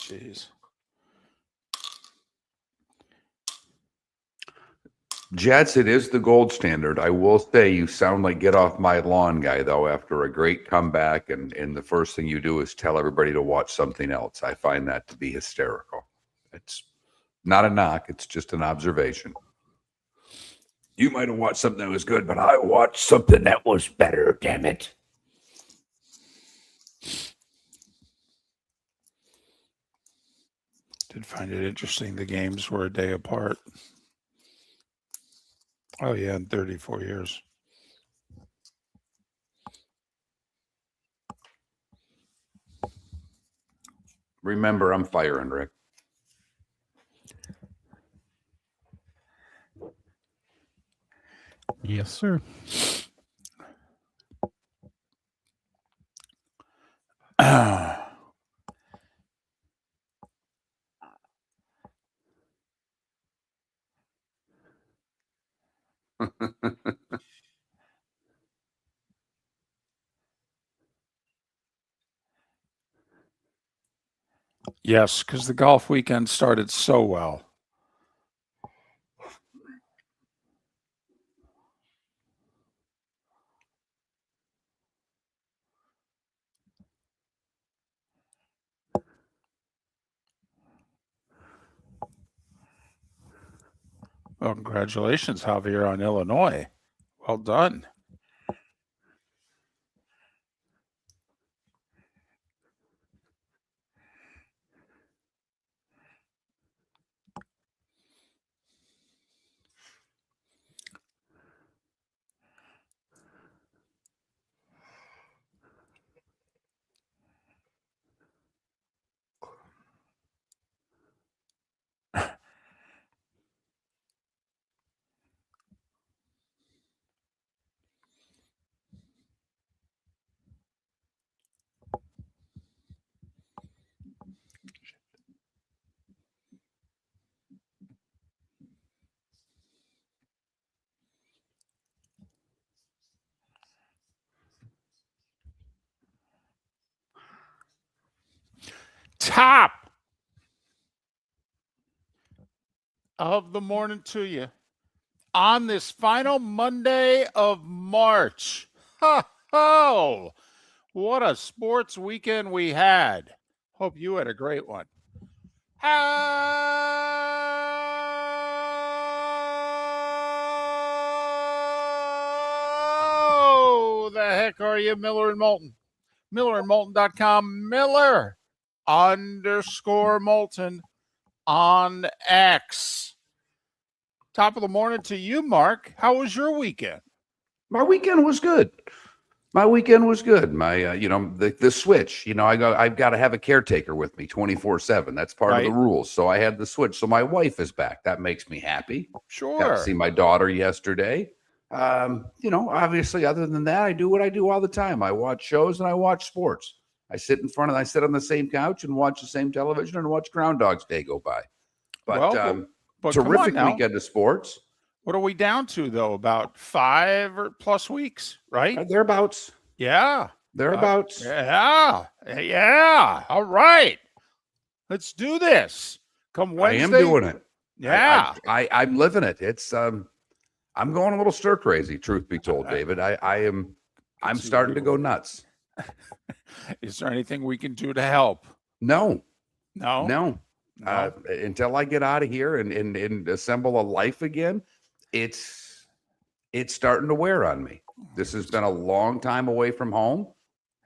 Jeez. Jets, it is the gold standard. I will say you sound like get off my lawn guy, though, after a great comeback, and the first thing you do is tell everybody to watch something else. I find that to be hysterical. It's not a knock. It's just an observation. You might have watched something that was good, but I watched something that was better, damn it. Did find it interesting the games were a day apart. Oh, yeah, in 34 years. Remember, I'm firing, Rick. Yes, sir. Yes, because the golf weekend started so well. Well, congratulations, Javier, on Illinois. Well done. Top of the morning to you on this final Monday of March. Ha ho! What a sports weekend we had. Hope you had a great one. How the heck are you, Miller and Moulton? MillerandMoulton.com. Miller_Moulton on X. Top of the morning to you, Mark. How was your weekend? My weekend was good. My the switch, I've got to have a caretaker with me 24/7. That's part of the rules. So I had the switch. So my wife is back. That makes me happy. Sure. Got to see my daughter yesterday. Obviously, other than that, I do what I do all the time. I watch shows and I watch sports. I sit on the same couch and watch the same television and watch Groundhog's Day go by. But terrific weekend of sports. What are we down to, though? About 5 or plus weeks, right? Thereabouts. Yeah. Thereabouts. Yeah. All right. Let's do this. Come Wednesday. I am doing it. Yeah. I'm living it. It's I'm going a little stir crazy, truth be told, David. I'm starting to go nuts. Is there anything we can do to help? No. No. Until I get out of here and assemble a life again, it's starting to wear on me. This has been a long time away from home.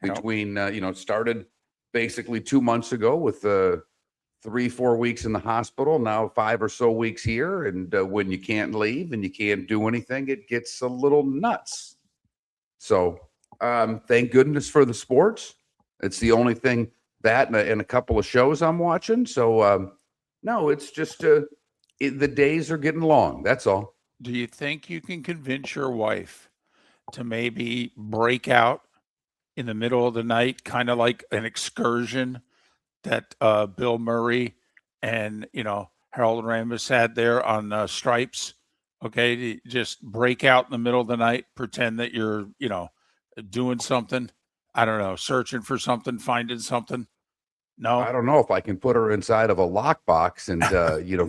Between started basically 2 months ago with 3-4 weeks in the hospital, now 5 or so weeks here, and when you can't leave and you can't do anything, it gets a little nuts. So thank goodness for the sports. It's the only thing that and a couple of shows I'm watching. So no, it's just the days are getting long. That's all. Do you think you can convince your wife to maybe break out in the middle of the night, kind of like an excursion that Bill Murray and Harold Ramis had there on Stripes? Okay, to just break out in the middle of the night, pretend that you're doing something. I don't know, searching for something, finding something. No. I don't know if I can put her inside of a lockbox and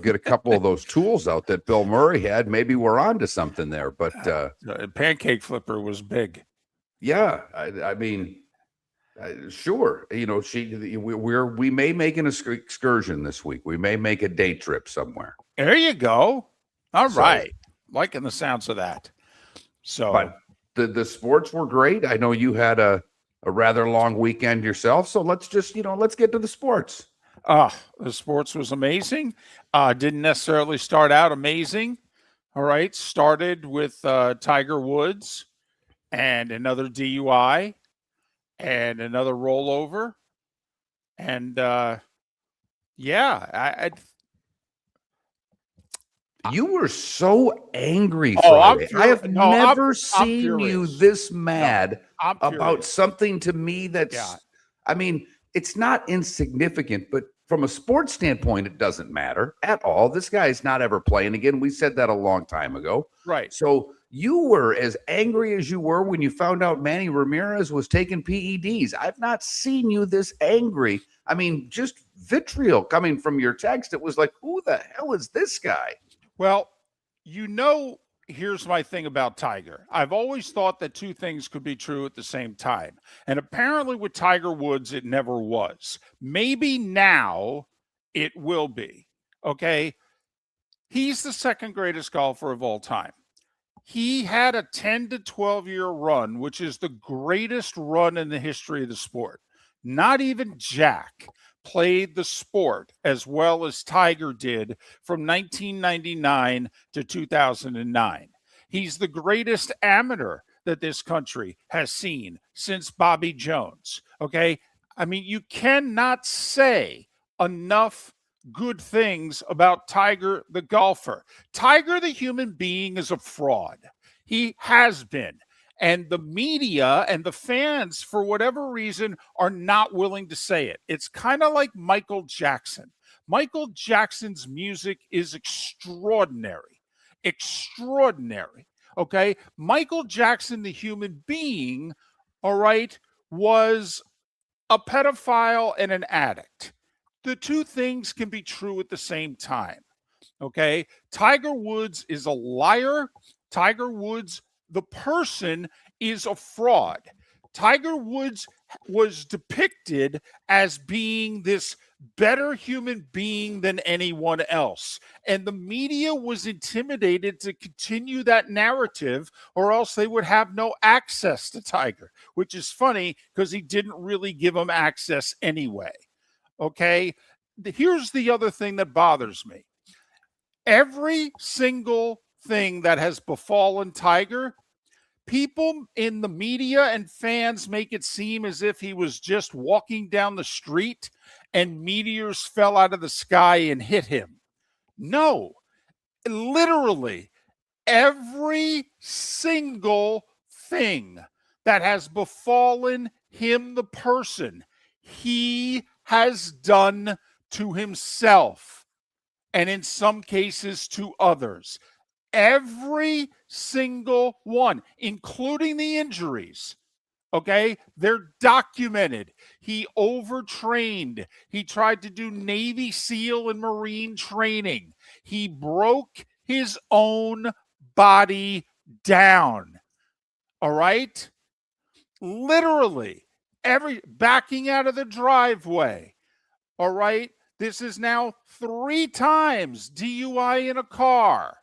get a couple of those tools out that Bill Murray had. Maybe we're on to something there. But Pancake flipper was big. yeah, I mean, sure. We may make an excursion this week. We may make a day trip somewhere. There you go. All So- right. Liking the sounds of that. So, But the sports were great. I know you had a rather long weekend yourself. So let's just, let's get to the sports. the sports was amazing. Didn't necessarily start out amazing. All right. Started with Tiger Woods and another DUI and another rollover. And yeah, You were so angry Oh, I'm Friday. I have no, never I'm seen you furious. this mad I'm about furious. something to me that's, Yeah. I mean, it's not insignificant, but from a sports standpoint, it doesn't matter at all. This guy's not ever playing again. We said that a long time ago. Right. So you were as angry as you were when you found out Manny Ramirez was taking PEDs. I've not seen you this angry. I mean, just vitriol coming from your text. It was like, who the hell is this guy? Well, here's my thing about Tiger. I've always thought that two things could be true at the same time. And apparently with Tiger Woods, it never was. Maybe now it will be. Okay. He's the second greatest golfer of all time. He had a 10 to 12-year run, which is the greatest run in the history of the sport. Not even Jack played the sport as well as Tiger did from 1999 to 2009. He's the greatest amateur that this country has seen since Bobby Jones. Okay. I mean, you cannot say enough good things about Tiger the golfer. Tiger the human being is a fraud. He has been. And the media and the fans, for whatever reason, are not willing to say it. It's kind of like Michael Jackson. Michael Jackson's music is extraordinary. Extraordinary. Okay. Michael Jackson, the human being, all right, was a pedophile and an addict. The two things can be true at the same time. Okay. Tiger Woods is a liar. Tiger Woods, the person, is a fraud. Tiger Woods was depicted as being this better human being than anyone else. And the media was intimidated to continue that narrative, or else they would have no access to Tiger, which is funny because he didn't really give them access anyway. Okay. Here's the other thing that bothers me. Every single thing that has befallen Tiger, people in the media and fans make it seem as if he was just walking down the street and meteors fell out of the sky and hit him. No, literally every single thing that has befallen him, the person, he has done to himself, and in some cases to others. Every single one, including the injuries. Okay, they're documented. He overtrained. He tried to do Navy SEAL and Marine training. He broke his own body down. All right, literally backing out of the driveway. All right, this is now 3 times DUI in a car.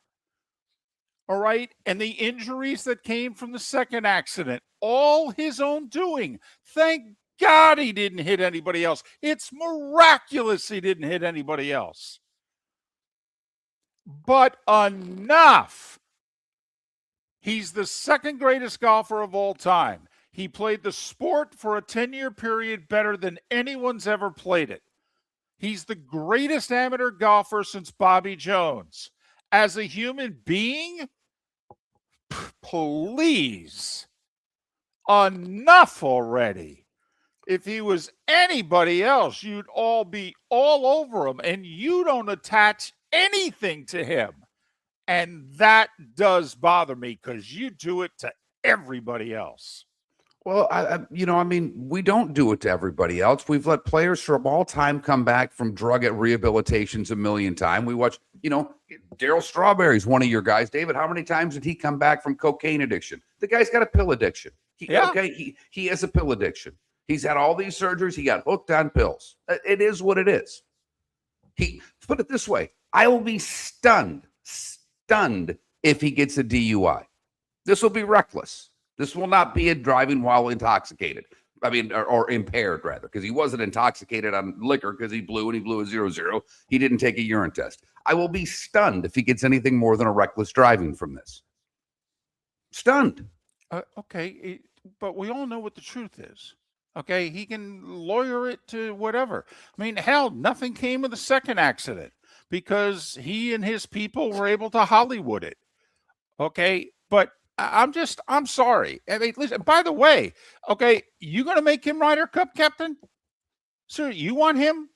All right. And the injuries that came from the second accident, all his own doing. Thank God he didn't hit anybody else. It's miraculous he didn't hit anybody else. But enough. He's the second greatest golfer of all time. He played the sport for a 10-year period better than anyone's ever played it. He's the greatest amateur golfer since Bobby Jones. As a human being, please, enough already. If he was anybody else, you'd all be all over him, and you don't attach anything to him. And that does bother me because you do it to everybody else. Well, I mean, we don't do it to everybody else. We've let players from all time come back from drug at rehabilitations a million times. We watch, Daryl Strawberry's one of your guys. David, how many times did he come back from cocaine addiction? The guy's got a pill addiction. Yeah. He has a pill addiction. He's had all these surgeries. He got hooked on pills. It is what it is. He put it this way: I will be stunned if he gets a DUI. This will be reckless. This will not be a driving while intoxicated. I mean, or impaired, rather, because he wasn't intoxicated on liquor because he blew a 0-0. He didn't take a urine test. I will be stunned if he gets anything more than a reckless driving from this. Stunned. Okay, but we all know what the truth is. Okay, he can lawyer it to whatever. I mean, hell, nothing came of the second accident because he and his people were able to Hollywood it. Okay, but I'm sorry. I mean, listen, by the way, okay, you going to make him Ryder Cup captain? Sir, you want him?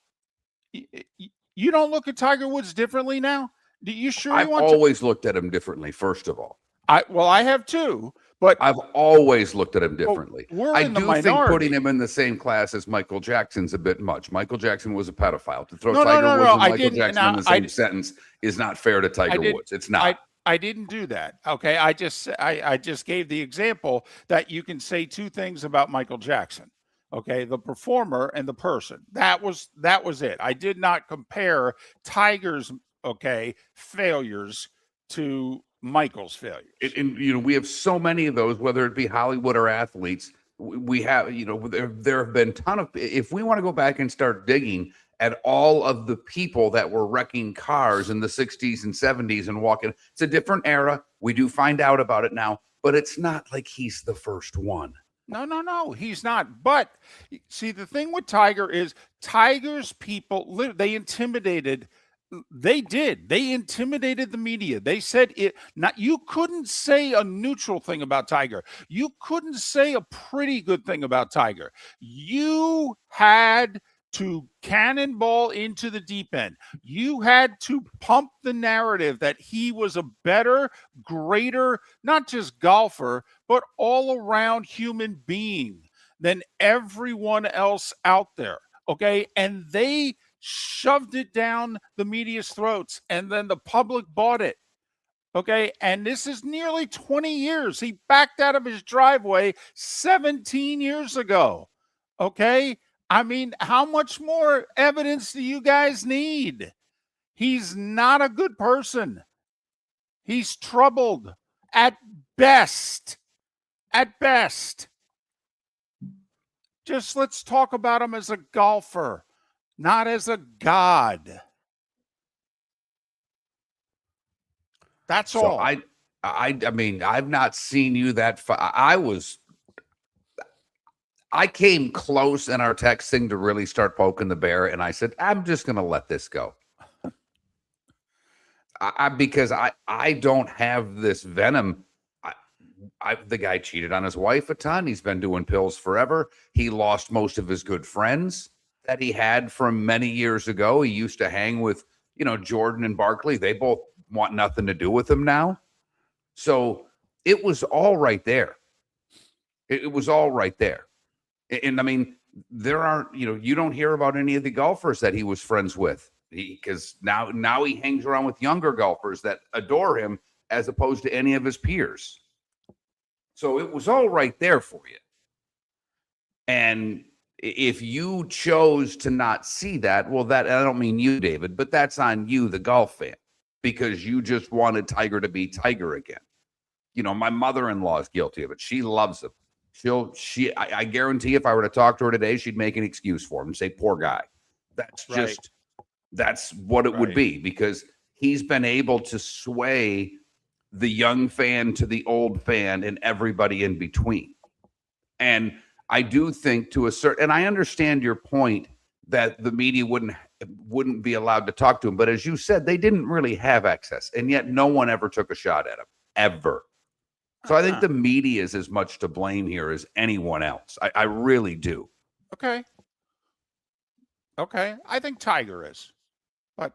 You don't look at Tiger Woods differently now? Do you sure I've you want always looked at him differently, first of all. I have too, but I've always looked at him differently. We're I in the do think minority. putting him in the same class as Michael Jackson's a bit much. Michael Jackson was a pedophile. To throw No, Tiger Woods and I Michael didn't. Jackson in the same sentence is not fair to Tiger Woods. It's not. I didn't do that. Okay. I just gave the example that you can say two things about Michael Jackson. Okay. The performer and the person. That was it. I did not compare Tiger's failures to Michael's failures. And we have so many of those, whether it be Hollywood or athletes. We have, there have been a ton of, if we want to go back and start digging at all of the people that were wrecking cars in the 60s and 70s and walking, it's a different era. We do find out about it now, but it's not like he's the first one. No, he's not. But see, the thing with Tiger is Tiger's people, they intimidated. They did. They intimidated the media. They said it. Not you couldn't say a neutral thing about Tiger. You couldn't say a pretty good thing about Tiger. You had to cannonball into the deep end. You had to pump the narrative that he was a better, greater, not just golfer, but all around human being than everyone else out there. Okay. And they shoved it down the media's throats, and then the public bought it. Okay. And this is nearly 20 years. He backed out of his driveway 17 years ago. Okay. I mean, how much more evidence do you guys need? He's not a good person. He's troubled at best. At best. Just let's talk about him as a golfer, not as a god. That's all. I mean, I've not seen you that far. I came close in our texting to really start poking the bear, and I said, I'm just going to let this go. Because I don't have this venom. The guy cheated on his wife a ton. He's been doing pills forever. He lost most of his good friends that he had from many years ago. He used to hang with, Jordan and Barkley. They both want nothing to do with him now. So it was all right there. It was all right there. And I mean, there aren't, you don't hear about any of the golfers that he was friends with, because now he hangs around with younger golfers that adore him as opposed to any of his peers. So it was all right there for you. And if you chose to not see that, well, that, I don't mean you, David, but that's on you, the golf fan, because you just wanted Tiger to be Tiger again. My mother-in-law is guilty of it. She loves him. I guarantee if I were to talk to her today, she'd make an excuse for him and say, poor guy. That's what it would be, because he's been able to sway the young fan to the old fan and everybody in between. And I do think to a certain, and I understand your point that the media wouldn't be allowed to talk to him. But as you said, they didn't really have access. And yet no one ever took a shot at him, ever. So I think the media is as much to blame here as anyone else. I really do. Okay. I think Tiger is. But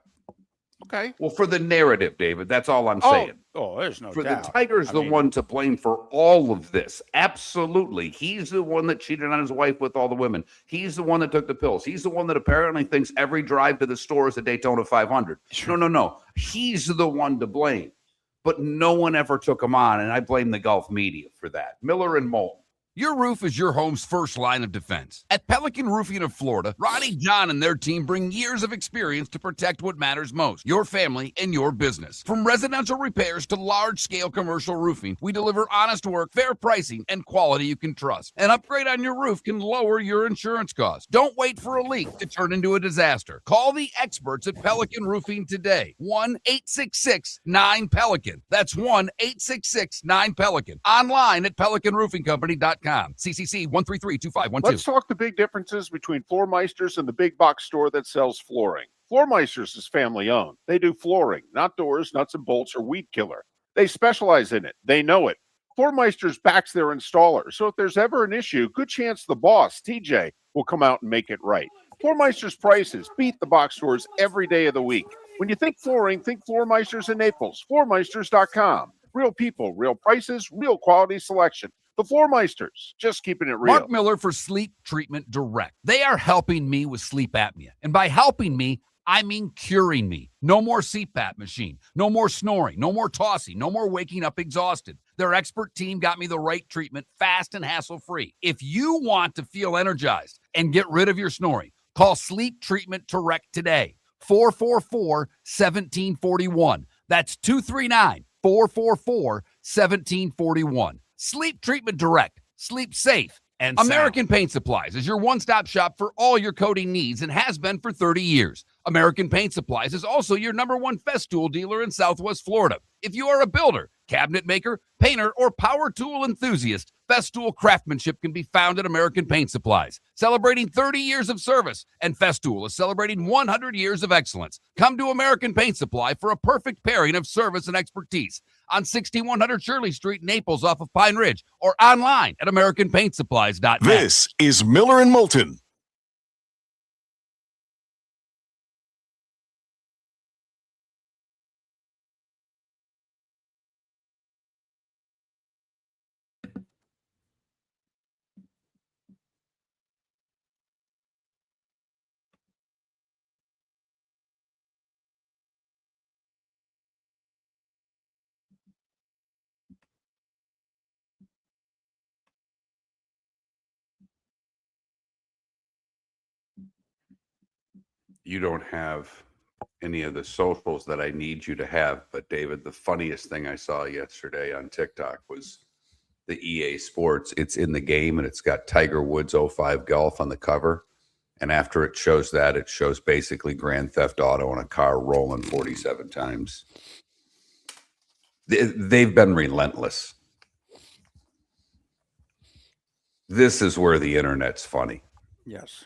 Okay. Well, for the narrative, David, that's all I'm saying. There's no For doubt. the Tiger's I the mean, one to blame for all of this. Absolutely. He's the one that cheated on his wife with all the women. He's the one that took the pills. He's the one that apparently thinks every drive to the store is a Daytona 500. Sure. No. He's the one to blame. But no one ever took him on, and I blame the Gulf media for that. Miller and Moulton. Your roof is your home's first line of defense. At Pelican Roofing of Florida, Ronnie, John, and their team bring years of experience to protect what matters most, your family and your business. From residential repairs to large-scale commercial roofing, we deliver honest work, fair pricing, and quality you can trust. An upgrade on your roof can lower your insurance costs. Don't wait for a leak to turn into a disaster. Call the experts at Pelican Roofing today. 1-866-9-PELICAN. That's 1-866-9-PELICAN. Online at pelicanroofingcompany.com. CCC 1332512. Let's talk the big differences between Floormeisters and the big box store that sells flooring. Floormeisters is family owned. They do flooring, not doors, nuts and bolts, or weed killer. They specialize in it. They know it. Floormeisters backs their installer, so if there's ever an issue, good chance the boss, TJ, will come out and make it right. Floormeisters prices beat the box stores every day of the week. When you think flooring, think Floormeisters in Naples. Floormeisters.com. Real people, real prices, real quality selection. The Floormeisters, just keeping it real. Mark Miller for Sleep Treatment Direct. They are helping me with sleep apnea. And by helping me, I mean curing me. No more CPAP machine. No more snoring. No more tossing. No more waking up exhausted. Their expert team got me the right treatment fast and hassle-free. If you want to feel energized and get rid of your snoring, call Sleep Treatment Direct today. 444-1741. That's 239-444-1741. Sleep Treatment Direct. Sleep safe and American Paint Supplies is your one-stop shop for all your coating needs and has been for 30 years. American Paint Supplies is also your #1 Festool dealer in Southwest Florida. If you are a builder, cabinet maker, painter, or power tool enthusiast, Festool craftsmanship can be found at American Paint Supplies. Celebrating 30 years of service, and Festool is celebrating 100 years of excellence. Come to American Paint Supply for a perfect pairing of service and expertise on 6100 Shirley Street, Naples, off of Pine Ridge, or online at AmericanPaintSupplies.net. This is Miller and Moulton. You don't have any of the socials that I need you to have, but David, the funniest thing I saw yesterday on TikTok was the EA Sports. It's in the game and it's got Tiger Woods 05 golf on the cover. And after it shows that, it shows basically Grand Theft Auto in a car rolling 47 times. They've been relentless. This is where the internet's funny. Yes.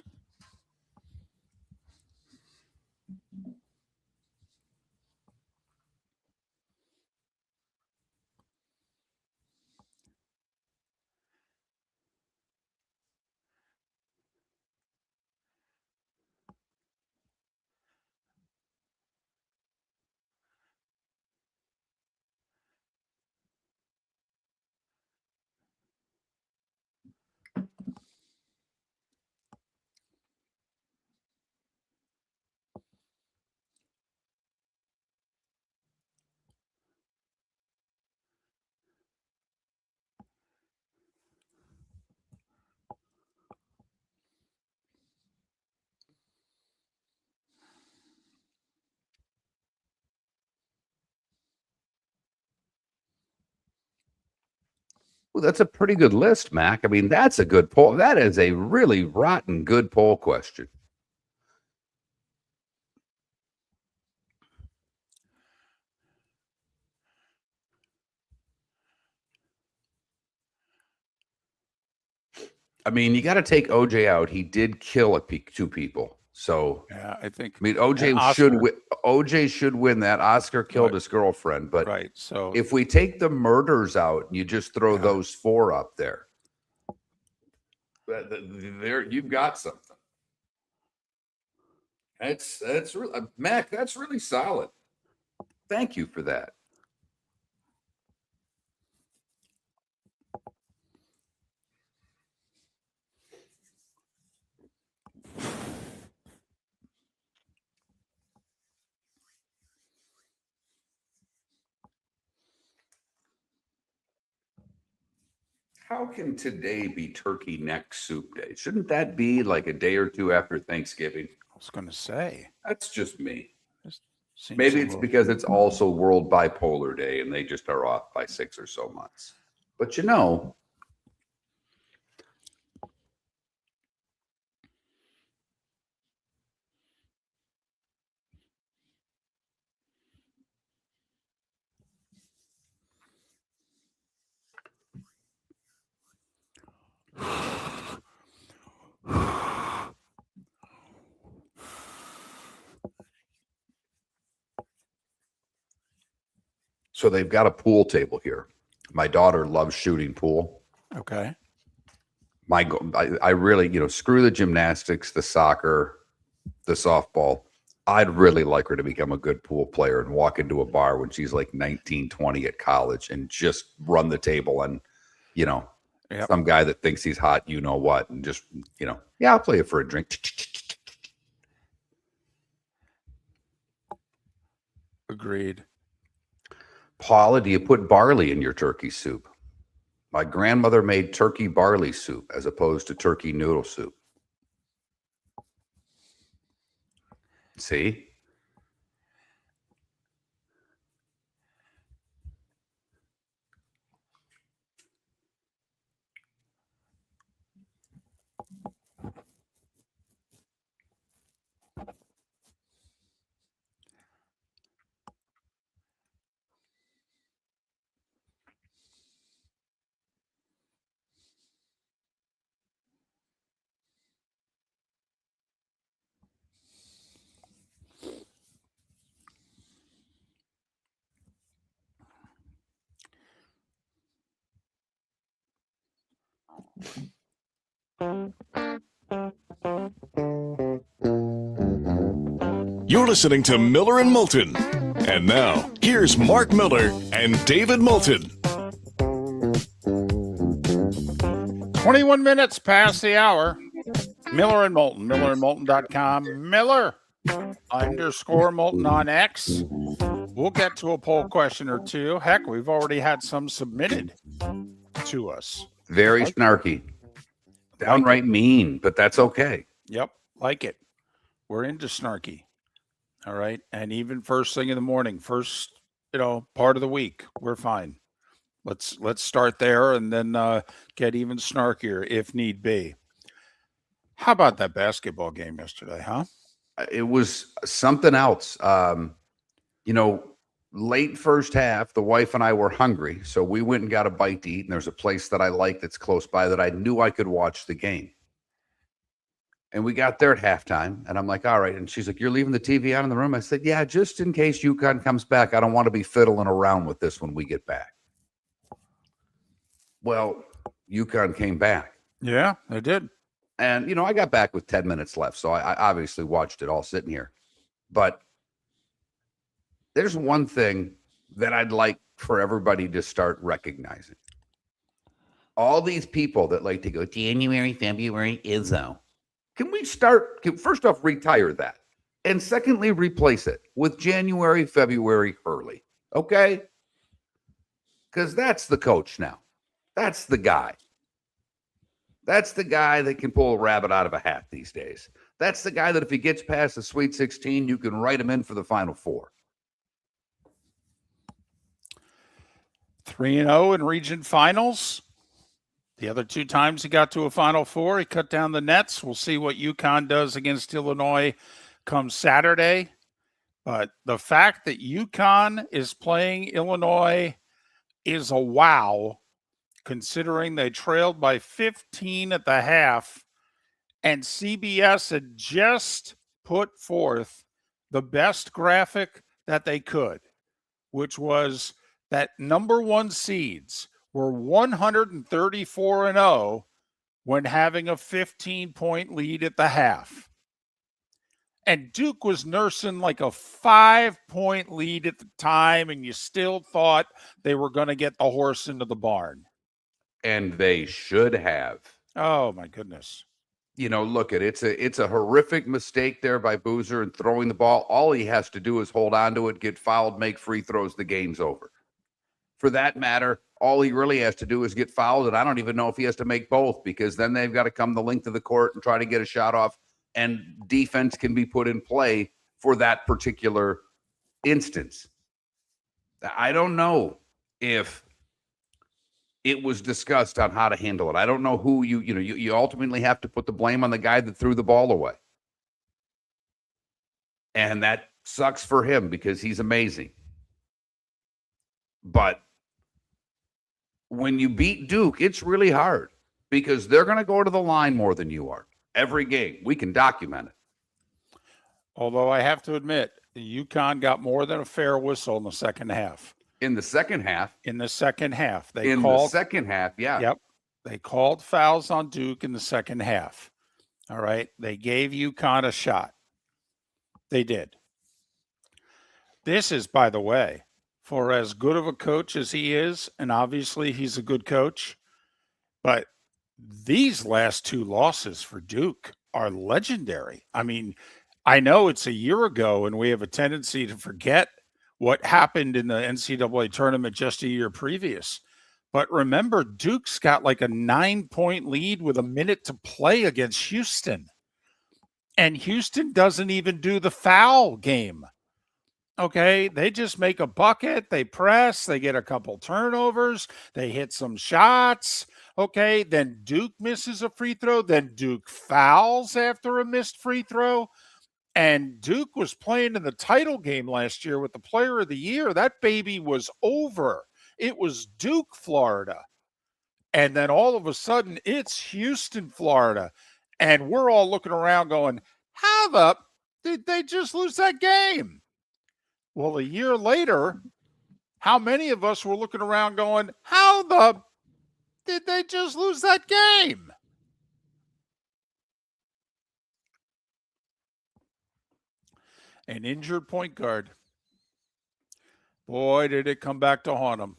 Well, that's a pretty good list, Mac. I mean, that's a good poll. That is a really rotten good poll question. I mean, you got to take OJ out. He did kill two people. So, Yeah, I think. I mean, OJ should win that. Oscar killed his girlfriend, but Right. So if we take the murders out, you just throw those four up there. There, you've got something. That's really Mac. That's really solid. Thank you for that. How can today be turkey neck soup day? Shouldn't that be like a day or two after Thanksgiving? I was going to say. That's just me. Seems Maybe a it's little- because it's also World Bipolar Day and they just are off by 6 or so months. But you know, so they've got a pool table here. My daughter loves shooting pool. Okay. I really, screw the gymnastics, the soccer, the softball. I'd really like her to become a good pool player and walk into a bar when she's like 19, 20 at college and just run the table and, Yep. some guy that thinks he's hot, you know what, and just, yeah, I'll play it for a drink. Agreed. Paula, do you put barley in your turkey soup? My grandmother made turkey barley soup as opposed to turkey noodle soup. See? You're listening to Miller and Moulton. And now, here's Mark Miller and David Moulton. 21 minutes past the hour. Miller and Moulton, millerandmoulton.com. Miller _Moulton on X. We'll get to a poll question or two. Heck, we've already had some submitted to us. Very snarky. Downright mean, but that's okay. Yep, like it. We're into snarky. All right. And even first thing in the morning, first, part of the week, we're fine. Let's start there and then get even snarkier if need be. How about that basketball game yesterday, huh? It was something else. Late first half, the wife and I were hungry, so we went and got a bite to eat, and there's a place that I like that's close by that I knew I could watch the game. And we got there at halftime, and I'm like, all right. And she's like, you're leaving the TV on in the room? I said, yeah, just in case UConn comes back. I don't want to be fiddling around with this when we get back. Well, UConn came back. Yeah, they did. And, I got back with 10 minutes left, so I obviously watched it all sitting here. But there's one thing that I'd like for everybody to start recognizing. All these people that like to go January, February, Izzo. Can we first off, retire that? And secondly, replace it with January, February, Hurley. Okay? Because that's the coach now. That's the guy. That's the guy that can pull a rabbit out of a hat these days. That's the guy that if he gets past the Sweet 16, you can write him in for the Final Four. 3-0 in region finals. The other two times he got to a Final Four, he cut down the nets. We'll see what UConn does against Illinois come Saturday. But the fact that UConn is playing Illinois is a wow, considering they trailed by 15 at the half, and CBS had just put forth the best graphic that they could, which was that number one seeds were 134-0 when having a 15-point lead at the half. And Duke was nursing like a 5-point lead at the time, and you still thought they were going to get the horse into the barn. And they should have. Oh, my goodness. Look, it's a horrific mistake there by Boozer and throwing the ball. All he has to do is hold on to it, get fouled, make free throws, the game's over. For that matter, all he really has to do is get fouled, and I don't even know if he has to make both, because then they've got to come the length of the court and try to get a shot off, and defense can be put in play for that particular instance. I don't know if it was discussed on how to handle it. I don't know who you ultimately have to put the blame on the guy that threw the ball away. And that sucks for him because he's amazing. But when you beat Duke, it's really hard because they're going to go to the line more than you are every game. We can document it. Although I have to admit, UConn got more than a fair whistle in the second half. In the second half? In the second half. The second half, yeah. Yep. They called fouls on Duke in the second half. All right. They gave UConn a shot. They did. This is, by the way, for as good of a coach as he is, and obviously he's a good coach, but these last two losses for Duke are legendary. I mean, I know it's a year ago, and we have a tendency to forget what happened in the NCAA tournament just a year previous. But remember, Duke's got like a 9-point lead with a minute to play against Houston. And Houston doesn't even do the foul game. Okay, they just make a bucket, they press, they get a couple turnovers, they hit some shots. Okay, then Duke misses a free throw, then Duke fouls after a missed free throw. And Duke was playing in the title game last year with the player of the year. That baby was over. It was Duke, Florida. And then all of a sudden, it's Houston, Florida. And we're all looking around going, how the did they just lose that game? Well, a year later, how many of us were looking around going, how the did they just lose that game? An injured point guard. Boy, did it come back to haunt him.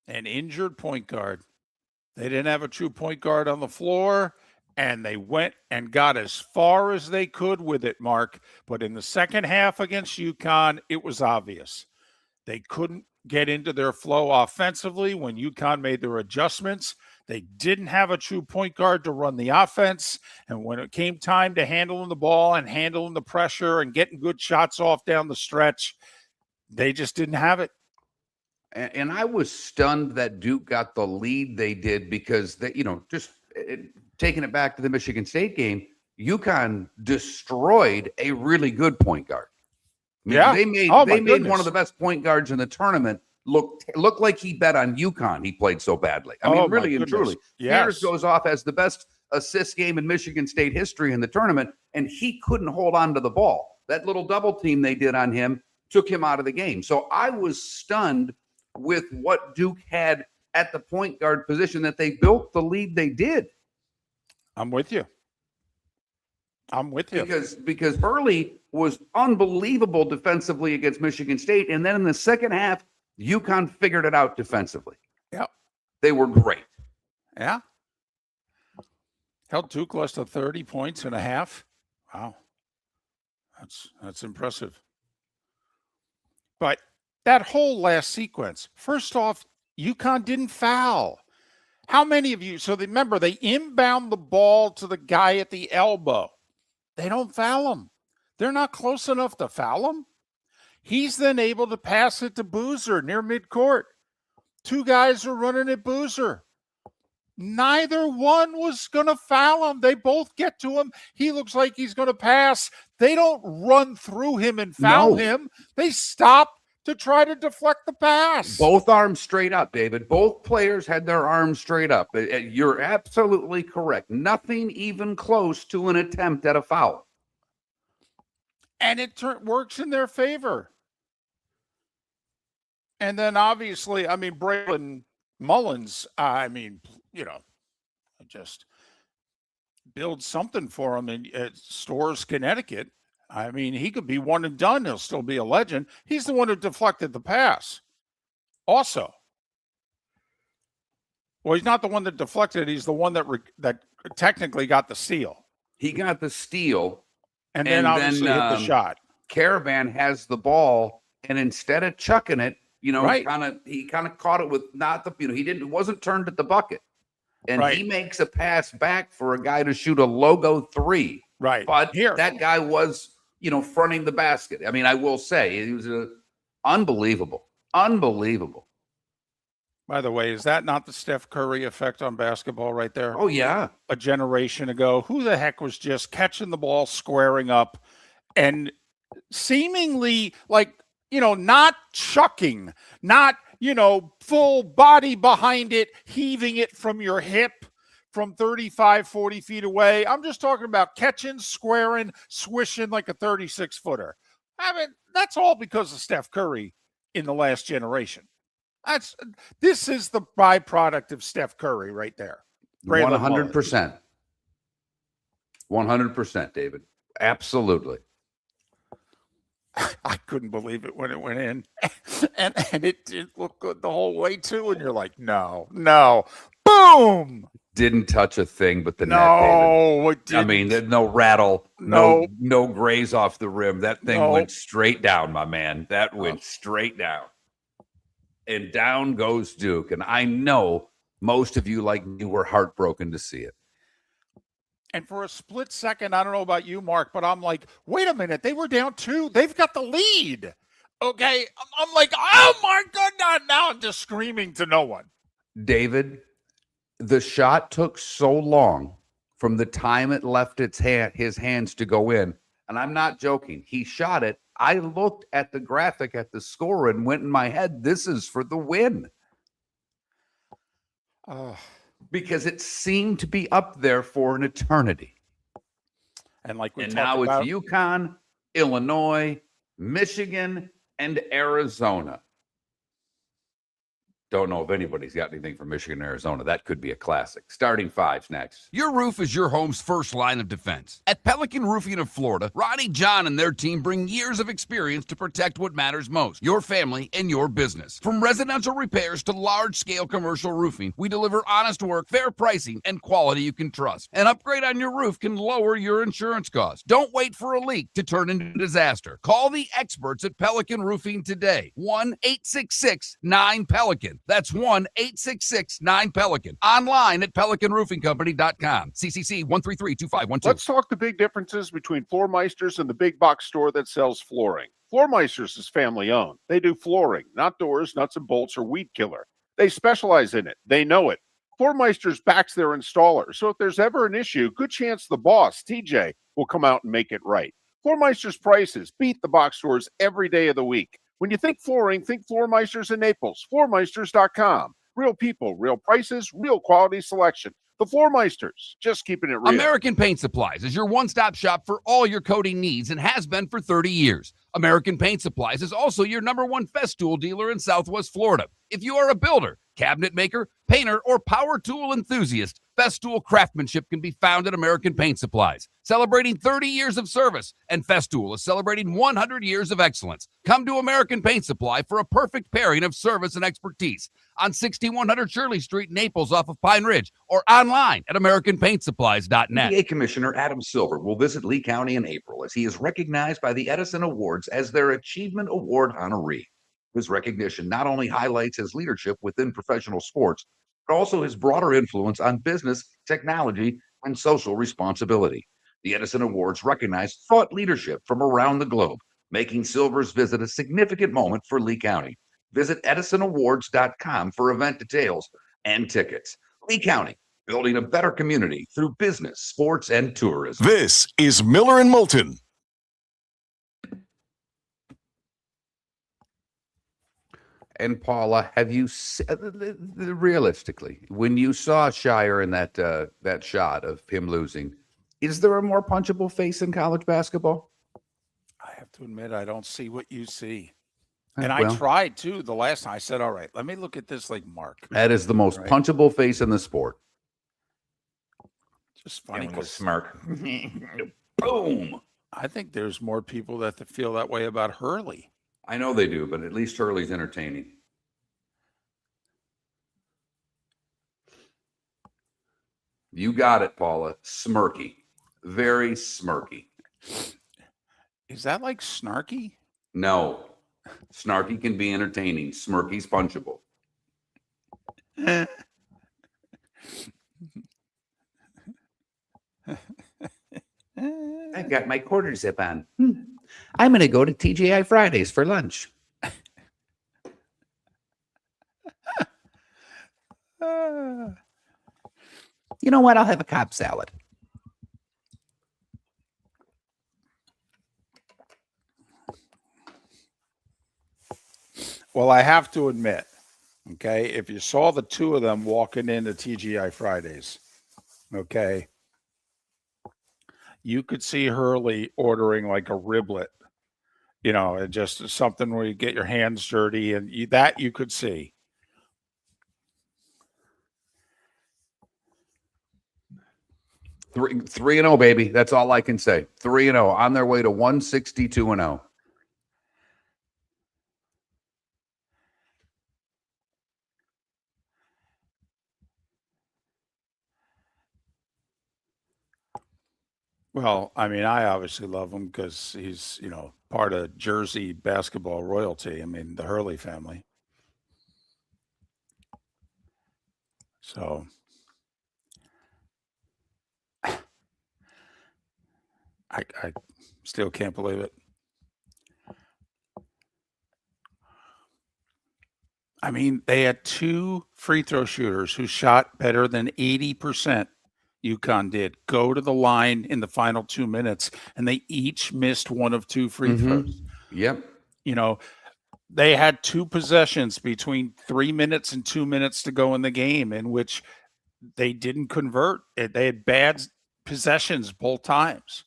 An injured point guard. They didn't have a true point guard on the floor, and they went and got as far as they could with it, Mark. But in the second half against UConn, it was obvious. They couldn't get into their flow offensively when UConn made their adjustments. They didn't have a true point guard to run the offense. And when it came time to handling the ball and handling the pressure and getting good shots off down the stretch, they just didn't have it. And I was stunned that Duke got the lead they did because, taking it back to the Michigan State game, UConn destroyed a really good point guard. Yeah. They made one of the best point guards in the tournament look like he bet on UConn. He played so badly. I mean, really and truly. Yes. Pierce goes off as the best assist game in Michigan State history in the tournament, and he couldn't hold on to the ball. That little double team they did on him took him out of the game. So I was stunned with what Duke had at the point guard position, that they built the lead they did. I'm with you. Because Hurley was unbelievable defensively against Michigan State. And then in the second half, UConn figured it out defensively. Yeah. They were great. Yeah. Held Duke less than 30 points in a half. Wow. That's impressive. But that whole last sequence, first off, UConn didn't foul. How many of you? So remember, they inbound the ball to the guy at the elbow. They don't foul him. They're not close enough to foul him. He's then able to pass it to Boozer near midcourt. Two guys are running at Boozer. Neither one was going to foul him. They both get to him. He looks like he's going to pass. They don't run through him and foul him. They stop to try to deflect the pass. Both arms straight up, David. Both players had their arms straight up. You're absolutely correct. Nothing even close to an attempt at a foul. And it works in their favor. And then obviously, Braylon Mullins, build something for him in Stores, Connecticut. I mean, he could be one and done. He'll still be a legend. He's the one who deflected the pass. Also, well, he's not the one that deflected. He's the one that technically got the steal. He got the steal, and then obviously hit the shot. Caravan has the ball, and instead of chucking it, right. he kind of caught it with not the, he wasn't turned at the bucket, and he makes a pass back for a guy to shoot a logo three. Right. But that guy was, fronting the basket. I mean, I will say he was unbelievable. By the way, is that not the Steph Curry effect on basketball right there? Oh, yeah. A generation ago, who the heck was just catching the ball, squaring up, and seemingly not chucking, not, full body behind it, heaving it from your hip from 35, 40 feet away. I'm just talking about catching, squaring, swishing like a 36-footer. I mean, that's all because of Steph Curry in the last generation. This is the byproduct of Steph Curry right there. 100%. 100%, David. Absolutely. I couldn't believe it when it went in. and it looked good the whole way too. And you're like, no. Boom! Didn't touch a thing but the net, David. I mean, there's no rattle, no graze off the rim. That thing went straight down, my man. That went straight down. And down goes Duke. And I know most of you, like me, were heartbroken to see it. And for a split second, I don't know about you, Mark, but I'm like, wait a minute. They were down 2. They've got the lead. Okay. I'm like, oh my God. Now I'm just screaming to no one. David, the shot took so long from the time it left his hands to go in. And I'm not joking. He shot it. I looked at the graphic at the score and went in my head, this is for the win. Because it seemed to be up there for an eternity. And now it's UConn, Illinois, Michigan, and Arizona. Don't know if anybody's got anything from Michigan, Arizona. That could be a classic. Starting fives next. Your roof is your home's first line of defense. At Pelican Roofing of Florida, Ronnie John and their team bring years of experience to protect what matters most, your family and your business. From residential repairs to large-scale commercial roofing, we deliver honest work, fair pricing, and quality you can trust. An upgrade on your roof can lower your insurance costs. Don't wait for a leak to turn into disaster. Call the experts at Pelican Roofing today. 1-866-9-PELICAN. That's 1-866-9-PELICAN. Online at pelicanroofingcompany.com. CCC 1332512. Let's talk the big differences between Floor Meisters and the big box store that sells flooring. Floor Meisters is family owned. They do flooring, not doors, nuts and bolts, or weed killer. They specialize in it. They know it. Floor Meisters backs their installer. So if there's ever an issue, good chance the boss, TJ, will come out and make it right. Floor Meisters prices beat the box stores every day of the week. When you think flooring, think Floor Meisters in Naples. Floormeisters.com. Real people, real prices, real quality selection. The Floor Meisters, just keeping it real. American Paint Supplies is your one-stop shop for all your coating needs and has been for 30 years. American Paint Supplies is also your #1 Festool dealer in Southwest Florida. If you are a builder, cabinet maker, painter, or power tool enthusiast, Festool craftsmanship can be found at American Paint Supplies. Celebrating 30 years of service, and Festool is celebrating 100 years of excellence. Come to American Paint Supply for a perfect pairing of service and expertise on 6100 Shirley Street, Naples, off of Pine Ridge, or online at AmericanPaintSupplies.net. PA Commissioner Adam Silver will visit Lee County in April as he is recognized by the Edison Awards as their Achievement Award honoree. His recognition not only highlights his leadership within professional sports, but also his broader influence on business, technology, and social responsibility. The Edison Awards recognize thought leadership from around the globe, making Silver's visit a significant moment for Lee County. Visit EdisonAwards.com for event details and tickets. Lee County, building a better community through business, sports, and tourism. This is Miller and Moulton. And Paula, have you realistically, when you saw Shire in that shot of him losing, is there a more punchable face in college basketball? I have to admit, I don't see what you see. And I tried too the last time. I said, all right, let me look at this like Mark. That is the most punchable face in the sport. Just funny Giving him a 'cause smirk. Boom. I think there's more people that feel that way about Hurley. I know they do, but at least Hurley's entertaining. You got it, Paula. Smirky. Very smirky. Is that like snarky? No. Snarky can be entertaining. Smirky's punchable. I've got my quarter zip on. I'm going to go to TGI Fridays for lunch. You know what? I'll have a Cobb salad. Well, I have to admit, okay, if you saw the two of them walking into TGI Fridays, okay, you could see Hurley ordering like a riblet, you know, and just something where you get your hands dirty, and you could see. Three and 0, baby. That's all I can say. 3 and 0 on their way to 162 and 0. Well, I mean, I obviously love him because he's, you know, part of Jersey basketball royalty. I mean, the Hurley family. So I still can't believe it. I mean, they had 2 free throw shooters who shot better than 80%. UConn did go to the line in the final 2 minutes, and they each missed one of 2 free throws. Yep. You know, they had 2 possessions between 3 minutes and 2 minutes to go in the game in which they didn't convert. They had bad possessions both times.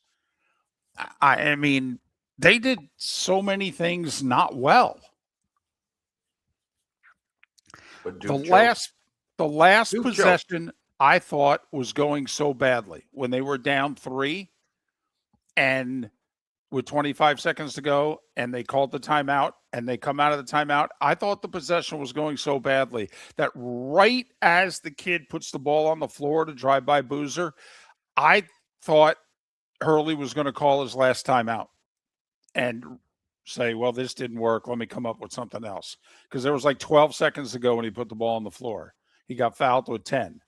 I mean, they did so many things not well. But The last Duke possession I thought was going so badly when they were down 3 and with 25 seconds to go and they called the timeout and they come out of the timeout. I thought the possession was going so badly that right as the kid puts the ball on the floor to drive by Boozer, I thought Hurley was going to call his last timeout and say, well, this didn't work. Let me come up with something else. Because there was like 12 seconds to go when he put the ball on the floor. He got fouled with 10.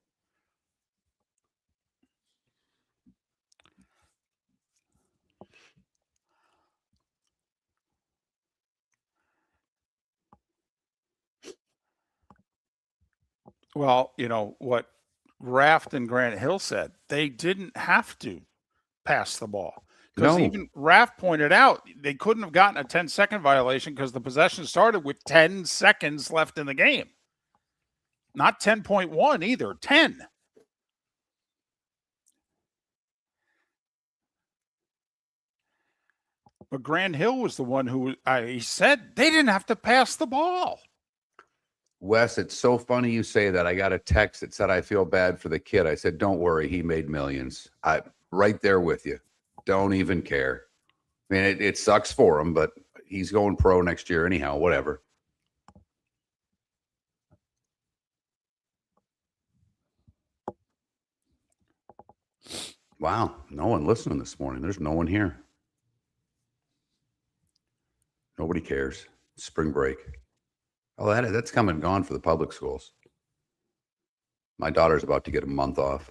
Well, you know what Raft and Grant Hill said, they didn't have to pass the ball. Because even Raft pointed out they couldn't have gotten a 10-second violation because the possession started with 10 seconds left in the game. Not 10.1 either, 10. But Grant Hill was the one who he said they didn't have to pass the ball. Wes, it's so funny you say that. I got a text that said I feel bad for the kid. I said, don't worry, he made millions. I right there with you. Don't even care. I mean, it sucks for him, but he's going pro next year anyhow, whatever. Wow, no one listening this morning. There's no one here. Nobody cares. Spring break. Oh, that's come and gone for the public schools. My daughter's about to get a month off.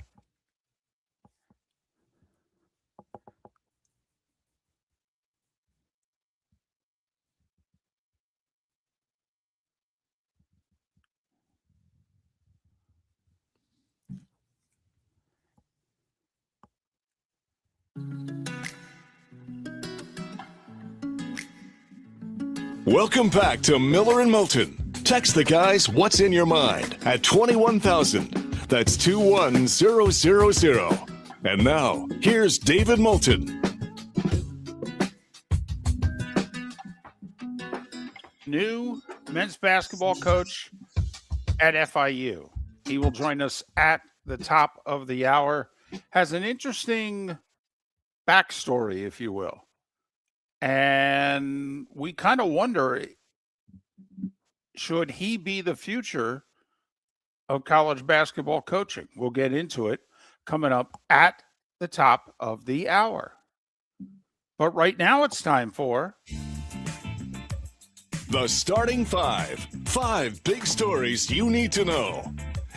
Welcome back to Miller and Moulton. Text the guys what's in your mind at 21,000. That's 21000. And now, here's David Moulton. New men's basketball coach at FIU. He will join us at the top of the hour. has an interesting backstory, if you will. And we kind of wonder, should he be the future of college basketball coaching? We'll get into it coming up at the top of the hour. But right now it's time for The Starting Five. 5 big stories you need to know.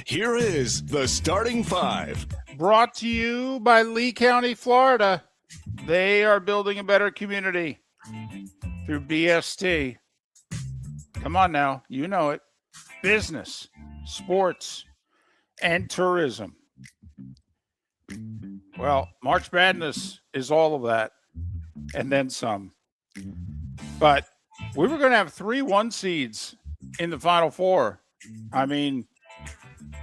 Here is The Starting Five. brought to you by Lee County, Florida. They are building a better community through BST. Come on now, you know it. Business, sports, and tourism. Well, March Madness is all of that, and then some. But we were going to have 3 1 seeds in the Final Four. I mean,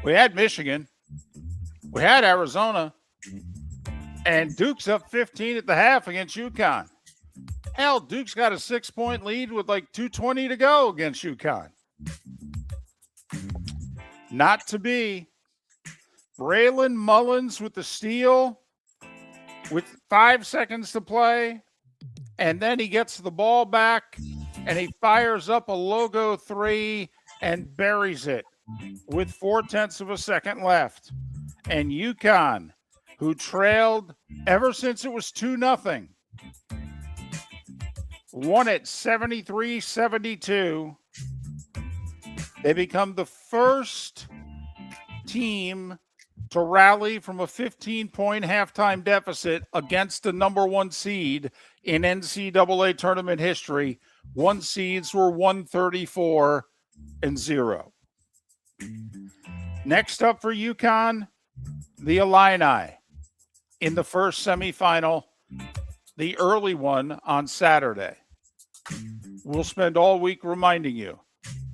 we had Michigan, we had Arizona, and Duke's up 15 at the half against UConn. Hell, Duke's got a 6-point lead with like 2:20 to go against UConn. Not to be. Braylon Mullins with the steal with 5 seconds to play. And then he gets the ball back and he fires up a logo 3 and buries it with 0.4 of a second left. And UConn, who trailed ever since it was 2-0, won it 73-72. They become the first team to rally from a 15-point halftime deficit against the number 1 seed in NCAA tournament history. 1 seeds were 134-0. Next up for UConn, the Illini in the first semifinal, the early one on Saturday. We'll spend all week reminding you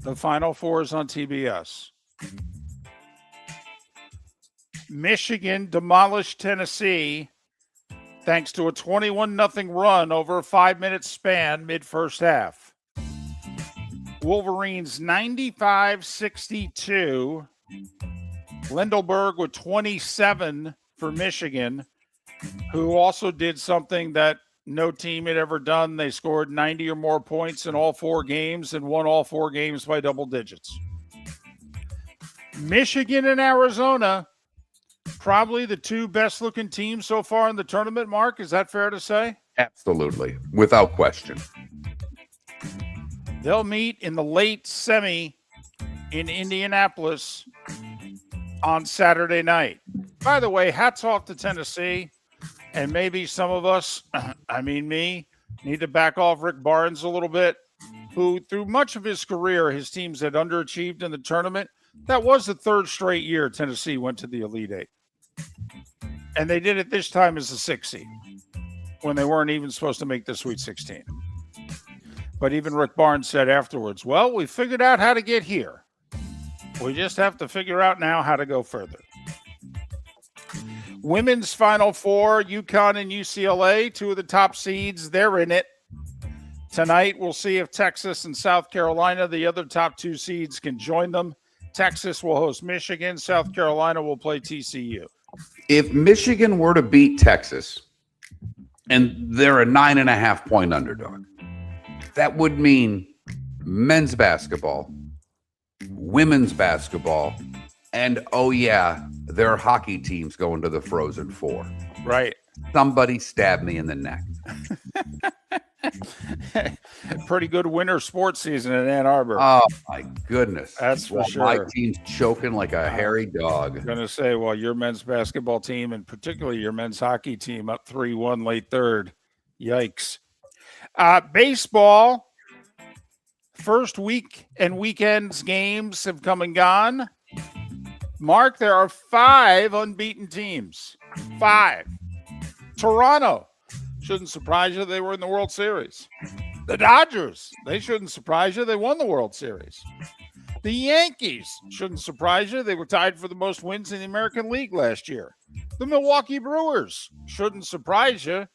the Final Four is on TBS. Michigan demolished Tennessee thanks to a 21-0 run over a 5-minute span mid-first half. Wolverines 95-62. Lindelberg with 27 for Michigan, who also did something that no team had ever done. They scored 90 or more points in all 4 games and won all 4 games by double digits. Michigan and Arizona, probably the 2 best-looking teams so far in the tournament, Mark. Is that fair to say? Absolutely, without question. They'll meet in the late semi in Indianapolis on Saturday night. By the way, hats off to Tennessee. And maybe some of us, I mean me, need to back off Rick Barnes a little bit, who through much of his career, his teams had underachieved in the tournament. That was the 3rd straight year Tennessee went to the Elite 8. And they did it this time as a 6 seed when they weren't even supposed to make the Sweet 16. But even Rick Barnes said afterwards, well, we figured out how to get here. We just have to figure out now how to go further. Women's Final Four, UConn and UCLA, 2 of the top seeds, they're in it. Tonight, we'll see if Texas and South Carolina, the other top 2 seeds, can join them. Texas will host Michigan. South Carolina will play TCU. If Michigan were to beat Texas, and they're a 9.5-point underdog, that would mean men's basketball, women's basketball, and, oh, yeah, their hockey teams going to the Frozen Four. Right. Somebody stabbed me in the neck. Pretty good winter sports season in Ann Arbor. Oh, my goodness. That's for sure. My team's choking like a hairy dog. I'm going to say, well, your men's basketball team and particularly your men's hockey team up 3-1 late 3rd. Yikes. Baseball, first week and weekends games have come and gone. Mark, there are 5 unbeaten teams. 5. Toronto. Shouldn't surprise you. They were in the World Series. The Dodgers. They shouldn't surprise you. They won the World Series. The Yankees. Shouldn't surprise you. They were tied for the most wins in the American League last year. The Milwaukee Brewers. Shouldn't surprise you.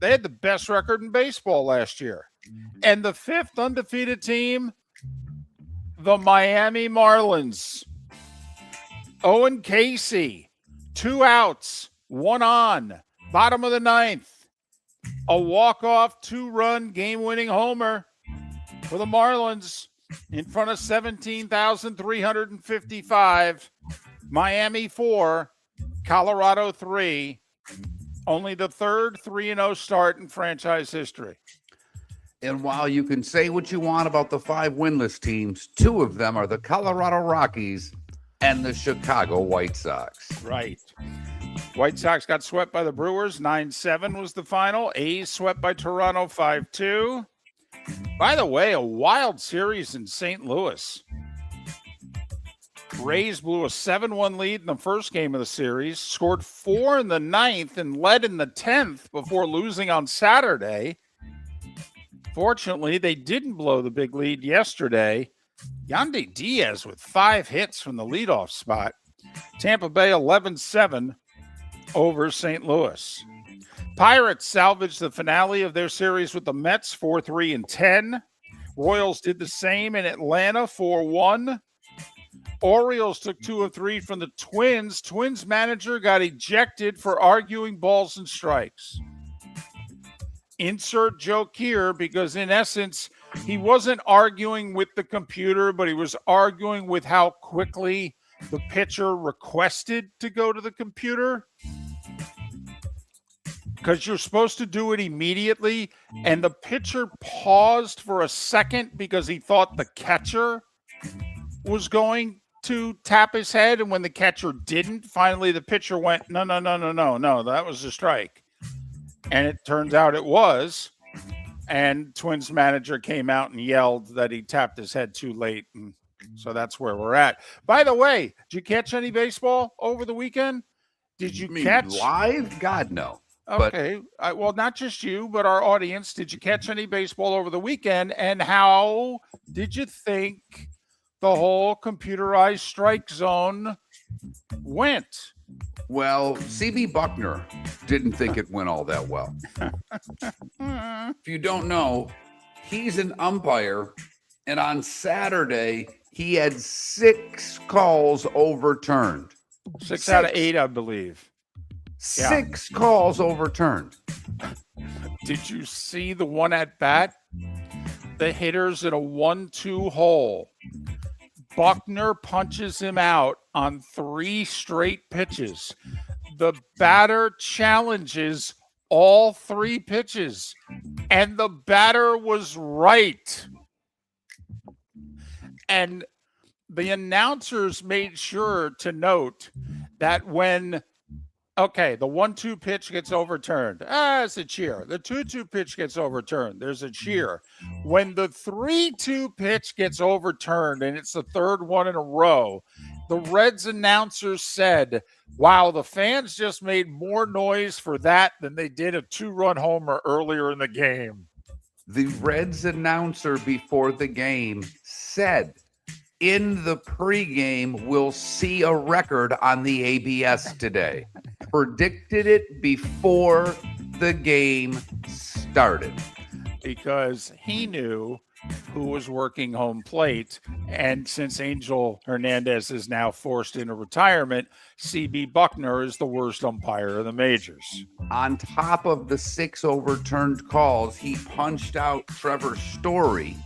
They had the best record in baseball last year. And the 5th undefeated team, the Miami Marlins. Owen Casey, 2 outs, 1 on, bottom of the 9th. A walk-off 2-run game-winning homer for the Marlins in front of 17,355. Miami 4, Colorado 3. Only the third 3-0 start in franchise history. And while you can say what you want about the 5 winless teams, 2 of them are the Colorado Rockies and the Chicago White Sox. Right. White Sox got swept by the Brewers. 9-7 was the final. A's swept by Toronto 5-2. By the way, a wild series in St. Louis. Rays blew a 7-1 lead in the first game of the series, scored 4 in the 9th, and led in the 10th before losing on Saturday. Fortunately, they didn't blow the big lead yesterday. Yandy Diaz with 5 hits from the leadoff spot. Tampa Bay 11-7 over St. Louis. Pirates salvaged the finale of their series with the Mets 4-3-10. Royals did the same in Atlanta 4-1. Orioles took 2 of 3 from the Twins. Twins manager got ejected for arguing balls and strikes. Insert joke here because in essence, he wasn't arguing with the computer, but he was arguing with how quickly the pitcher requested to go to the computer. Because you're supposed to do it immediately, and the pitcher paused for a second because he thought the catcher was going to tap his head, and when the catcher didn't, finally the pitcher went, no, that was a strike. And it turns out it was, and Twins manager came out and yelled that he tapped his head too late, and so that's where we're at. By the way, did you catch any baseball over the weekend? Did you catch live? God, no. Okay. Well, not just you, but our audience. Did you catch any baseball over the weekend? And how did you think the whole computerized strike zone went? Well, CB Buckner didn't think it went all that well. If you don't know, he's an umpire, and on Saturday, he had 6 calls overturned. 6 out of 8, I believe. 6 calls overturned. Did you see the one at bat? The hitter's in a 1-2 hole. Buckner punches him out on 3 straight pitches. The batter challenges all 3 pitches, and the batter was right. And the announcers made sure to note that when the 1-2 pitch gets overturned, it's a cheer. The 2-2 pitch gets overturned, there's a cheer. When the 3-2 pitch gets overturned, and it's the third one in a row, the Reds announcers said, wow, the fans just made more noise for that than they did a 2-run homer earlier in the game. The Reds announcer before the game said, in the pregame, we'll see a record on the ABS today. Predicted it before the game started. Because he knew who was working home plate. And since Angel Hernandez is now forced into retirement, CB Buckner is the worst umpire of the majors. On top of the 6 overturned calls, he punched out Trevor Story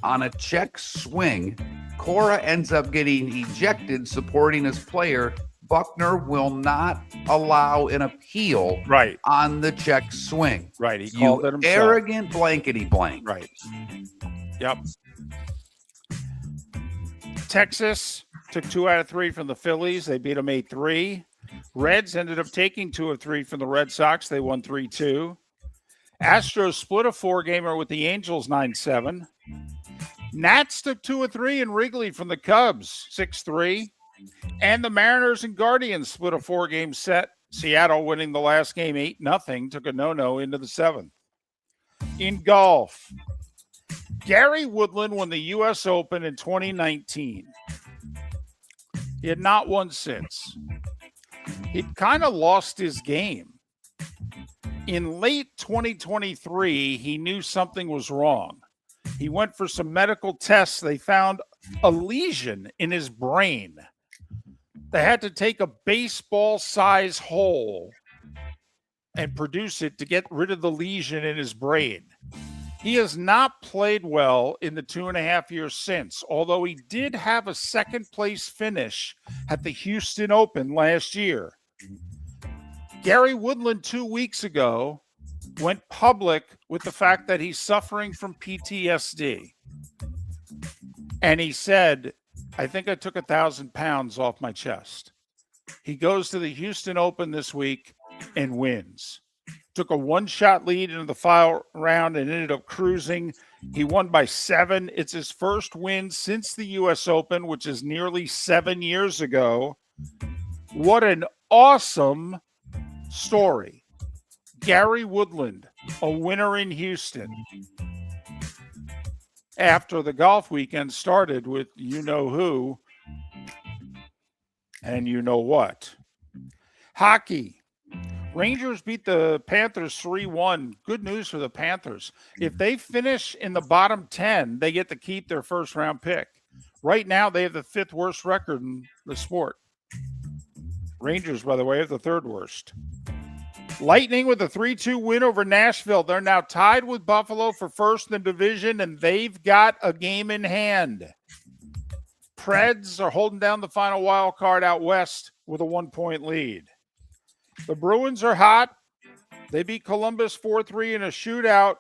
on a check swing. Cora ends up getting ejected supporting his player. Buckner will not allow an appeal on the check swing. Right. He called it himself. Arrogant blankety blank. Right. Yep. Texas took 2 out of 3 from the Phillies. They beat them 8-3. Reds ended up taking 2 of 3 from the Red Sox. They won 3-2. Astros split a 4-gamer with the Angels 9-7. Nats took 2 of 3 in Wrigley from the Cubs 6-3. And the Mariners and Guardians split a 4-game set. Seattle winning the last game 8-0, took a no-no into the 7th. In golf, Gary Woodland won the U.S. Open in 2019. He had not won since. He'd kind of lost his game. In late 2023, he knew something was wrong. He went for some medical tests. They found a lesion in his brain. They had to take a baseball-size hole and produce it to get rid of the lesion in his brain. He has not played well in the 2.5 years since, although he did have a second-place finish at the Houston Open last year. Gary Woodland 2 weeks ago went public with the fact that he's suffering from PTSD. And he said, I think I took 1,000 pounds off my chest. He goes to the Houston Open this week and wins. Took a one-shot lead into the final round and ended up cruising. He won by 7. It's his first win since the U.S. Open, which is nearly 7 years ago. What an awesome story. Gary Woodland, a winner in Houston. After the golf weekend started with you-know-who and you-know-what. Hockey. Rangers beat the Panthers 3-1. Good news for the Panthers. If they finish in the bottom 10, they get to keep their first-round pick. Right now, they have the 5th worst record in the sport. Rangers, by the way, have the 3rd worst. Lightning with a 3-2 win over Nashville. They're now tied with Buffalo for first in the division, and they've got a game in hand. Preds are holding down the final wild card out west with a 1-point lead. The Bruins are hot. They beat Columbus 4-3 in a shootout.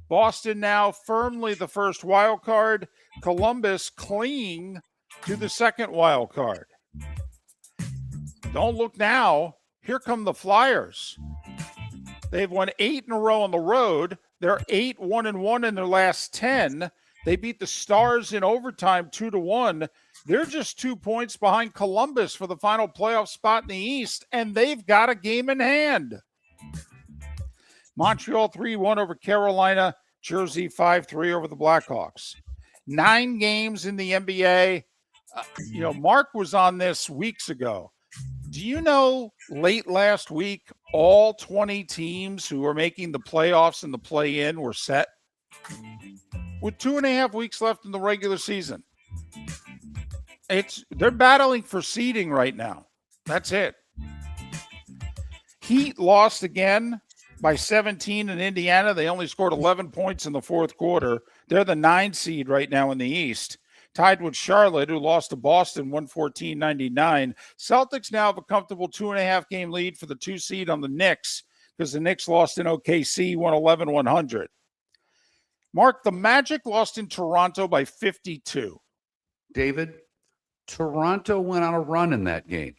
Boston now firmly the first wild card. Columbus clinging to the second wild card. Don't look now. Here come the Flyers. They've won 8 in a row on the road. They're 8-1-1 in their last 10. They beat the Stars in overtime 2-1. They're just 2 points behind Columbus for the final playoff spot in the East, and they've got a game in hand. Montreal 3-1 over Carolina. Jersey 5-3 over the Blackhawks. 9 games in the NBA. Mark was on this weeks ago. Do you know late last week, all 20 teams who were making the playoffs and the play-in were set? With 2.5 weeks left in the regular season. They're battling for seeding right now. That's it. Heat lost again by 17 in Indiana. They only scored 11 points in the 4th quarter. They're the 9 seed right now in the East. Tied with Charlotte, who lost to Boston 114-99. Celtics now have a comfortable 2.5 game lead for the 2 seed on the Knicks because the Knicks lost in OKC 111-100. Mark, the Magic lost in Toronto by 52. David, Toronto went on a run in that game.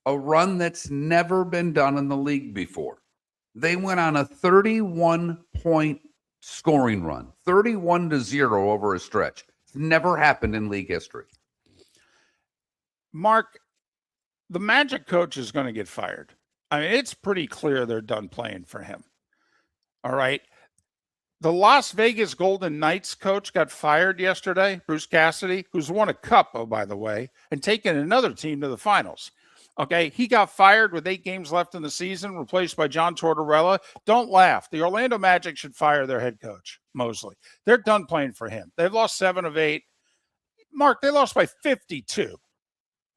A run that's never been done in the league before. They went on a 31-point scoring run, 31-0 over a stretch. It's never happened in league history. Mark, the Magic coach is going to get fired. I mean, it's pretty clear they're done playing for him. All right. The Las Vegas Golden Knights coach got fired yesterday, Bruce Cassidy, who's won a cup, oh, by the way, and taken another team to the finals. Okay, he got fired with 8 games left in the season, replaced by John Tortorella. Don't laugh. The Orlando Magic should fire their head coach, Mosley. They're done playing for him. They've lost 7 of 8. Mark, they lost by 52,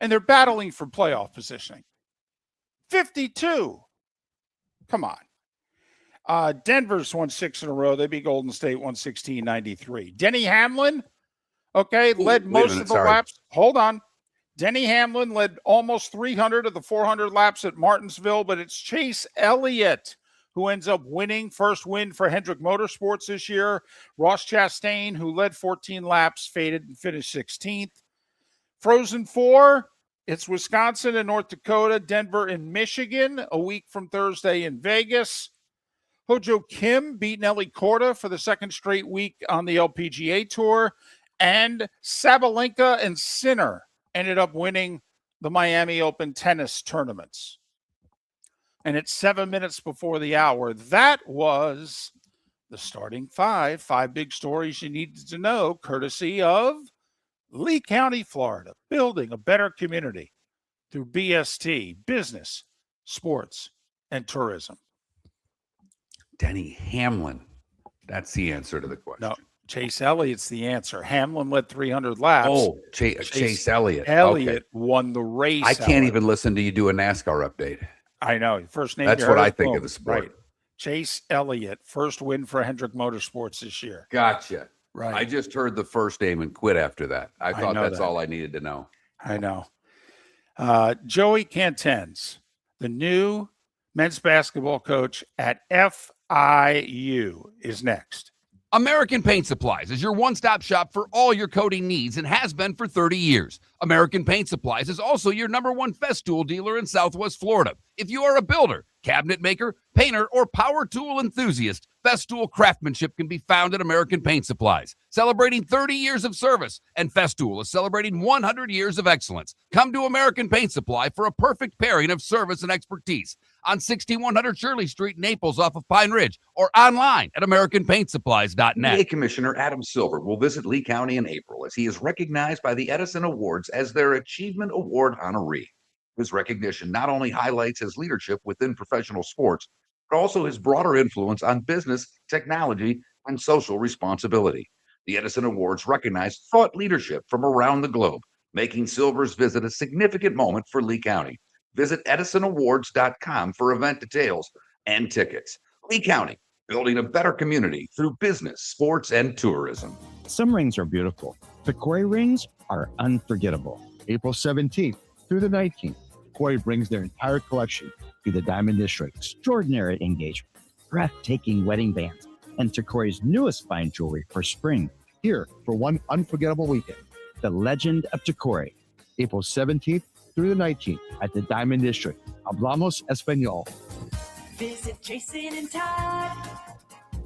and they're battling for playoff positioning. 52. Come on. Denver's won 6 in a row. They beat Golden State 116-93. Denny Hamlin, led most of the laps. Hold on. Denny Hamlin led almost 300 of the 400 laps at Martinsville, but it's Chase Elliott who ends up winning. First win for Hendrick Motorsports this year. Ross Chastain, who led 14 laps, faded and finished 16th. Frozen 4, it's Wisconsin and North Dakota, Denver and Michigan, a week from Thursday in Vegas. Hojo Kim beat Nelly Korda for the second straight week on the LPGA Tour. And Sabalenka and Sinner ended up winning the Miami Open tennis tournaments. And it's 7 minutes before the hour. That was the starting 5 big stories you needed to know, courtesy of Lee County, Florida, building a better community through BST, business, sports, and tourism. Denny Hamlin. That's the answer to the question. No, Chase Elliott's the answer. Hamlin led 300 laps. Oh, Chase Elliott. Elliott won the race. I can't even listen to you do a NASCAR update. I know. First name. That's you what heard I of? think Boom. of the sport. Right. Chase Elliott, first win for Hendrick Motorsports this year. Gotcha. Right. I just heard the first name and quit after that. I thought know that's that. all I needed to know. I know. Joey Cantens, the new men's basketball coach at FIU, is next. American Paint Supplies is your one-stop shop for all your coating needs and has been for 30 years. American Paint Supplies is also your #1 Festool dealer in Southwest Florida. If you are a builder, cabinet maker, painter, or power tool enthusiast, Festool craftsmanship can be found at American Paint Supplies. Celebrating 30 years of service, and Festool is celebrating 100 years of excellence. Come to American Paint Supply for a perfect pairing of service and expertise on 6100 Shirley Street, Naples, off of Pine Ridge, or online at AmericanPaintSupplies.net. PA Commissioner Adam Silver will visit Lee County in April as he is recognized by the Edison Awards as their Achievement Award honoree. His recognition not only highlights his leadership within professional sports, but also his broader influence on business, technology, and social responsibility. The Edison Awards recognize thought leadership from around the globe, making Silver's visit a significant moment for Lee County. Visit EdisonAwards.com for event details and tickets. Lee County, building a better community through business, sports, and tourism. Some rings are beautiful. Takoi rings are unforgettable. April 17th through the 19th, Takoi brings their entire collection to the Diamond District. Extraordinary engagement, breathtaking wedding bands, and Takoi's newest fine jewelry for spring. Here for one unforgettable weekend. The Legend of Takoi, April 17th through the 19th at the Diamond District. Hablamos Español. Visit Jason and Todd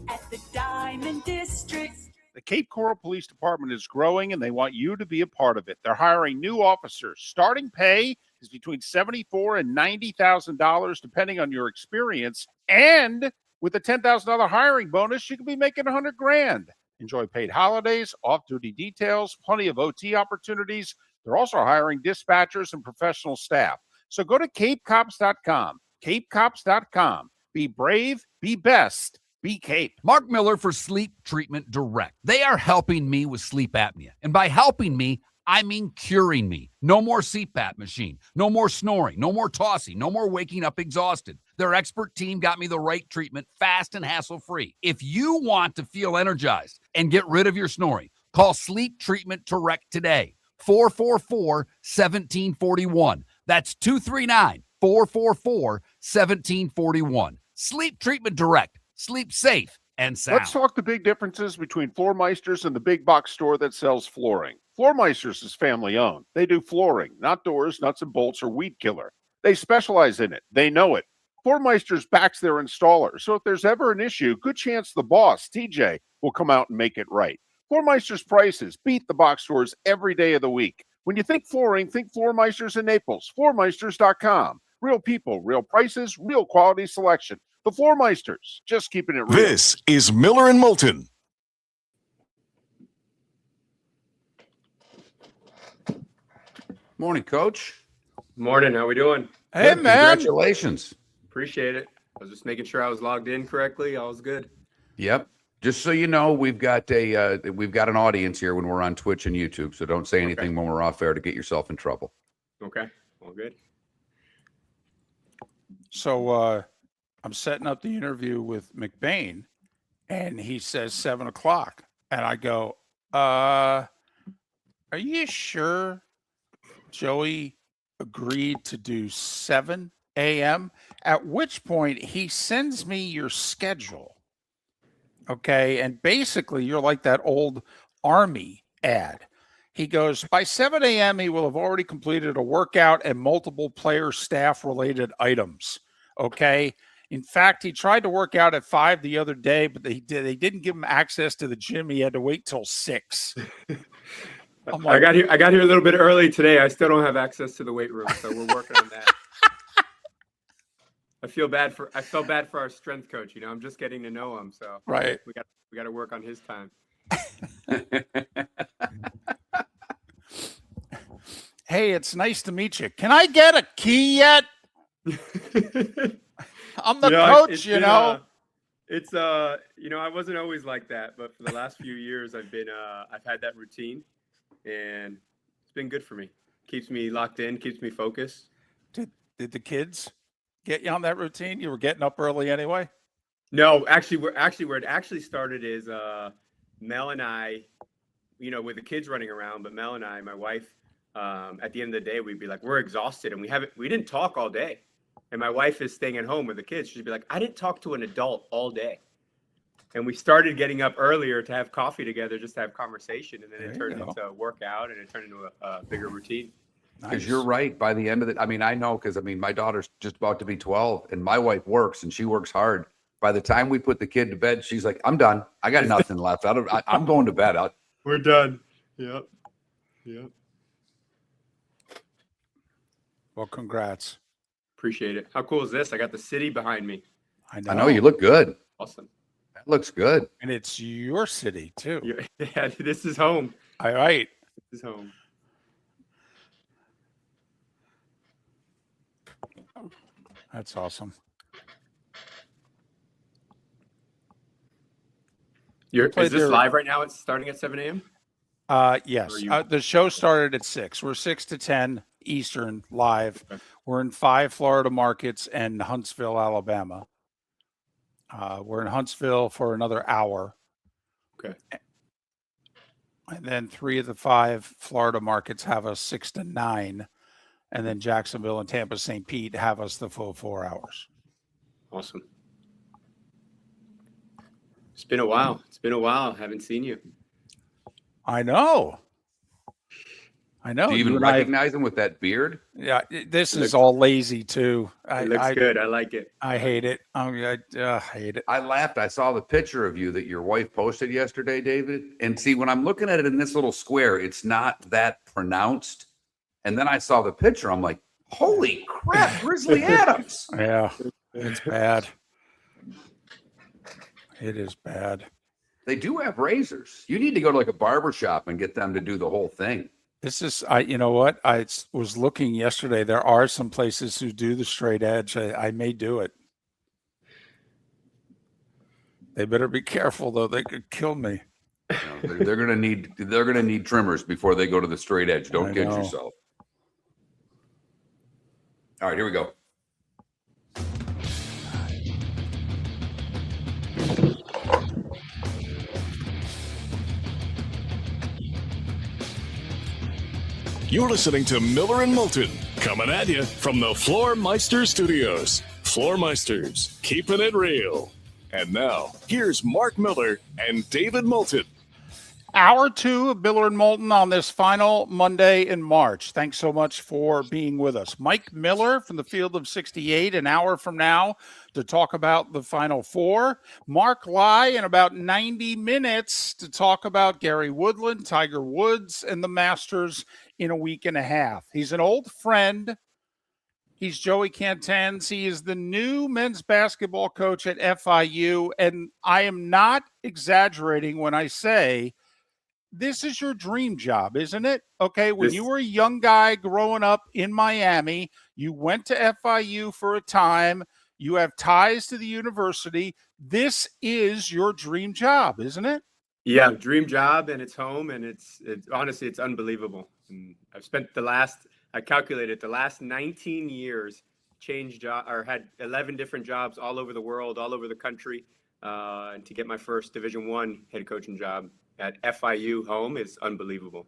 at the Diamond District. The Cape Coral Police Department is growing, and they want you to be a part of it. They're hiring new officers. Starting pay is between $74,000 and $90,000, depending on your experience. And with a $10,000 hiring bonus, you could be making $100,000. Enjoy paid holidays, off-duty details, plenty of OT opportunities. They're also hiring dispatchers and professional staff. So go to CapeCops.com. CapeCops.com. Be brave, be best. Be Cape. Mark Miller for Sleep Treatment Direct. They are helping me with sleep apnea. And by helping me, I mean curing me. No more CPAP machine. No more snoring. No more tossing. No more waking up exhausted. Their expert team got me the right treatment fast and hassle-free. If you want to feel energized and get rid of your snoring, call Sleep Treatment Direct today. 444-1741. That's 239-444-1741. Sleep Treatment Direct. Sleep safe and sound. Let's talk the big differences between Floormeisters and the big box store that sells flooring. Floormeisters is family owned. They do flooring, not doors, nuts and bolts, or weed killer. They specialize in it. They know it. Floormeisters backs their installer. So if there's ever an issue, good chance the boss, TJ, will come out and make it right. Floormeister's prices beat the box stores every day of the week. When you think flooring, think Floormeisters in Naples. Floormeisters.com. Real people, real prices, real quality selection. The Floormeisters, just keeping it real. This is Miller and Moulton. Morning, Coach. Morning. How we doing? Hey, Good. man. Congratulations. Appreciate it. I was just making sure I was logged in correctly. All was good. Yep. Just so you know, we've got an audience here when we're on Twitch and YouTube. So don't say anything when we're off air to get yourself in trouble. Okay. All good. So I'm setting up the interview with McBain, and he says 7 o'clock. And I go, are you sure Joey agreed to do 7 a.m.? At which point he sends me your schedule. Okay. And basically you're like that old Army ad. He goes, by 7 a.m., he will have already completed a workout and multiple player staff related items. Okay. In fact, he tried to work out at 5 the other day, but they didn't give him access to the gym. He had to wait till 6. I'm like, I got here a little bit early today. I still don't have access to the weight room, so we're working on that. I felt bad for our strength coach. You know, I'm just getting to know him, so right. We got to work on his time. Hey, it's nice to meet you. Can I get a key yet? I'm the coach, you know. I wasn't always like that, but for the last few years, I've had that routine, and it's been good for me. Keeps me locked in, keeps me focused. Did the kids get you on that routine? You were getting up early anyway? No, actually, where it actually started is Mel and I, with the kids running around, but Mel and I, my wife, at the end of the day, we'd be like, we're exhausted and we didn't talk all day. And my wife is staying at home with the kids. She'd be like, I didn't talk to an adult all day. And we started getting up earlier to have coffee together, just to have conversation. And then it turned into a workout and it turned into a bigger routine. Because you're right. By the end of it, I know, because my daughter's just about to be 12 and my wife works and she works hard. By the time we put the kid to bed, she's like, I'm done. I got nothing left. I'm going to bed. We're done. Yep. Well, congrats. Appreciate it. How cool is this? I got the city behind me. I know. I know you look good. Awesome. That looks good. And it's your city too. Yeah, this is home. All right. This is home. That's awesome. Is this live right now? It's starting at 7 a.m.? Yes. The show started at 6. We're 6 to 10 Eastern live. Okay. We're in 5 Florida markets and Huntsville, Alabama. We're in Huntsville for another hour. Okay. And then 3 of the 5 Florida markets have us 6 to 9. And then Jacksonville and Tampa, St. Pete have us the full 4 hours. Awesome. It's been a while. I haven't seen you. I know. Do you even recognize him with that beard? Yeah, this is all lazy too. It looks good. I like it. I hate it. I hate it. I laughed. I saw the picture of you that your wife posted yesterday, David. And see, when I'm looking at it in this little square, it's not that pronounced. And then I saw the picture. I'm like, holy crap, Grizzly Adams. Yeah, it's bad. It is bad. They do have razors. You need to go to like a barber shop and get them to do the whole thing. This is, you know what? I was looking yesterday. There are some places who do the straight edge. I may do it. They better be careful though. They could kill me. They're gonna need trimmers before they go to the straight edge. Don't kid yourself. All right, here we go. You're listening to Miller and Moulton, coming at you from the Floormeister Studios. Floormeisters, keeping it real. And now, here's Mark Miller and David Moulton. Hour 2 of Miller and Moulton on this final Monday in March. Thanks so much for being with us. Mike Miller from the Field of 68, an hour from now to talk about the Final Four. Mark Lai in about 90 minutes to talk about Gary Woodland, Tiger Woods, and the Masters in a week and a half. He's an old friend. He's Joey Cantens. He is the new men's basketball coach at FIU, and I am not exaggerating when I say this is your dream job, isn't it? Okay, when you were a young guy growing up in Miami, you went to FIU for a time, you have ties to the university. This is your dream job, isn't it? Yeah, dream job, and it's home, and it's honestly, it's unbelievable. And I've spent I calculated the last 19 years, changed job or had 11 different jobs all over the world, all over the country, and to get my first Division I head coaching job at FIU home is unbelievable.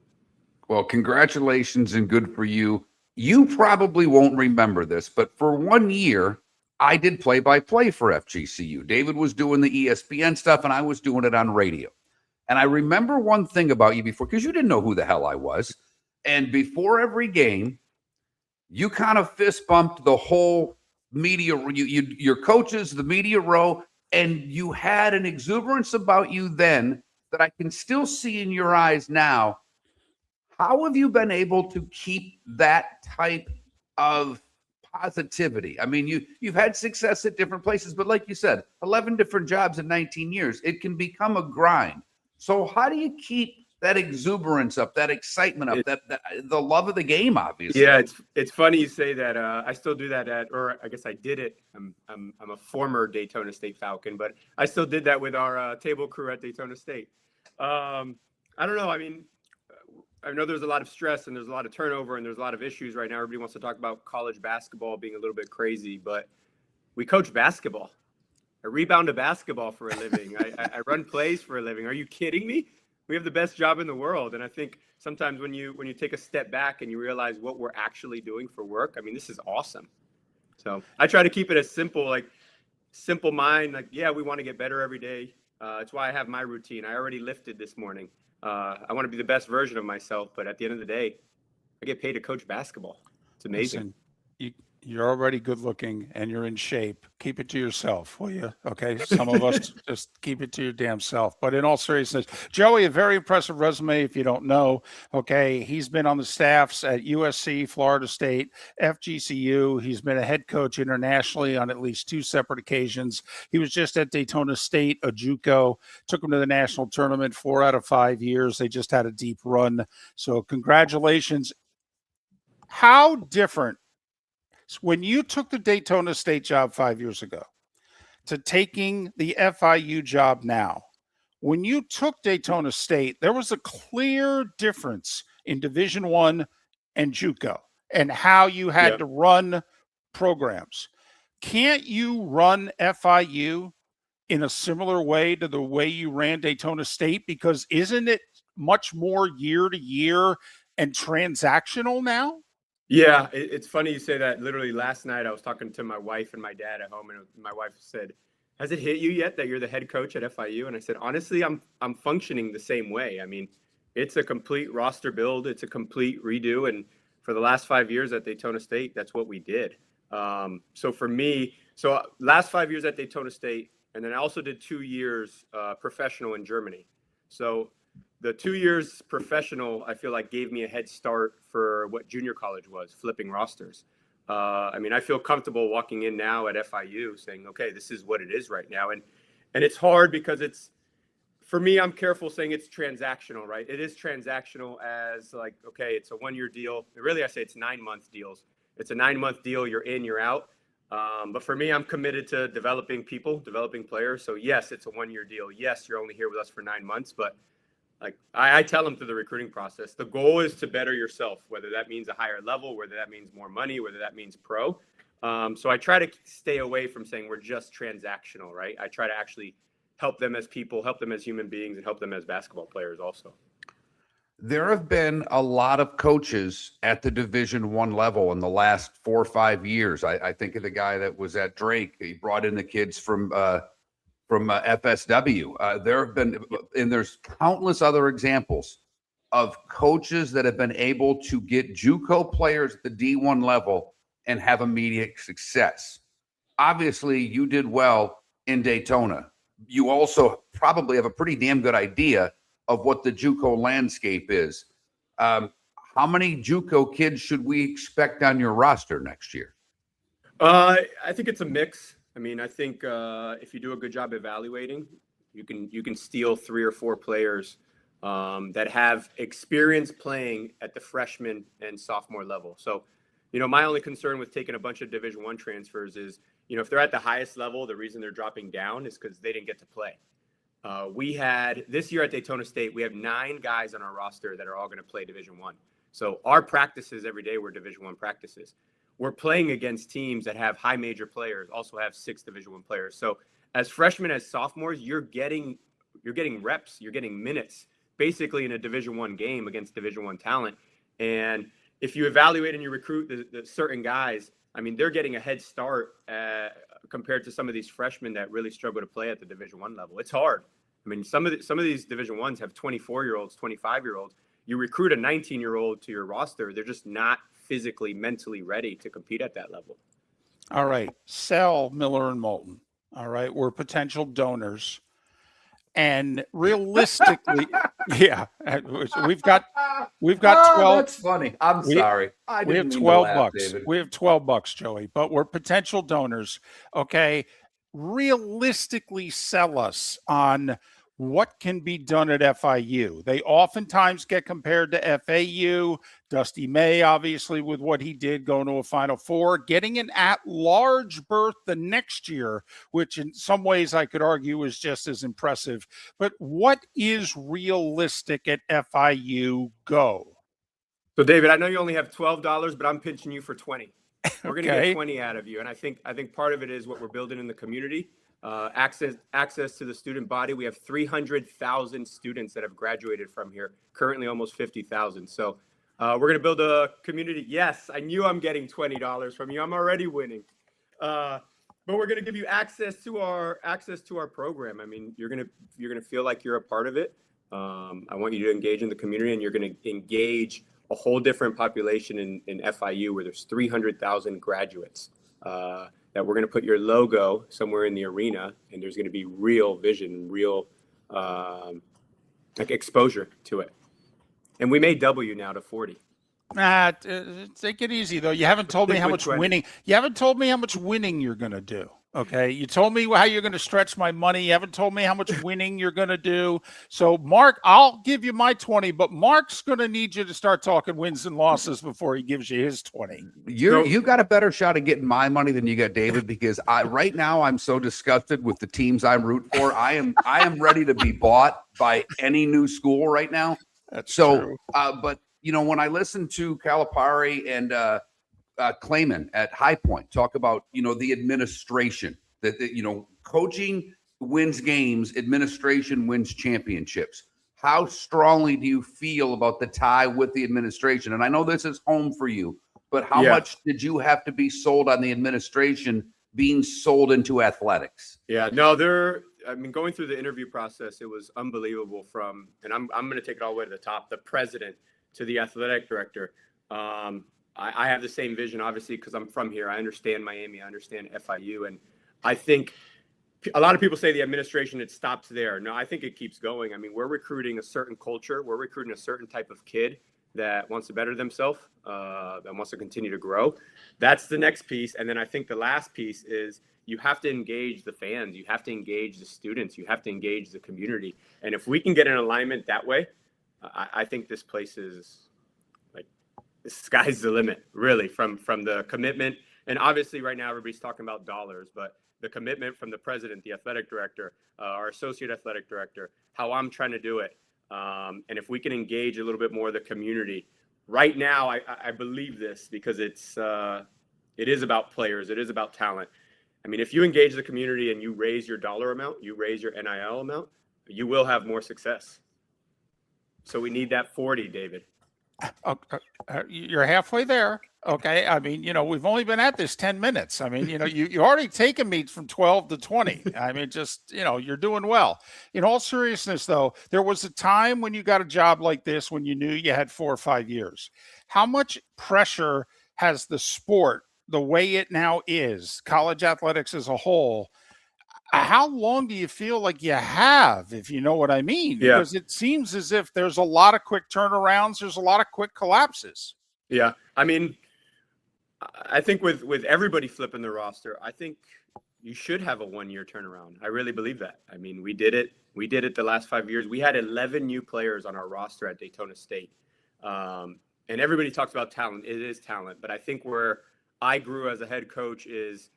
Well, congratulations and good for you. You probably won't remember this, but for 1 year, I did play-by-play for FGCU. David was doing the ESPN stuff, and I was doing it on radio. And I remember one thing about you before, because you didn't know who the hell I was. And before every game, you kind of fist bumped the whole media, your coaches, the media row, and you had an exuberance about you then that I can still see in your eyes now. How have you been able to keep that type of positivity? I mean, you've had success at different places, but like you said, 11 different jobs in 19 years, it can become a grind. So how do you keep that exuberance up, that excitement up, that the love of the game, obviously? Yeah, it's funny you say that. I still do that or I guess I did it. I'm a former Daytona State Falcon, but I still did that with our table crew at Daytona State. I don't know. I mean, I know there's a lot of stress and there's a lot of turnover and there's a lot of issues right now. Everybody wants to talk about college basketball being a little bit crazy, but we coach basketball. I rebound a basketball for a living. I run plays for a living. Are you kidding me? We have the best job in the world. And I think sometimes when you take a step back and you realize what we're actually doing for work, I mean, this is awesome. So I try to keep it as simple, like simple mind. Like, yeah, we want to get better every day. It's why I have my routine. I already lifted this morning. I want to be the best version of myself. But at the end of the day, I get paid to coach basketball. It's amazing. Listen, you're already good looking and you're in shape. Keep it to yourself, will you? Okay. Some of us just keep it to your damn self. But in all seriousness, Joey, a very impressive resume. If you don't know, okay, he's been on the staffs at USC, Florida State, FGCU. He's been a head coach internationally on at least 2 separate occasions. He was just at Daytona State, a JUCO, took him to the national tournament 4 out of 5 years. They just had a deep run. So congratulations. How different when you took the Daytona State job 5 years ago to taking the FIU job now? When you took Daytona State, there was a clear difference in Division I and JUCO and how you had to run programs. Can't you run FIU in a similar way to the way you ran Daytona State? Because isn't it much more year to year and transactional now? Yeah, it's funny you say that. Literally last night, I was talking to my wife and my dad at home, and my wife said, "Has it hit you yet that you're the head coach at FIU?" And I said, "Honestly, I'm functioning the same way. I mean, it's a complete roster build. It's a complete redo. And for the last 5 years at Daytona State, that's what we did. So for me, last 5 years at Daytona State, and then I also did 2 years professional in Germany. So the 2 years professional, I feel like gave me a head start for what junior college was, flipping rosters. I mean, I feel comfortable walking in now at FIU saying, okay, this is what it is right now. And it's hard because for me, I'm careful saying it's transactional, right? It is transactional as like, okay, it's a 1-year deal. Really, I say it's 9-month deals. It's a 9-month deal. You're in, you're out. But for me, I'm committed to developing people, developing players. So yes, it's a 1-year deal. Yes, you're only here with us for 9 months, but like I tell them through the recruiting process, the goal is to better yourself, whether that means a higher level, whether that means more money, whether that means pro. So I try to stay away from saying we're just transactional, right? I try to actually help them as people, help them as human beings, and help them as basketball players also. There have been a lot of coaches at the Division I level in the last 4 or 5 years. I think of the guy that was at Drake. He brought in the kids from FSW. There have been, and there's countless other examples of coaches that have been able to get JUCO players at the D1 level and have immediate success. Obviously, you did well in Daytona. You also probably have a pretty damn good idea of what the JUCO landscape is. How many JUCO kids should we expect on your roster next year? I think it's a mix. I mean, I think if you do a good job evaluating, you can steal 3 or 4 players that have experience playing at the freshman and sophomore level. So, my only concern with taking a bunch of Division I transfers is, if they're at the highest level, the reason they're dropping down is because they didn't get to play. We had this year at Daytona State, we have 9 guys on our roster that are all going to play Division I. So our practices every day were Division I practices. We're playing against teams that have high major players, also have 6 Division I players. So as freshmen, as sophomores, you're getting reps, you're getting minutes, basically in a Division I game against Division I talent. And if you evaluate and you recruit the certain guys, I mean, they're getting a head start compared to some of these freshmen that really struggle to play at the Division I level. It's hard. I mean, some of these Division I's have 24-year-olds, 25-year-olds. You recruit a 19-year-old to your roster, they're just not physically, mentally ready to compete at that level. All right. Sell Miller and Moulton. All right. We're potential donors. And realistically, yeah, we've got 12. That's funny. I'm sorry. We have $12. David. We have $12, Joey, but we're potential donors. Okay. Realistically sell us on what can be done at FIU. They oftentimes get compared to FAU. Dusty May, obviously, with what he did going to a Final Four, getting an at-large berth the next year, which in some ways I could argue is just as impressive. But what is realistic at FIU? Go. So, David, I know you only have $12, but I'm pitching you for $20. We're going to get Okay. 20 out of you. And I think part of it is what we're building in the community. Access to the student body. We have 300,000 students that have graduated from here, currently almost 50,000. So we're going to build a community. Yes, I knew I'm getting $20 from you. I'm already winning. But we're going to give you access to our program. I mean, you're going to feel like you're a part of it. I want you to engage in the community, and you're going to engage a whole different population in FIU, where there's 300,000 graduates. That we're going to put your logo somewhere in the arena, and there's going to be real vision, real like exposure to it. And we may double you now to 40. Take it easy though. You haven't told me how much winning. You haven't told me how much winning you're going to do. Okay. You told me how you're going to stretch my money. You haven't told me how much winning you're going to do. So Mark, I'll give you my 20, but Mark's going to need you to start talking wins and losses before he gives you his 20. You got a better shot of getting my money than you got, David, because right now I'm so disgusted with the teams I root for. I am ready to be bought by any new school right now. That's so true. But when I listen to Calipari and Clayman at High Point talk about, the administration, that coaching wins games, administration wins championships. How strongly do you feel about the tie with the administration? And I know this is home for you, but how much did you have to be sold on the administration being sold into athletics? Yeah, no, going through the interview process, it was unbelievable and I'm going to take it all the way to the top, the president to the athletic director. I have the same vision, obviously, because I'm from here. I understand Miami. I understand FIU. And I think a lot of people say the administration, it stops there. No, I think it keeps going. I mean, we're recruiting a certain culture. We're recruiting a certain type of kid that wants to better themselves, that wants to continue to grow. That's the next piece. And then I think the last piece is you have to engage the fans. You have to engage the students. You have to engage the community. And if we can get an alignment that way, I think this place is the sky's the limit, really, from the commitment. And obviously right now everybody's talking about dollars, but the commitment from the president, the athletic director, our associate athletic director, how I'm trying to do it. And if we can engage a little bit more of the community right now, I believe this because it is about players. It is about talent. I mean, if you engage the community and you raise your dollar amount, you raise your NIL amount, you will have more success. So we need that 40, David. You're halfway there. Okay. I mean, we've only been at this 10 minutes. I mean, you already taken me from 12 to 20. I mean, just, you're doing well. In all seriousness, though, there was a time when you got a job like this when you knew you had 4 or 5 years. How much pressure has the sport, the way it now is, college athletics as a whole, how long do you feel like you have, if you know what I mean? Yeah. Because it seems as if there's a lot of quick turnarounds. There's a lot of quick collapses. Yeah. I mean, I think with everybody flipping the roster, I think you should have a 1-year turnaround. I really believe that. I mean, we did it. We did it the last 5 years. We had 11 new players on our roster at Daytona State. And everybody talks about talent. It is talent. But I think where I grew as a head coach is,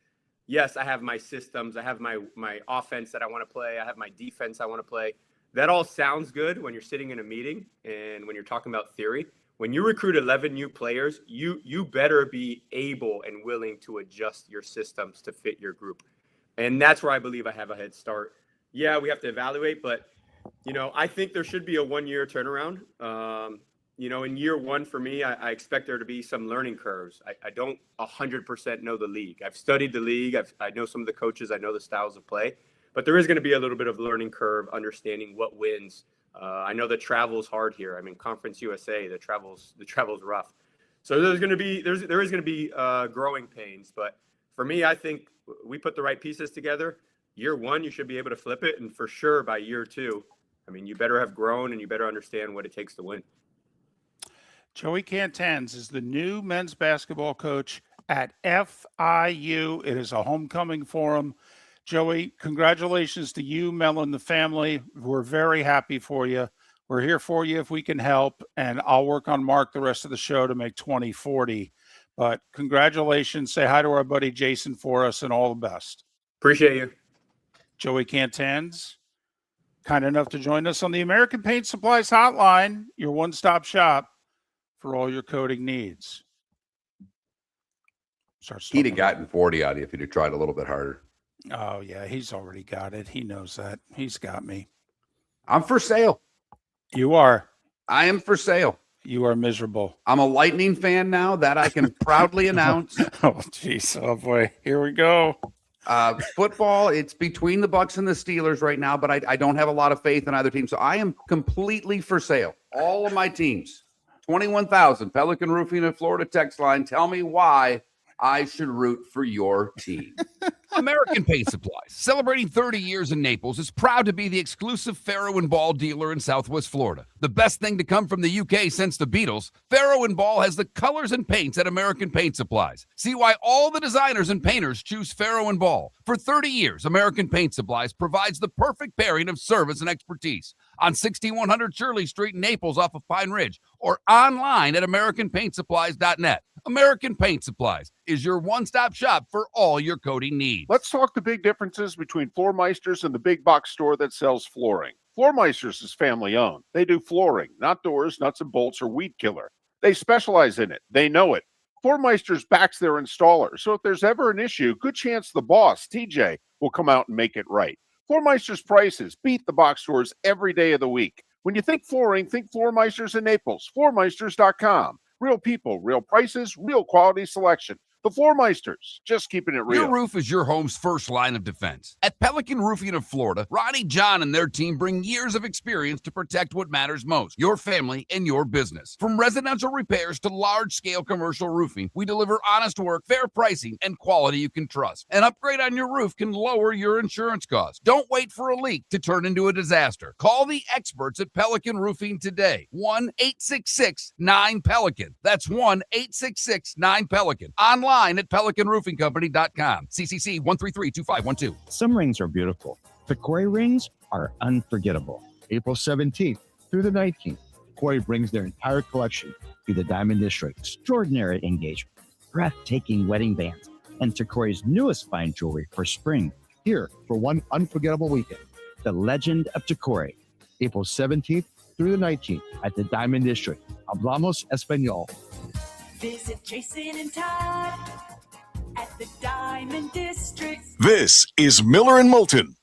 yes, I have my systems. I have my offense that I want to play. I have my defense I want to play. That all sounds good when you're sitting in a meeting and when you're talking about theory. When you recruit 11 new players, you better be able and willing to adjust your systems to fit your group. And that's where I believe I have a head start. Yeah, we have to evaluate, but, I think there should be a 1-year turnaround. In year one for me, I expect there to be some learning curves. I don't 100% know the league. I've studied the league. I know some of the coaches. I know the styles of play. But there is going to be a little bit of learning curve, understanding what wins. I know the travel's hard here. I mean, Conference USA, the travel's rough. So there is going to be growing pains. But for me, I think we put the right pieces together. Year one, you should be able to flip it, and for sure by year two, I mean, you better have grown and you better understand what it takes to win. Joey Cantens is the new men's basketball coach at FIU. It is a homecoming for him. Joey, congratulations to you, Mel, and the family. We're very happy for you. We're here for you if we can help, and I'll work on Mark the rest of the show to make 2040. But congratulations. Say hi to our buddy Jason for us, and all the best. Appreciate you. Joey Cantens, kind enough to join us on the American Paint Supplies Hotline, your one-stop shop for all your coating needs. Starts He'd talking have gotten 40 out of you if he'd have tried a little bit harder. Oh, yeah, he's already got it. He knows that. He's got me. I'm for sale. You are. I am for sale. You are miserable. I'm a Lightning fan now. That I can proudly announce. Oh, jeez. Oh, boy. Here we go. Football, it's between the Bucks and the Steelers right now, but I don't have a lot of faith in either team. So I am completely for sale. All of my teams. 21,000 Pelican Roofing and Florida text line. Tell me why I should root for your team. American Paint Supplies, celebrating 30 years in Naples, is proud to be the exclusive Farrow and Ball dealer in Southwest Florida. The best thing to come from the UK since the Beatles, Farrow and Ball has the colors and paints at American Paint Supplies. See why all the designers and painters choose Farrow and Ball. For 30 years, American Paint Supplies provides the perfect pairing of service and expertise. On 6100 Shirley Street in Naples off of Pine Ridge, or online at AmericanPaintSupplies.net. American Paint Supplies is your one-stop shop for all your coating needs. Let's talk the big differences between Floormeisters and the big box store that sells flooring. Floormeisters is family owned. They do flooring, not doors, nuts and bolts, or weed killer. They specialize in it. They know it. Floormeisters backs their installer, so if there's ever an issue, good chance the boss, TJ, will come out and make it right. Floormeisters prices beat the box stores every day of the week. When you think flooring, think Floormeisters in Naples. Floormeisters.com. Real people, real prices, real quality selection. The Floormeisters, just keeping it real. Your roof is your home's first line of defense. At Pelican Roofing of Florida, Ronnie, John, and their team bring years of experience to protect what matters most, your family and your business. From residential repairs to large-scale commercial roofing, we deliver honest work, fair pricing, and quality you can trust. An upgrade on your roof can lower your insurance costs. Don't wait for a leak to turn into a disaster. Call the experts at Pelican Roofing today. 1-866-9-PELICAN. That's 1-866-9-PELICAN. Online at PelicanRoofingCompany.com. CCC 1332512. Some rings are beautiful. The Koi rings are unforgettable. April 17th through the 19th, Koi brings their entire collection to the Diamond District. Extraordinary engagement, breathtaking wedding bands, and Koi's newest fine jewelry for spring. Here for one unforgettable weekend. The Legend of Takoi, April 17th through the 19th at the Diamond District. Hablamos Espanol. Visit Jason and Todd at the Diamond District. This is Miller and Moulton.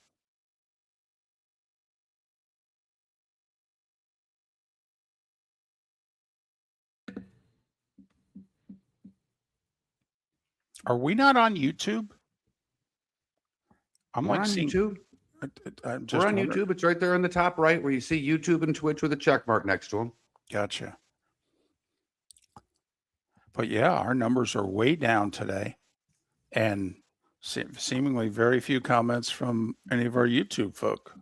Are we not on YouTube? I'm We're like on seeing, YouTube. I'm just We're on wondering. YouTube. It's right there in the top right where you see YouTube and Twitch with a check mark next to them. Gotcha. But yeah, our numbers are way down today, and seemingly very few comments from any of our YouTube folk.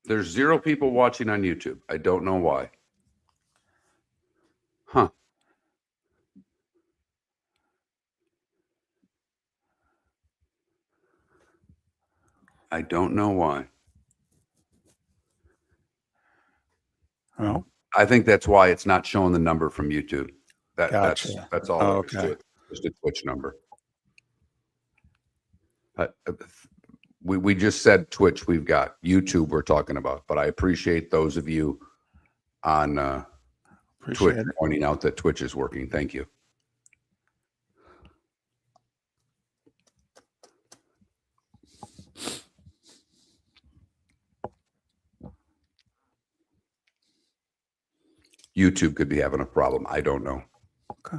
There's 0 people watching on YouTube. I don't know why. Huh. I don't know why. Oh, I think that's why it's not showing the number from YouTube. Gotcha. That's all. Oh, There is to okay. it. Just a Twitch number. We just said Twitch. We've got YouTube. We're talking about, but I appreciate those of you on appreciate Twitch it. pointing out that Twitch is working. Thank you. YouTube could be having a problem. I don't know. Okay.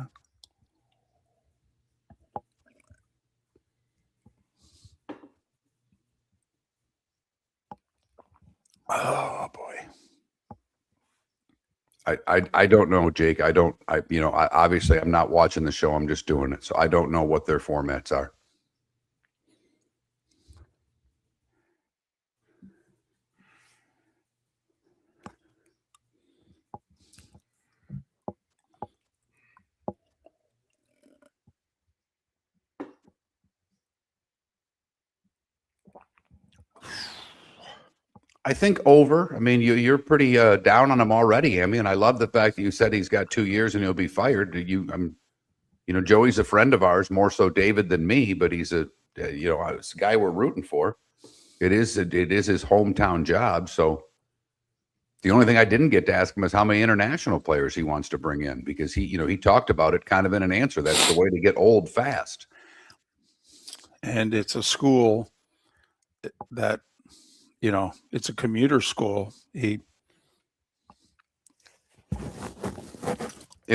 Oh boy. I don't know, Jake. Obviously I'm not watching the show. I'm just doing it. So I don't know what their formats are. I think over. I mean, you're pretty down on him already, Amy, and I love the fact that you said he's got 2 years and he'll be fired. Joey's a friend of ours, more so David than me, but he's it's a guy we're rooting for. It is his hometown job, so The only thing I didn't get to ask him is how many international players he wants to bring in, because he talked about it kind of in an answer. That's the way to get old fast. And it's a school that, it's a commuter school. In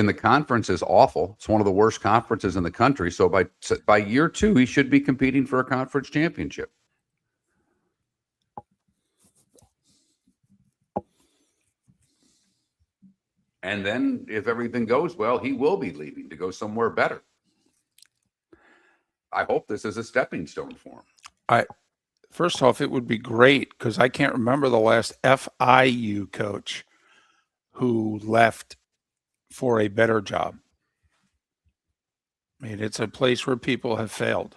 the conference is awful. It's one of the worst conferences in the country. So by year 2, he should be competing for a conference championship. And then if everything goes well, he will be leaving to go somewhere better. I hope this is a stepping stone for him. First off, it would be great because I can't remember the last FIU coach who left for a better job. I mean, it's a place where people have failed.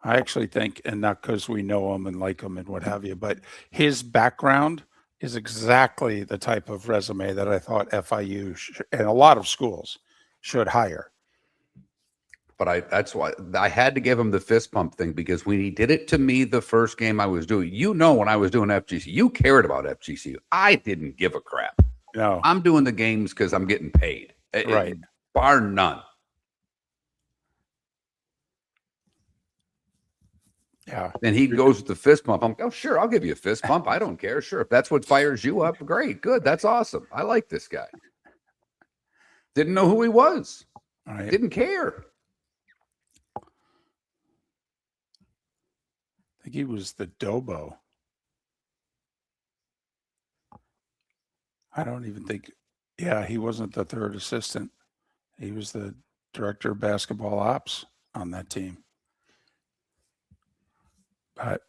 I actually think, and not because we know him and like him and what have you, but his background is exactly the type of resume that I thought FIU and a lot of schools should hire. But that's why I had to give him the fist pump thing, because when he did it to me the first game I was doing, when I was doing FGC, you cared about FGC. I didn't give a crap. No, I'm doing the games because I'm getting paid. Right. Bar none. yeah. And he goes with the fist pump. I'm like, oh, sure, I'll give you a fist pump. I don't care. Sure. If that's what fires you up, great. Good. That's awesome. I like this guy. Didn't know who he was. All right. Didn't care. I think he was the Dobo. I don't even think, he wasn't the third assistant. He was the director of basketball ops on that team. But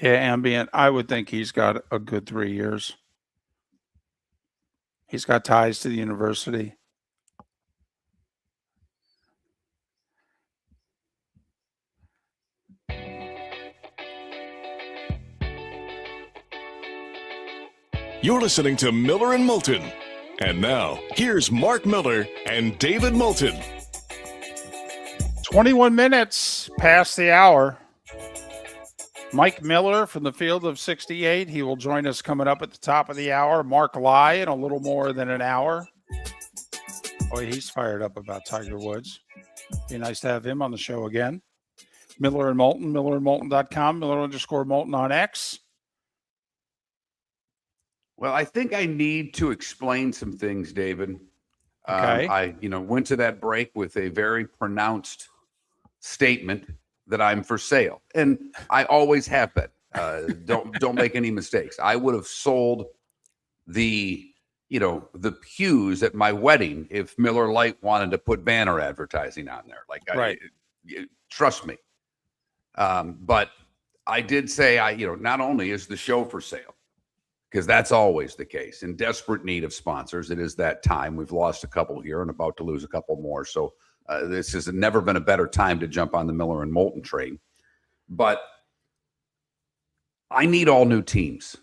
Ambient, I would think he's got a good 3 years. He's got ties to the university. You're listening to Miller and Moulton. And now, here's Mark Miller and David Moulton. 21 minutes past the hour. Mike Miller from the field of 68. He will join us coming up at the top of the hour. Mark Lai in a little more than an hour. Boy, he's fired up about Tiger Woods. Be nice to have him on the show again. Miller and Moulton, millerandmoulton.com, Miller_Moulton on X. Well, I think I need to explain some things, David. Okay. I went to that break with a very pronounced statement that I'm for sale, and I always have been. Don't make any mistakes. I would have sold the pews at my wedding if Miller Lite wanted to put banner advertising on there. Right. Trust me. But I did say, not only is the show for sale, because that's always the case, in desperate need of sponsors. It is that time. We've lost a couple here and about to lose a couple more. So this has never been a better time to jump on the Miller and Moulton train. But I need all new teams.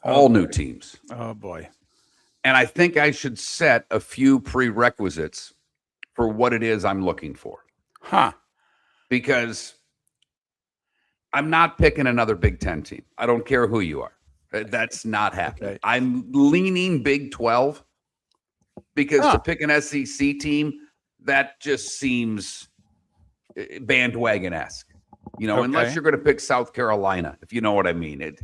All new teams. Oh, boy. And I think I should set a few prerequisites for what it is I'm looking for. Huh. Because I'm not picking another Big Ten team. I don't care who you are. That's not happening. Okay. I'm leaning Big 12 because to pick an SEC team, that just seems bandwagon-esque. Unless you're going to pick South Carolina, if you know what I mean.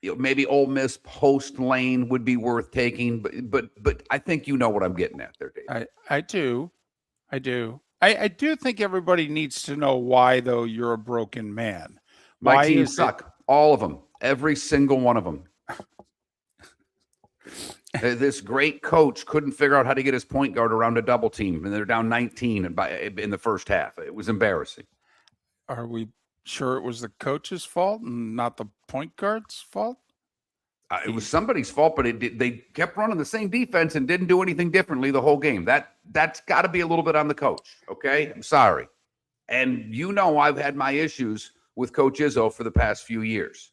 Maybe Ole Miss post lane would be worth taking, but I think you know what I'm getting at there, Dave. I do. I do think everybody needs to know why, though, you're a broken man. My Why teams is suck. All of them. Every single one of them. This great coach couldn't figure out how to get his point guard around a double team, and they're down 19 in the first half. It was embarrassing. Are we sure it was the coach's fault and not the point guard's fault? It was somebody's fault, but they kept running the same defense and didn't do anything differently the whole game. That's got to be a little bit on the coach. Okay, I'm sorry. And I've had my issues with Coach Izzo for the past few years.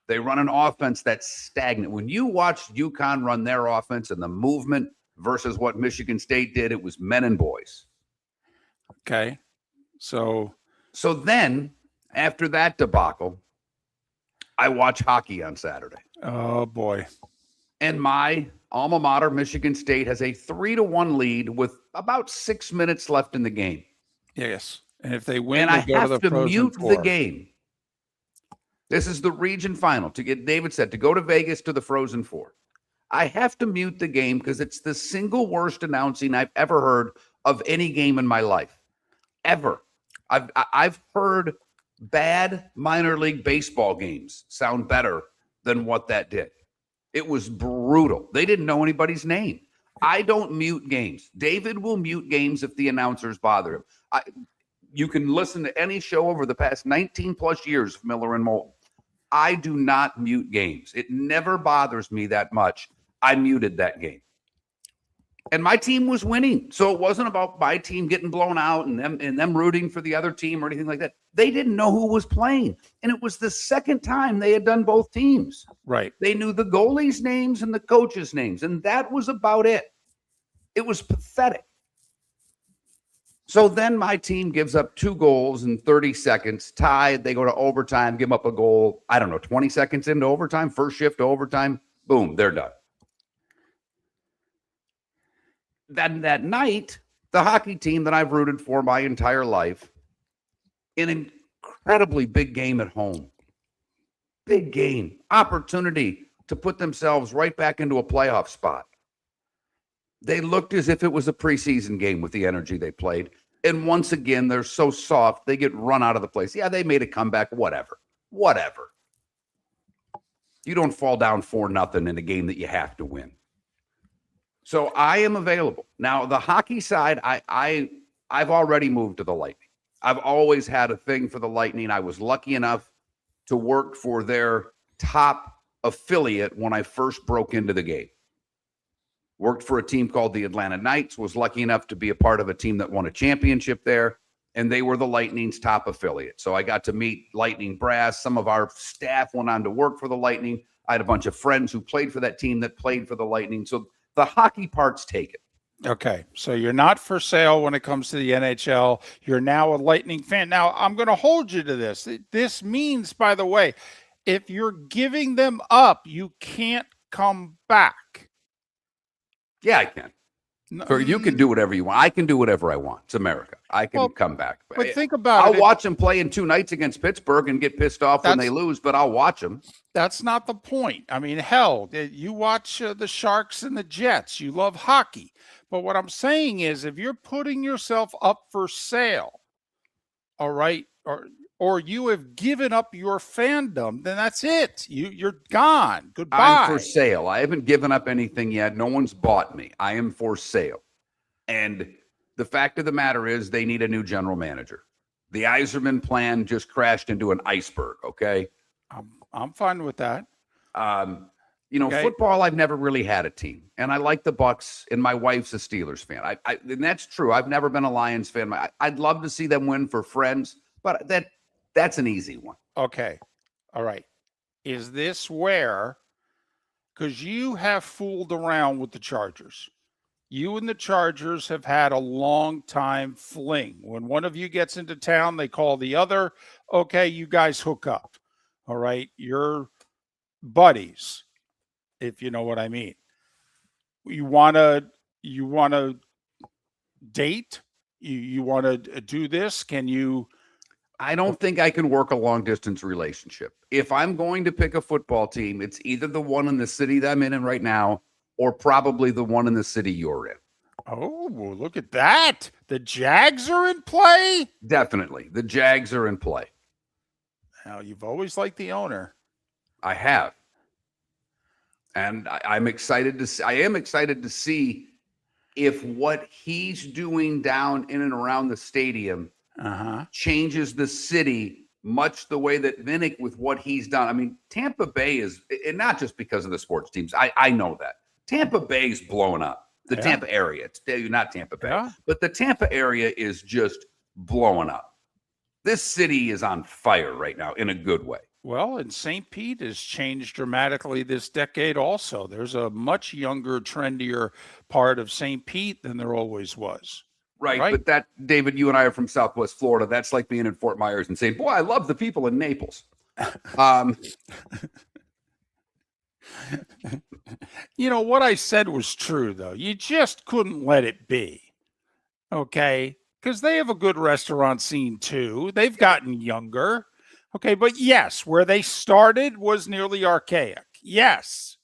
They run an offense that's stagnant. When you watched UConn run their offense and the movement versus what Michigan State did, it was men and boys. Okay. So then after that debacle, I watch hockey on Saturday. oh boy. And my alma mater, Michigan State, has a 3-1 lead with about 6 minutes left in the game. Yes. And if they win, And they I go to have the to Frozen mute Four. the game. This is the region final. David said, to go to Vegas to the Frozen Four. I have to mute the game because it's the single worst announcing I've ever heard of any game in my life. Ever. I've heard bad minor league baseball games sound better than what that did. It was brutal. They didn't know anybody's name. I don't mute games. David will mute games if the announcers bother him. You can listen to any show over the past 19 plus years of Miller and Moulton. I do not mute games. It never bothers me that much. I muted that game. And my team was winning. So it wasn't about my team getting blown out and them rooting for the other team or anything like that. They didn't know who was playing. And it was the second time they had done both teams. Right. They knew the goalies' names and the coaches' names. And that was about it. It was pathetic. So then my team gives up 2 goals in 30 seconds, tied. They go to overtime, give up a goal, 20 seconds into overtime, first shift to overtime. Boom, they're done. Then that night, the hockey team that I've rooted for my entire life, an incredibly big game at home. Big game. Opportunity to put themselves right back into a playoff spot. They looked as if it was a preseason game with the energy they played. And once again, they're so soft, they get run out of the place. Yeah, they made a comeback, whatever. You don't fall down 4-0 in a game that you have to win. So I am available. Now, the hockey side, I've already moved to the Lightning. I've always had a thing for the Lightning. I was lucky enough to work for their top affiliate when I first broke into the game. Worked for a team called the Atlanta Knights, was lucky enough to be a part of a team that won a championship there, and they were the Lightning's top affiliate. So I got to meet Lightning brass. Some of our staff went on to work for the Lightning. I had a bunch of friends who played for that team that played for the Lightning. So the hockey part's taken. Okay. So you're not for sale when it comes to the NHL. You're now a Lightning fan. Now, I'm going to hold you to this. This means, by the way, if you're giving them up, you can't come back. Yeah, I can. Or you can do whatever you want. I can do whatever I want. It's America. I can come back. But think about I'll it. watch them play in 2 nights against Pittsburgh and get pissed off when they lose, but I'll watch them. That's not the point. I mean, hell, you watch the Sharks and the Jets. You love hockey. But what I'm saying is if you're putting yourself up for sale, all right, or you have given up your fandom, then that's it. You're gone. Goodbye. I'm for sale. I haven't given up anything yet. No one's bought me. I am for sale. And the fact of the matter is they need a new general manager. The Yzerman plan just crashed into an iceberg, okay? I'm fine with that. Football, I've never really had a team. And I like the Bucks, and my wife's a Steelers fan. And that's true. I've never been a Lions fan. I'd love to see them win for friends, but that's an easy one. Okay. All right. Is this where, because you have fooled around with the Chargers. You and the Chargers have had a long time fling. When one of you gets into town, they call the other. Okay, you guys hook up. All right. You're buddies, if you know what I mean. You want to date? You want to do this? Can you? I don't think I can work a long distance relationship. If I'm going to pick a football team, it's either the one in the city that I'm in right now, or probably the one in the city you're in. Oh, well, look at that. The Jags are in play? Definitely. The Jags are in play. Now, you've always liked the owner. I have. And I am excited to see if what he's doing down in and around the stadium changes the city much the way that Vinnick with what he's done. I mean, Tampa Bay is, and not just because of the sports teams. I know that. Tampa Bay's blowing up. The Tampa area. It's not Tampa Bay. But the Tampa area is just blowing up. This city is on fire right now in a good way. Well, and St. Pete has changed dramatically this decade also. There's a much younger, trendier part of St. Pete than there always was. Right. But that, David, you and I are from Southwest Florida. That's like being in Fort Myers and saying, boy, I love the people in Naples. You know, what I said was true, though. You just couldn't let it be. Okay? Because they have a good restaurant scene, too. They've gotten younger. Okay, but yes, where they started was nearly archaic. Yes.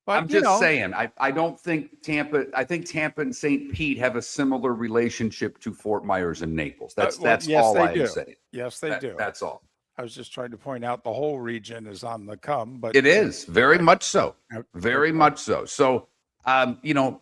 But, I'm just saying, I don't think Tampa, I think Tampa and St. Pete have a similar relationship to Fort Myers and Naples. That's yes, all they I'm do. saying. Yes, they do. That's all. I was just trying to point out the whole region is on the come, but it is very much so. Very much so. So, you know,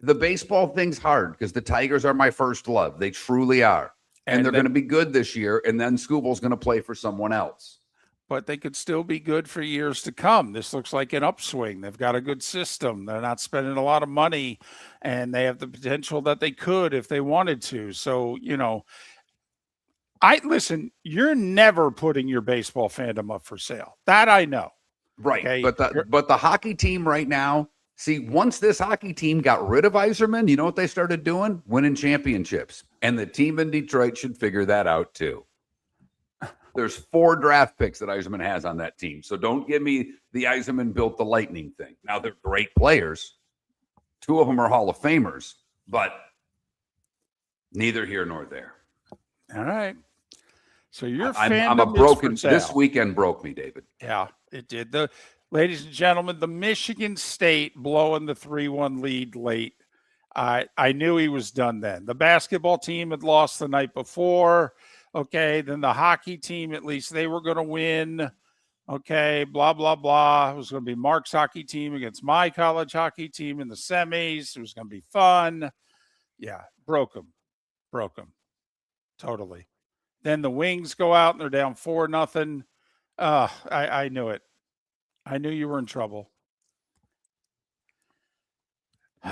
the baseball thing's hard because the Tigers are my first love. They truly are. And they're going to be good this year. And then Scooble's going to play for someone else. But they could still be good for years to come. This looks like an upswing. They've got a good system. They're not spending a lot of money, and they have the potential that they could if they wanted to. So, you know, listen, you're never putting your baseball fandom up for sale. That I know. Right. Okay? But the hockey team right now, see, once this hockey team got rid of Yzerman, you know what they started doing? Winning championships. And the team in Detroit should figure that out too. There's 4 draft picks that Yzerman has on that team. So don't give me the Yzerman built the Lightning thing. Now, they're great players. 2 of them are Hall of Famers, but neither here nor there. All right. So your I'm a broken, this weekend broke me, David. Yeah, it did. Ladies and gentlemen, the Michigan State blowing the 3-1 lead late. I knew he was done then. The basketball team had lost the night before. Okay, then the hockey team, at least they were going to win. Okay, blah, blah, blah. It was going to be Mark's hockey team against my college hockey team in the semis. It was going to be fun. Yeah, broke them. Totally. Then the Wings go out and they're down 4-0. I knew it. I knew you were in trouble.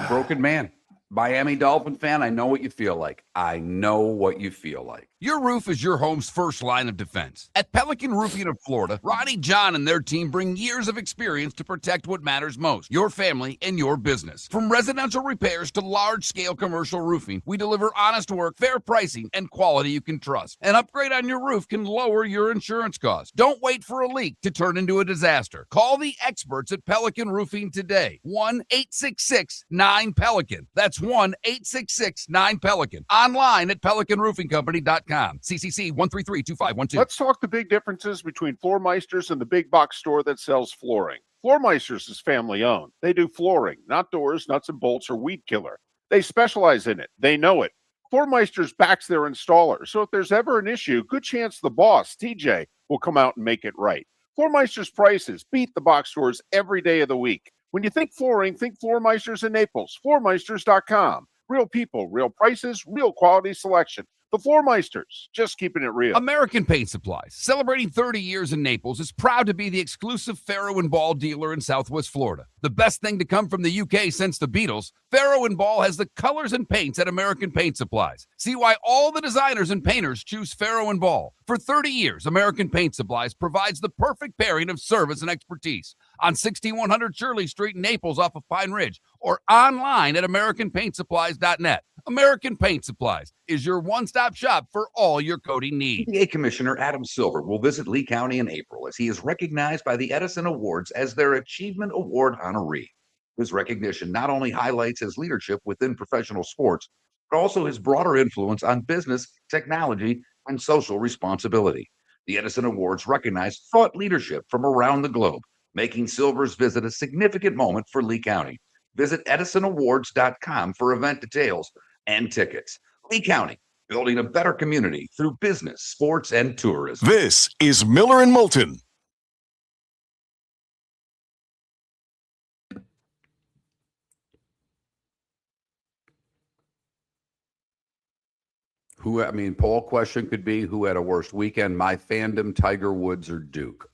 Broken man. Miami Dolphin fan, I know what you feel like. I know what you feel like. Your roof is your home's first line of defense. At Pelican Roofing of Florida, Ronnie John and their team bring years of experience to protect what matters most, your family and your business. From residential repairs to large-scale commercial roofing, we deliver honest work, fair pricing, and quality you can trust. An upgrade on your roof can lower your insurance costs. Don't wait for a leak to turn into a disaster. Call the experts at Pelican Roofing today. 1-866-9-PELICAN. That's 1-866-9-PELICAN. Online at pelicanroofingcompany.com. CCC 1332512. Let's talk the big differences between Floormeisters and the big box store that sells flooring. Floormeisters is family owned. They do flooring, not doors, nuts and bolts, or weed killer. They specialize in it. They know it. Floormeisters backs their installer. So if there's ever an issue, good chance the boss, TJ, will come out and make it right. Floormeisters prices beat the box stores every day of the week. When you think flooring, think Floormeisters in Naples. Floormeisters.com. Real people, real prices, real quality selection. The Floormeisters, just keeping it real. American Paint Supplies, celebrating 30 years in Naples, is proud to be the exclusive Farrow & Ball dealer in Southwest Florida. The best thing to come from the UK since the Beatles, Farrow & Ball has the colors and paints at American Paint Supplies. See why all the designers and painters choose Farrow & Ball. For 30 years, American Paint Supplies provides the perfect pairing of service and expertise. On 6100 Shirley Street in Naples off of Pine Ridge, or online at AmericanPaintSupplies.net. American Paint Supplies is your one-stop shop for all your coating needs. EPA Commissioner Adam Silver will visit Lee County in April as he is recognized by the Edison Awards as their Achievement Award honoree. His recognition not only highlights his leadership within professional sports, but also his broader influence on business, technology, and social responsibility. The Edison Awards recognize thought leadership from around the globe, making Silver's visit a significant moment for Lee County. Visit EdisonAwards.com for event details and tickets. Lee County, building a better community through business, sports, and tourism. This is Miller and Moulton. Poll question could be who had a worse weekend, my fandom, Tiger Woods or Duke?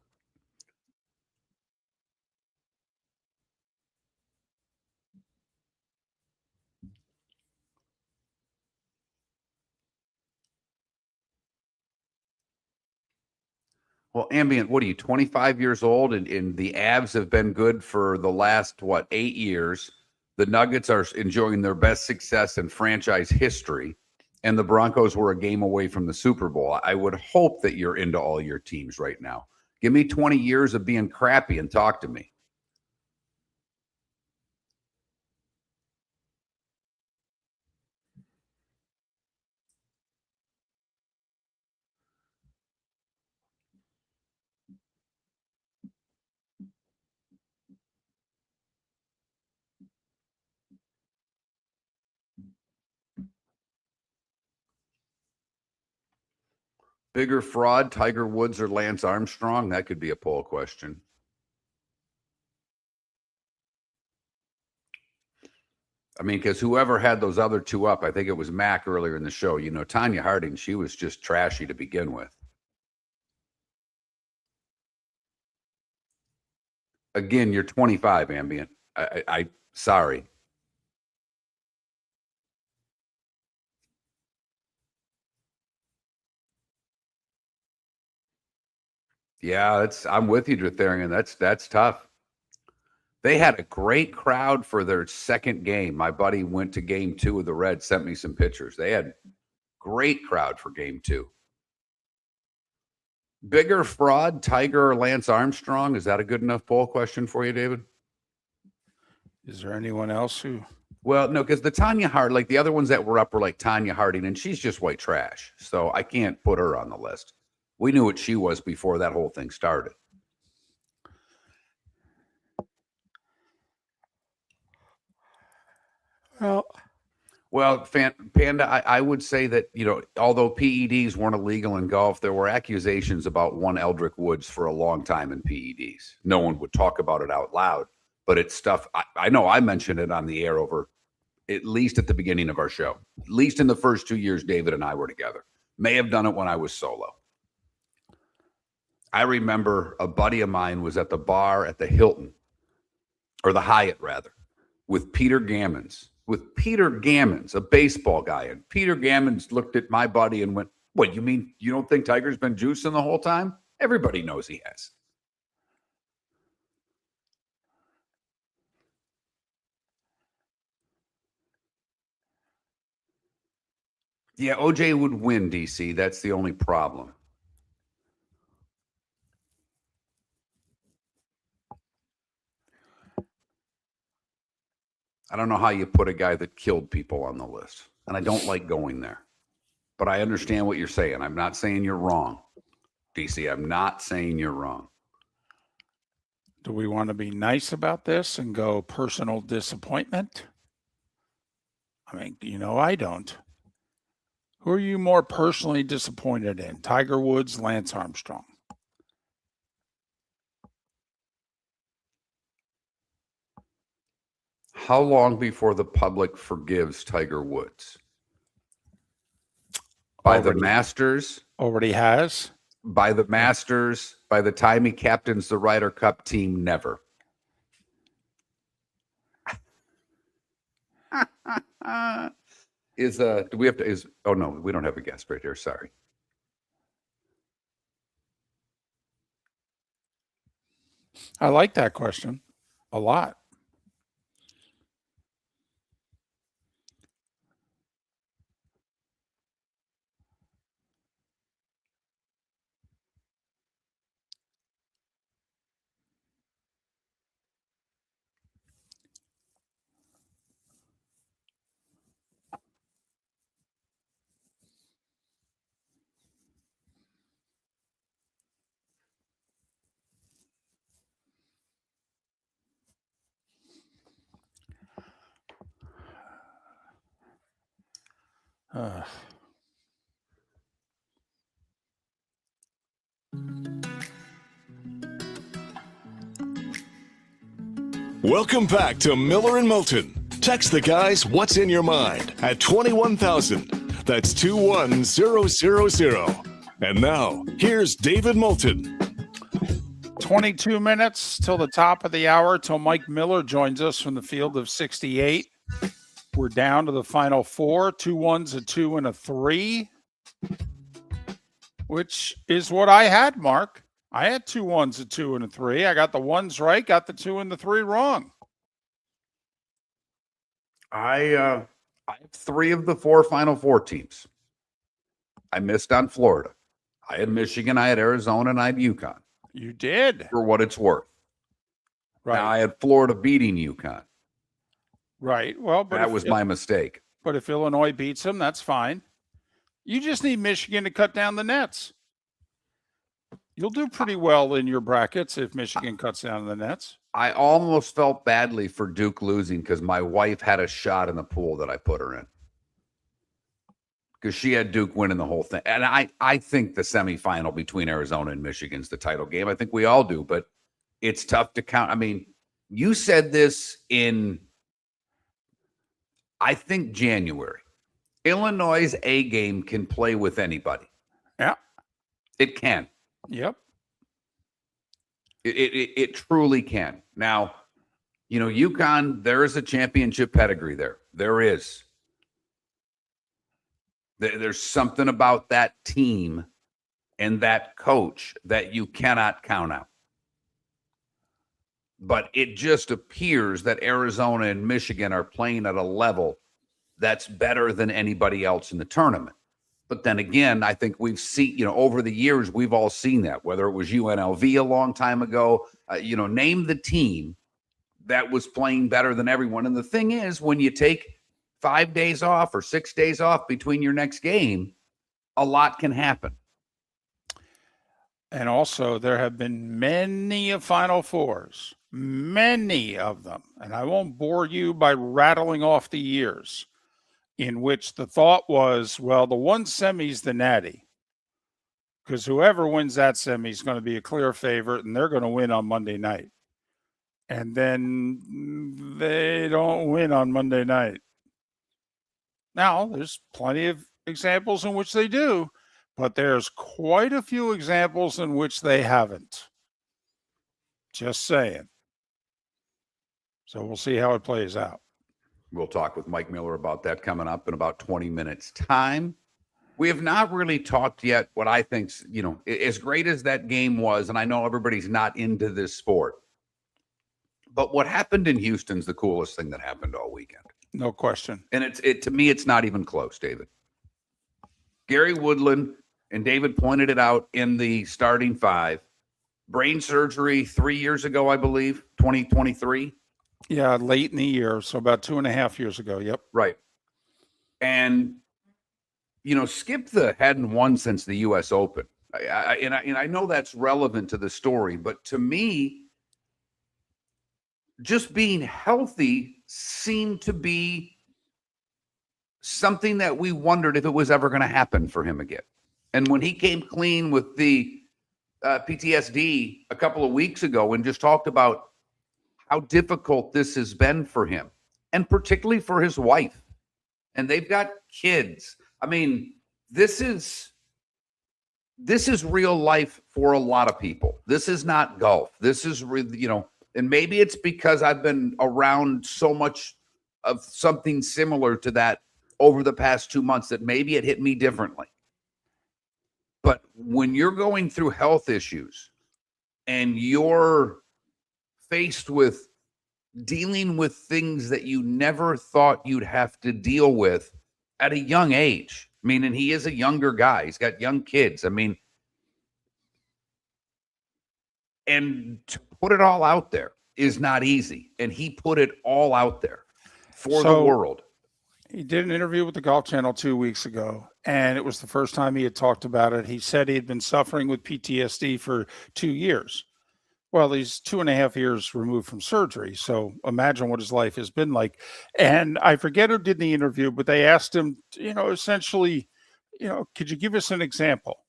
Well, Ambient, what are you, 25 years old? And the Avs have been good for the last, 8 years. The Nuggets are enjoying their best success in franchise history. And the Broncos were a game away from the Super Bowl. I would hope that you're into all your teams right now. Give me 20 years of being crappy and talk to me. Bigger fraud, Tiger Woods or Lance Armstrong? That could be a poll question. Because whoever had those other two up, I think it was Mac earlier in the show. Tanya Harding, she was just trashy to begin with. Again, you're 25, Ambient. I sorry. Yeah, I'm with you, Dratharian. That's tough. They had a great crowd for their second game. My buddy went to game 2 of the Reds, sent me some pictures. They had great crowd for game 2. Bigger fraud, Tiger or Lance Armstrong? Is that a good enough poll question for you, David? Is there anyone else who? Well, no, because the Tanya Harding, like the other ones that were up were like Tanya Harding, and she's just white trash. So I can't put her on the list. We knew what she was before that whole thing started. Well, Panda, I would say that, although PEDs weren't illegal in golf, there were accusations about one Eldrick Woods for a long time in PEDs. No one would talk about it out loud, but it's stuff. I know I mentioned it on the air over at least at the beginning of our show, at least in the first 2 years David and I were together. May have done it when I was solo. I remember a buddy of mine was at the bar at the Hilton, or the Hyatt rather, with Peter Gammons, a baseball guy. And Peter Gammons looked at my buddy and went, "What, you mean you don't think Tiger's been juicing the whole time? Everybody knows he has." Yeah, OJ would win, DC. That's the only problem. I don't know how you put a guy that killed people on the list, and I don't like going there. But I understand what you're saying. I'm not saying you're wrong, DC. I'm not saying you're wrong. Do we want to be nice about this and go personal disappointment? I don't. Who are you more personally disappointed in? Tiger Woods, Lance Armstrong? How long before the public forgives Tiger Woods? By the Masters? Already has. By the Masters, by the time he captains the Ryder Cup team, never. Do we have to, oh no, we don't have a guest right here. Sorry. I like that question a lot. Welcome back to Miller and Moulton. Text the guys what's in your mind at 21,000. That's 21000. And now, here's David Moulton. 22 minutes till the top of the hour, till Mike Miller joins us from the field of 68. We're down to the final four, 2 1s, a 2, and a 3, which is what I had, Mark. I had 2 1s, a 2, and a 3. I got the 1s right, got the 2 and the 3 wrong. I have 3 of the 4 Final Four teams. I missed on Florida. I had Michigan, I had Arizona, and I had UConn. You did. For what it's worth. Right. Now, I had Florida beating UConn. Right. Well, but that was my mistake. But if Illinois beats them, that's fine. You just need Michigan to cut down the nets. You'll do pretty well in your brackets if Michigan cuts down the nets. I almost felt badly for Duke losing because my wife had a shot in the pool that I put her in. Because she had Duke winning the whole thing. And I think the semifinal between Arizona and Michigan's the title game. I think we all do, but it's tough to count. I mean, you said this in, I think, January. Illinois' A game can play with anybody. Yeah. It can. Yep. It truly can. Now, you know, UConn, there is a championship pedigree there. There is. There's something about that team and that coach that you cannot count out. But it just appears that Arizona and Michigan are playing at a level that's better than anybody else in the tournament. But then again, I think we've seen, you know, over the years, we've all seen that, whether it was UNLV a long time ago, name the team that was playing better than everyone. And the thing is, when you take 5 days off or 6 days off between your next game, a lot can happen. And also, there have been many Final Fours, many of them, and I won't bore you by rattling off the years, in which the thought was, well, the one semi's the natty, because whoever wins that semi is going to be a clear favorite, and they're going to win on Monday night. And then they don't win on Monday night. Now, there's plenty of examples in which they do, but there's quite a few examples in which they haven't. Just saying. So we'll see how it plays out. We'll talk with Mike Miller about that coming up in about 20 minutes' time. We have not really talked yet what I think, you know, as great as that game was, and I know everybody's not into this sport, but what happened in Houston's the coolest thing that happened all weekend. No question. And it to me, it's not even close, David. Gary Woodland, and David pointed it out in the starting 5. Brain surgery 3 years ago, I believe, 2023. Yeah, late in the year, so about 2.5 years ago. Yep. Right. And, you know, Skip hadn't won since the U.S. Open. I know that's relevant to the story, but to me, just being healthy seemed to be something that we wondered if it was ever going to happen for him again. And when he came clean with the PTSD a couple of weeks ago and just talked about how difficult this has been for him, and particularly for his wife, and they've got kids. I mean, this is real life for a lot of people. This is not golf. This is, and maybe it's because I've been around so much of something similar to that over the past 2 months that maybe it hit me differently. But when you're going through health issues and you're faced with dealing with things that you never thought you'd have to deal with at a young age. I mean, and he is a younger guy. He's got young kids. I mean, and to put it all out there is not easy. And he put it all out there for the world. He did an interview with the Golf Channel 2 weeks ago, and it was the first time he had talked about it. He said he had been suffering with PTSD for 2 years. Well, he's 2.5 years removed from surgery. So imagine what his life has been like. And I forget who did the interview, but they asked him, essentially, could you give us an example?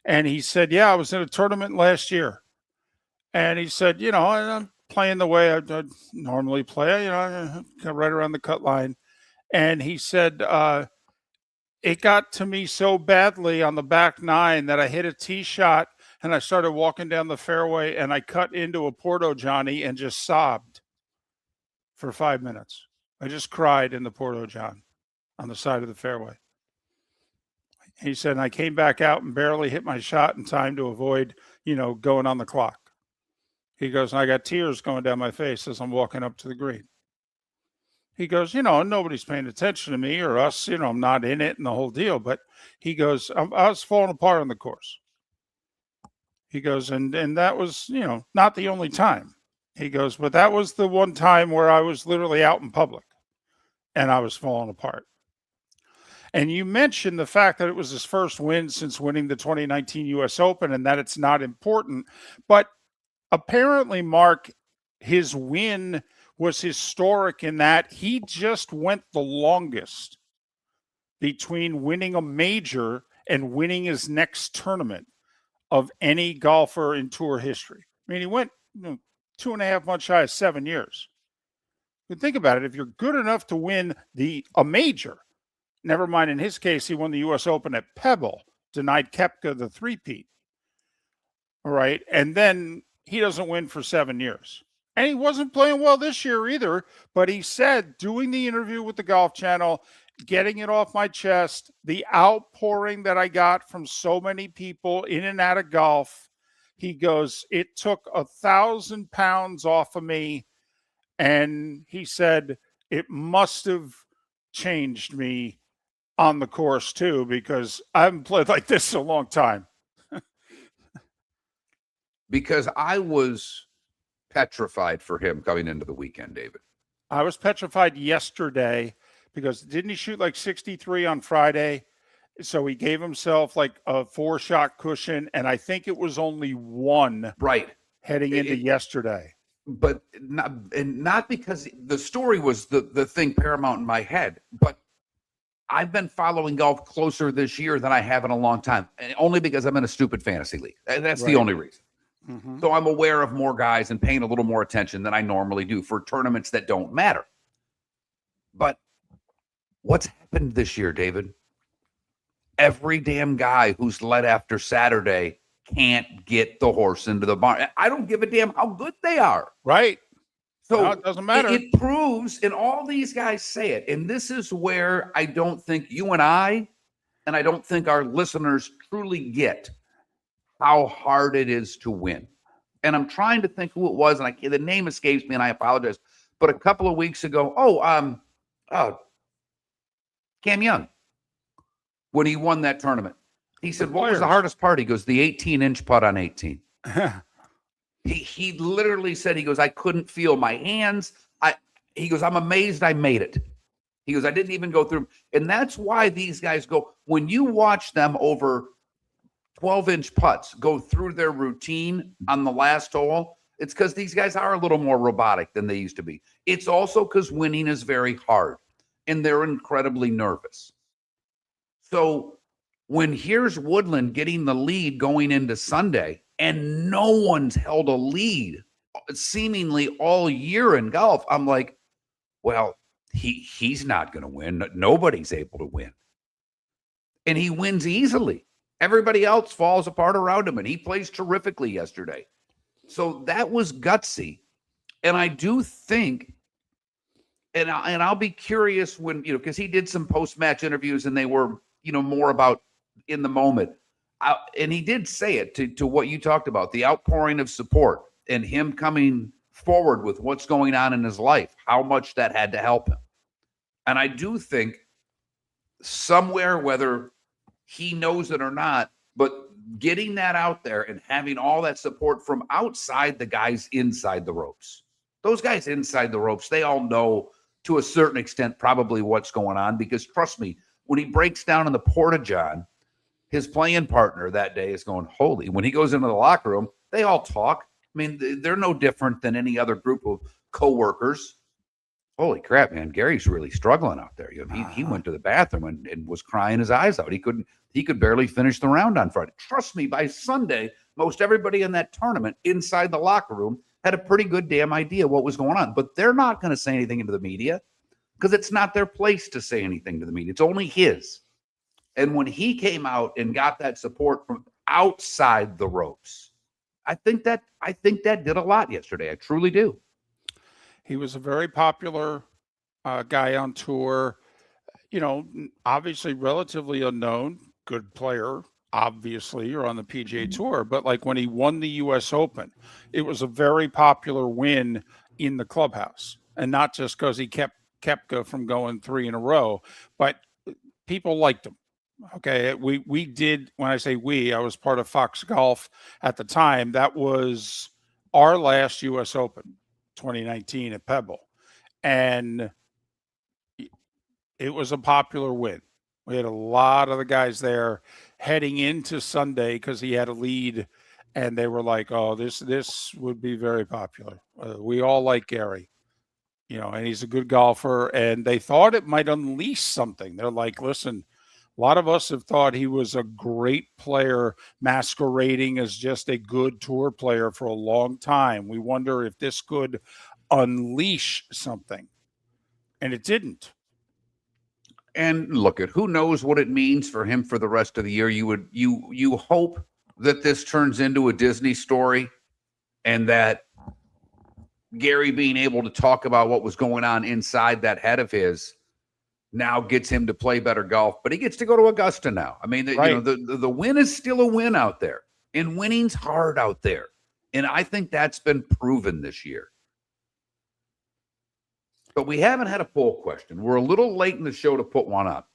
And he said, yeah, I was in a tournament last year. And he said, I'm playing the way I normally play, right around the cut line. And he said, it got to me so badly on the back nine that I hit a tee shot and I started walking down the fairway and I cut into a Porto Johnny and just sobbed for 5 minutes. I just cried in the Porto John on the side of the fairway. He said, and I came back out and barely hit my shot in time to avoid, going on the clock. He goes, and I got tears going down my face as I'm walking up to the green. He goes, nobody's paying attention to me or us, I'm not in it and the whole deal. But he goes, I was falling apart on the course. He goes, and that was, not the only time. He goes, but that was the one time where I was literally out in public and I was falling apart. And you mentioned the fact that it was his first win since winning the 2019 US Open and that it's not important. But apparently, Mark, his win was historic in that he just went the longest between winning a major and winning his next tournament of any golfer in tour history. I mean, he went 2.5 months shy of 7 years. But think about it. If you're good enough to win a major, never mind in his case, he won the U.S. Open at Pebble, denied Koepka the three-peat. All right. And then he doesn't win for 7 years. And he wasn't playing well this year either, but he said, doing the interview with the Golf Channel, getting it off my chest, the outpouring that I got from so many people in and out of golf, he goes, it took 1,000 pounds off of me. And he said, it must have changed me on the course too, because I haven't played like this in a long time. Because I was petrified for him coming into the weekend, David. I was petrified yesterday because didn't he shoot like 63 on Friday? So he gave himself like a 4-shot cushion, and I think it was only one right heading into yesterday. But not because the story was the thing paramount in my head, but I've been following golf closer this year than I have in a long time, and only because I'm in a stupid fantasy league. That's the only reason. Mm-hmm. So I'm aware of more guys and paying a little more attention than I normally do for tournaments that don't matter. But what's happened this year, David? Every damn guy who's led after Saturday can't get the horse into the barn. I don't give a damn how good they are. Right. So no, it doesn't matter. It proves, and all these guys say it, and this is where I don't think you and I don't think our listeners truly get how hard it is to win. And I'm trying to think who it was, and the name escapes me, and I apologize. But a couple of weeks ago, Cam Young, when he won that tournament, he said, "What was the hardest part?" He goes, "The 18-inch putt on 18." He literally said, he goes, "I couldn't feel my hands. He goes, I'm amazed I made it." He goes, "I didn't even go through." And that's why these guys go, when you watch them over 12-inch putts go through their routine on the last hole, it's because these guys are a little more robotic than they used to be. It's also because winning is very hard and they're incredibly nervous. So when here's Woodland getting the lead going into Sunday and no one's held a lead seemingly all year in golf, I'm like, well, he's not going to win. Nobody's able to win. And he wins easily. Everybody else falls apart around him, and he plays terrifically yesterday. So that was gutsy. And I do think, and I'll be curious when, because he did some post-match interviews and they were, more about in the moment. And he did say it to what you talked about, the outpouring of support and him coming forward with what's going on in his life, how much that had to help him. And I do think somewhere, whether he knows it or not, but getting that out there and having all that support from outside the guys inside the ropes. Those guys inside the ropes, they all know to a certain extent probably what's going on, because trust me, when he breaks down in the Porta-John, his playing partner that day is going, holy, when he goes into the locker room, they all talk. I mean, they're no different than any other group of coworkers. Holy crap, man, Gary's really struggling out there. He went to the bathroom and was crying his eyes out. He could barely finish the round on Friday. Trust me, by Sunday, most everybody in that tournament inside the locker room had a pretty good damn idea what was going on. But they're not going to say anything to the media because it's not their place to say anything to the media. It's only his. And when he came out and got that support from outside the ropes, I think that did a lot yesterday. I truly do. He was a very popular guy on tour. Obviously relatively unknown, good player, obviously, or on the PGA Tour. But like when he won the U.S. Open, it was a very popular win in the clubhouse, and not just because he kept Koepka from going 3 in a row, but people liked him. Okay, we did. When I say we, I was part of Fox Golf at the time. That was our last U.S. Open, 2019 at Pebble, and it was a popular win. We had a lot of the guys there heading into Sunday because he had a lead, and they were like, "Oh, this would be very popular. We all like Gary, and he's a good golfer." And they thought it might unleash something. They're like, "Listen, a lot of us have thought he was a great player masquerading as just a good tour player for a long time. We wonder if this could unleash something." And it didn't. And look at who knows what it means for him for the rest of the year. You hope that this turns into a Disney story and that Gary being able to talk about what was going on inside that head of his now gets him to play better golf, but he gets to go to Augusta now. I mean, Right. the win is still a win out there, and winning's hard out there. And I think that's been proven this year. But we haven't had a poll question. We're a little late in the show to put one up.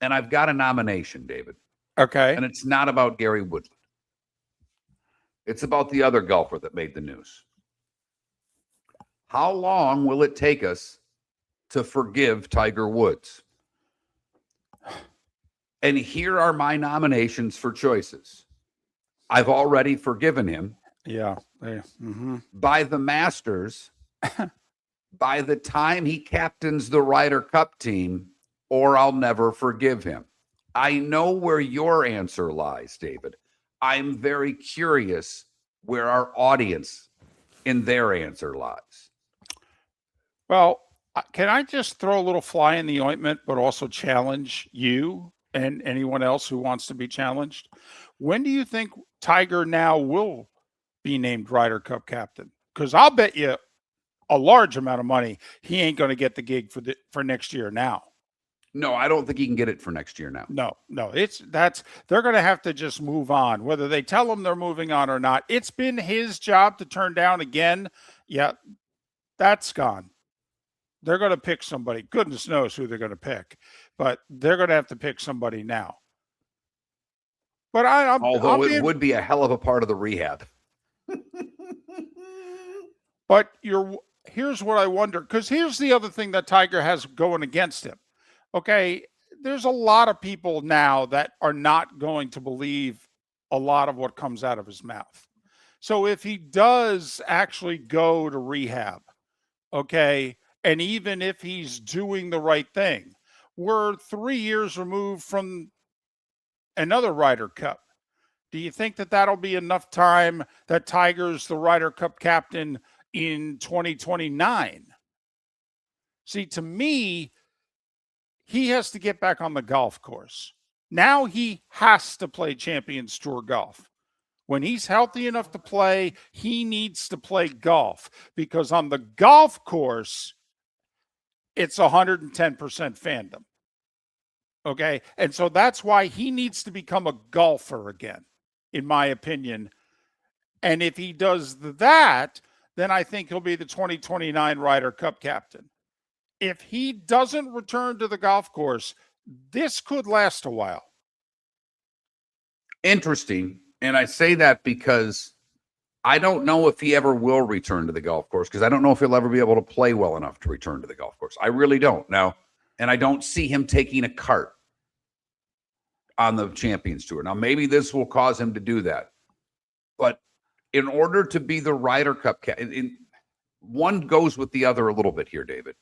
And I've got a nomination, David. Okay. And it's not about Gary Woodland. It's about the other golfer that made the news. How long will it take us to forgive Tiger Woods? And here are my nominations for choices. I've already forgiven him. Yeah. Mm-hmm. By the Masters, by the time he captains the Ryder Cup team, or I'll never forgive him. I know where your answer lies, David. I'm very curious where our audience in their answer lies. Well, can I just throw a little fly in the ointment, but also challenge you and anyone else who wants to be challenged? When do you think Tiger now will be named Ryder Cup captain? Because I'll bet you a large amount of money he ain't going to get the gig for next year now. No, I don't think he can get it for next year now. No, they're going to have to just move on, whether they tell him they're moving on or not. It's been his job to turn down again. Yeah, that's gone. They're going to pick somebody. Goodness knows who they're going to pick, but they're going to have to pick somebody now. But although it would be a hell of a part of the rehab. But here's what I wonder, because here's the other thing that Tiger has going against him. Okay, there's a lot of people now that are not going to believe a lot of what comes out of his mouth. So if he does actually go to rehab, okay, and even if he's doing the right thing, we're 3 years removed from another Ryder Cup. Do you think that that'll be enough time that Tiger's the Ryder Cup captain in 2029? See, to me, he has to get back on the golf course. Now he has to play Champions Tour golf. When he's healthy enough to play, he needs to play golf, because on the golf course, it's 110% fandom. Okay. And so that's why he needs to become a golfer again, in my opinion. And if he does that, then I think he'll be the 2029 Ryder Cup captain. If he doesn't return to the golf course, this could last a while. Interesting. And I say that because I don't know if he ever will return to the golf course, because I don't know if he'll ever be able to play well enough to return to the golf course. I really don't now. And I don't see him taking a cart on the Champions Tour. Now, maybe this will cause him to do that. But in order to be the Ryder Cup captain, one goes with the other a little bit here, David.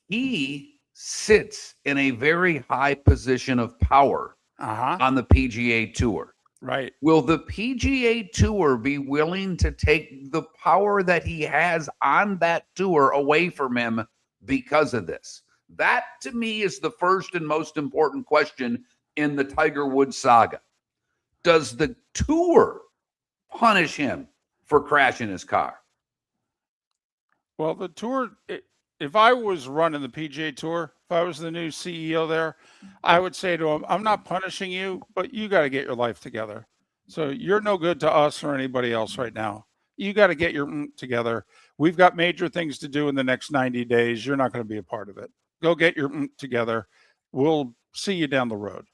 He sits in a very high position of power on the PGA Tour. Right. Will the PGA Tour be willing to take the power that he has on that tour away from him because of this? That, to me, is the first and most important question in the Tiger Woods saga? Does the tour punish him for crashing his car? Well, the tour, if I was running the PGA Tour, if I was the new CEO there, I would say to him, I'm not punishing you, but you got to get your life together. So you're no good to us or anybody else right now. You got to get your together. We've got major things to do in the next 90 days. You're not going to be a part of it. Go get your together. We'll see you down the road.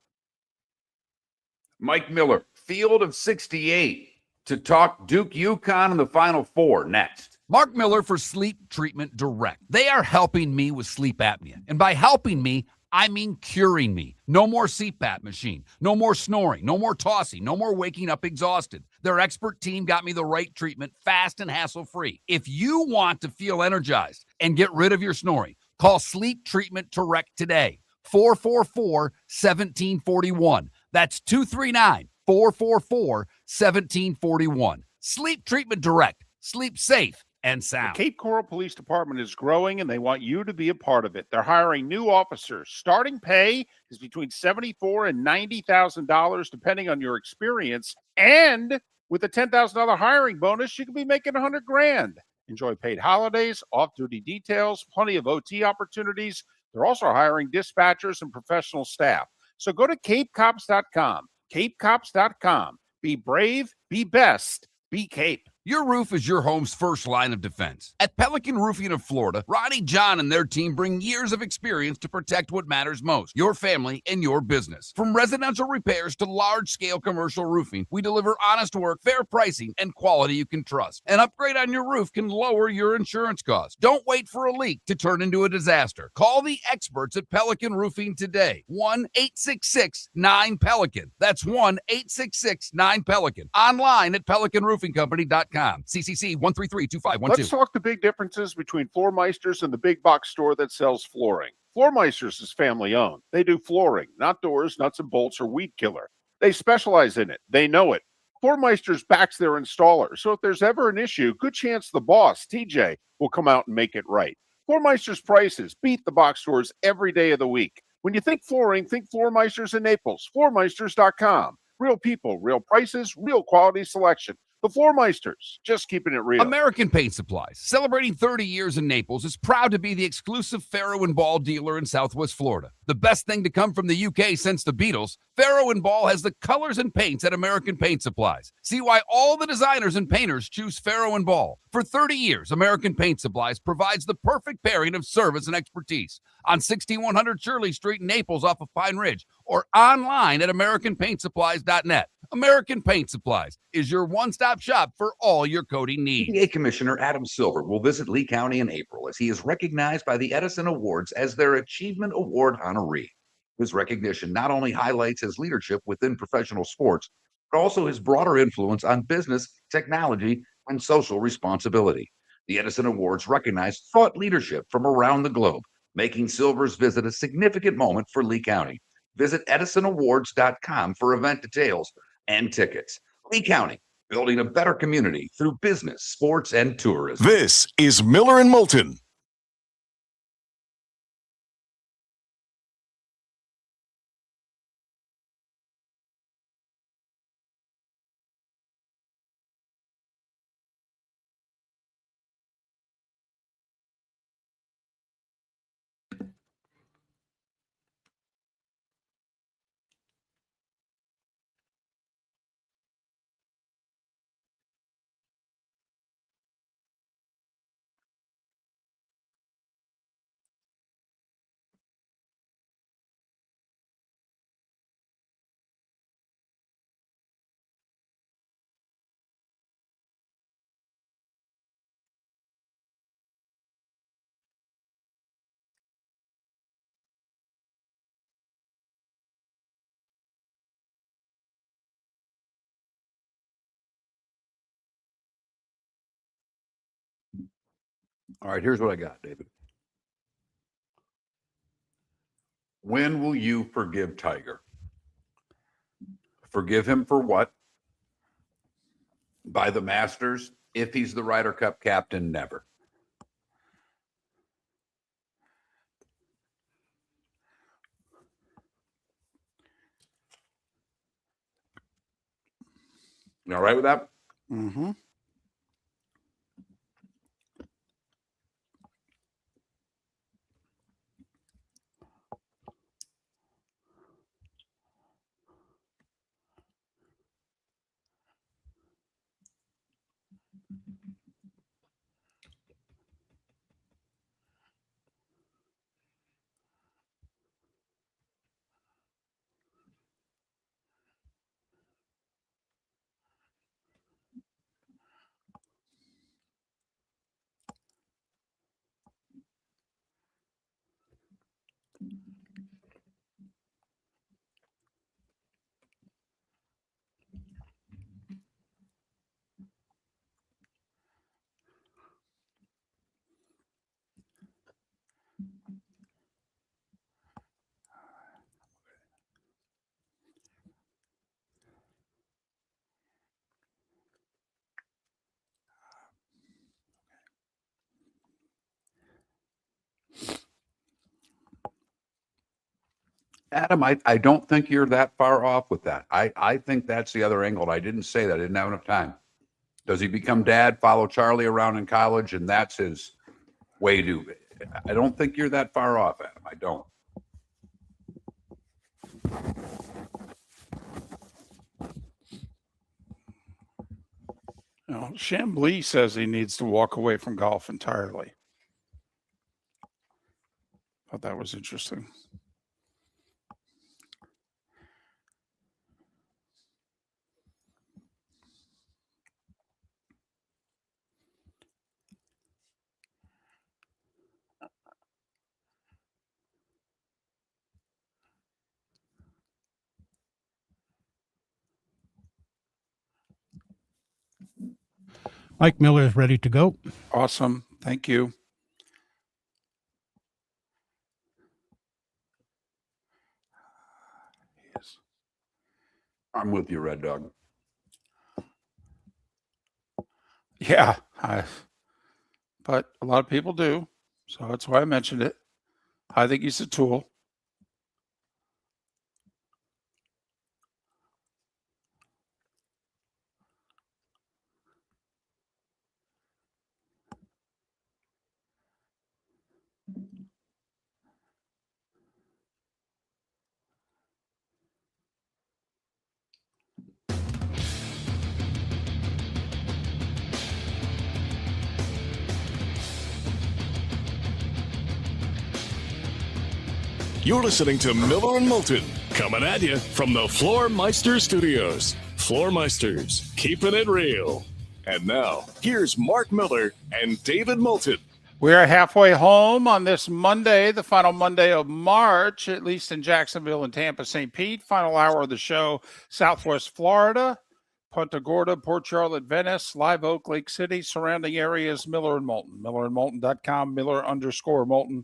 Mike Miller, field of 68, to talk Duke UConn in the Final Four next. Mark Miller for Sleep Treatment Direct. They are helping me with sleep apnea. And by helping me, I mean curing me. No more CPAP machine. No more snoring. No more tossing. No more waking up exhausted. Their expert team got me the right treatment, fast and hassle-free. If you want to feel energized and get rid of your snoring, call Sleep Treatment Direct today. 444-1741. That's 239-444-1741. Sleep Treatment Direct. Sleep safe and sound. The Cape Coral Police Department is growing, and they want you to be a part of it. They're hiring new officers. Starting pay is between $74,000 and $90,000, depending on your experience. And with a $10,000 hiring bonus, you could be making $100,000. Enjoy paid holidays, off-duty details, plenty of OT opportunities. They're also hiring dispatchers and professional staff. So go to capecops.com. Capecops.com. Be brave, be best, be Cape. Your roof is your home's first line of defense. At Pelican Roofing of Florida, Ronnie John and their team bring years of experience to protect what matters most, your family and your business. From residential repairs to large-scale commercial roofing, we deliver honest work, fair pricing, and quality you can trust. An upgrade on your roof can lower your insurance costs. Don't wait for a leak to turn into a disaster. Call the experts at Pelican Roofing today. 1-866-9-PELICAN. That's 1-866-9-PELICAN. Online at pelicanroofingcompany.com. CCC 1332512. Let's talk the big differences between Floor Meisters and the big box store that sells flooring. Floor Meisters is family owned. They do flooring, not doors, nuts and bolts, or weed killer. They specialize in it. They know it. Floor Meisters backs their installer, so if there's ever an issue, good chance the boss, TJ, will come out and make it right. Floor Meisters prices beat the box stores every day of the week. When you think flooring, think Floor Meisters in Naples. Floormeisters.com. Real people, real prices, real quality selection. The Floor Meisters, just keeping it real. American Paint Supplies, celebrating 30 years in Naples, is proud to be the exclusive Farrow & Ball dealer in Southwest Florida. The best thing to come from the UK since the Beatles, Farrow & Ball has the colors and paints at American Paint Supplies. See why all the designers and painters choose Farrow & Ball. For 30 years, American Paint Supplies provides the perfect pairing of service and expertise on 6100 Shirley Street in Naples off of Pine Ridge or online at AmericanPaintSupplies.net. American Paint Supplies is your one-stop shop for all your coating needs. PGA Commissioner Adam Silver will visit Lee County in April as he is recognized by the Edison Awards as their Achievement Award honoree. His recognition not only highlights his leadership within professional sports, but also his broader influence on business, technology, and social responsibility. The Edison Awards recognize thought leadership from around the globe, making Silver's visit a significant moment for Lee County. Visit EdisonAwards.com for event details and tickets. Lee County, building a better community through business, sports, and tourism. This is Miller and Moulton. All right, here's what I got, David. When will you forgive Tiger? Forgive him for what? By the Masters? If he's the Ryder Cup captain, never. You all right with that? Mm-hmm. Adam, I don't think you're that far off with that. I think that's the other angle. I didn't say that. I didn't have enough time. Does he become dad, follow Charlie around in college, and that's his way to? I don't think you're that far off, Adam. I don't. Now, Chambly says he needs to walk away from golf entirely. Thought that was interesting. Mike Miller is ready to go. Awesome. Thank you. Yes. I'm with you, Red Dog. Yeah, but a lot of people do. So that's why I mentioned it. I think he's a tool. You're listening to Miller and Moulton, coming at you from the Floor Meister Studios. Floor Meisters, keeping it real. And now, here's Mark Miller and David Moulton. We are halfway home on this Monday, the final Monday of March, at least in Jacksonville and Tampa, St. Pete. Final hour of the show, Southwest Florida, Punta Gorda, Port Charlotte, Venice, Live Oak, Lake City, surrounding areas, Miller and Moulton, millerandmoulton.com, Miller_Moulton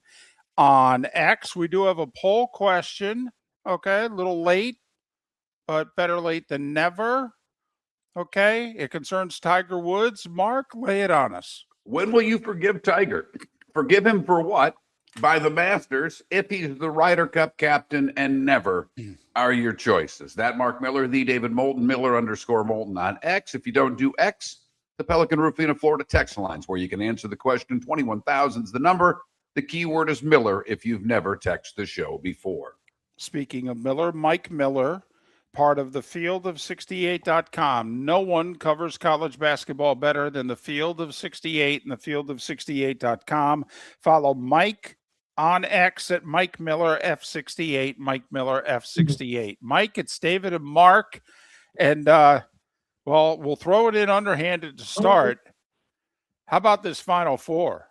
on X. We do have a poll question. Okay, a little late, but better late than never. Okay, it concerns Tiger Woods. Mark, lay it on us. When will you forgive Tiger? Forgive him for what? By the Masters, if he's the Ryder Cup captain, and never are your choices. That Mark Miller, the David Moulton, Miller_Moulton on X. If you don't do X, the Pelican Roofing of Florida text lines, where you can answer the question. 21,000 is the number. The keyword is Miller if you've never texted the show before. Speaking of Miller, Mike Miller, part of thefieldofsixty8.com. No one covers college basketball better than the Field of 68 and thefieldofsixty8.com. Follow Mike on X at Mike Miller F68, Mike Miller F68. Mike, it's David and Mark. And, well, we'll throw it in underhanded to start. How about this Final Four?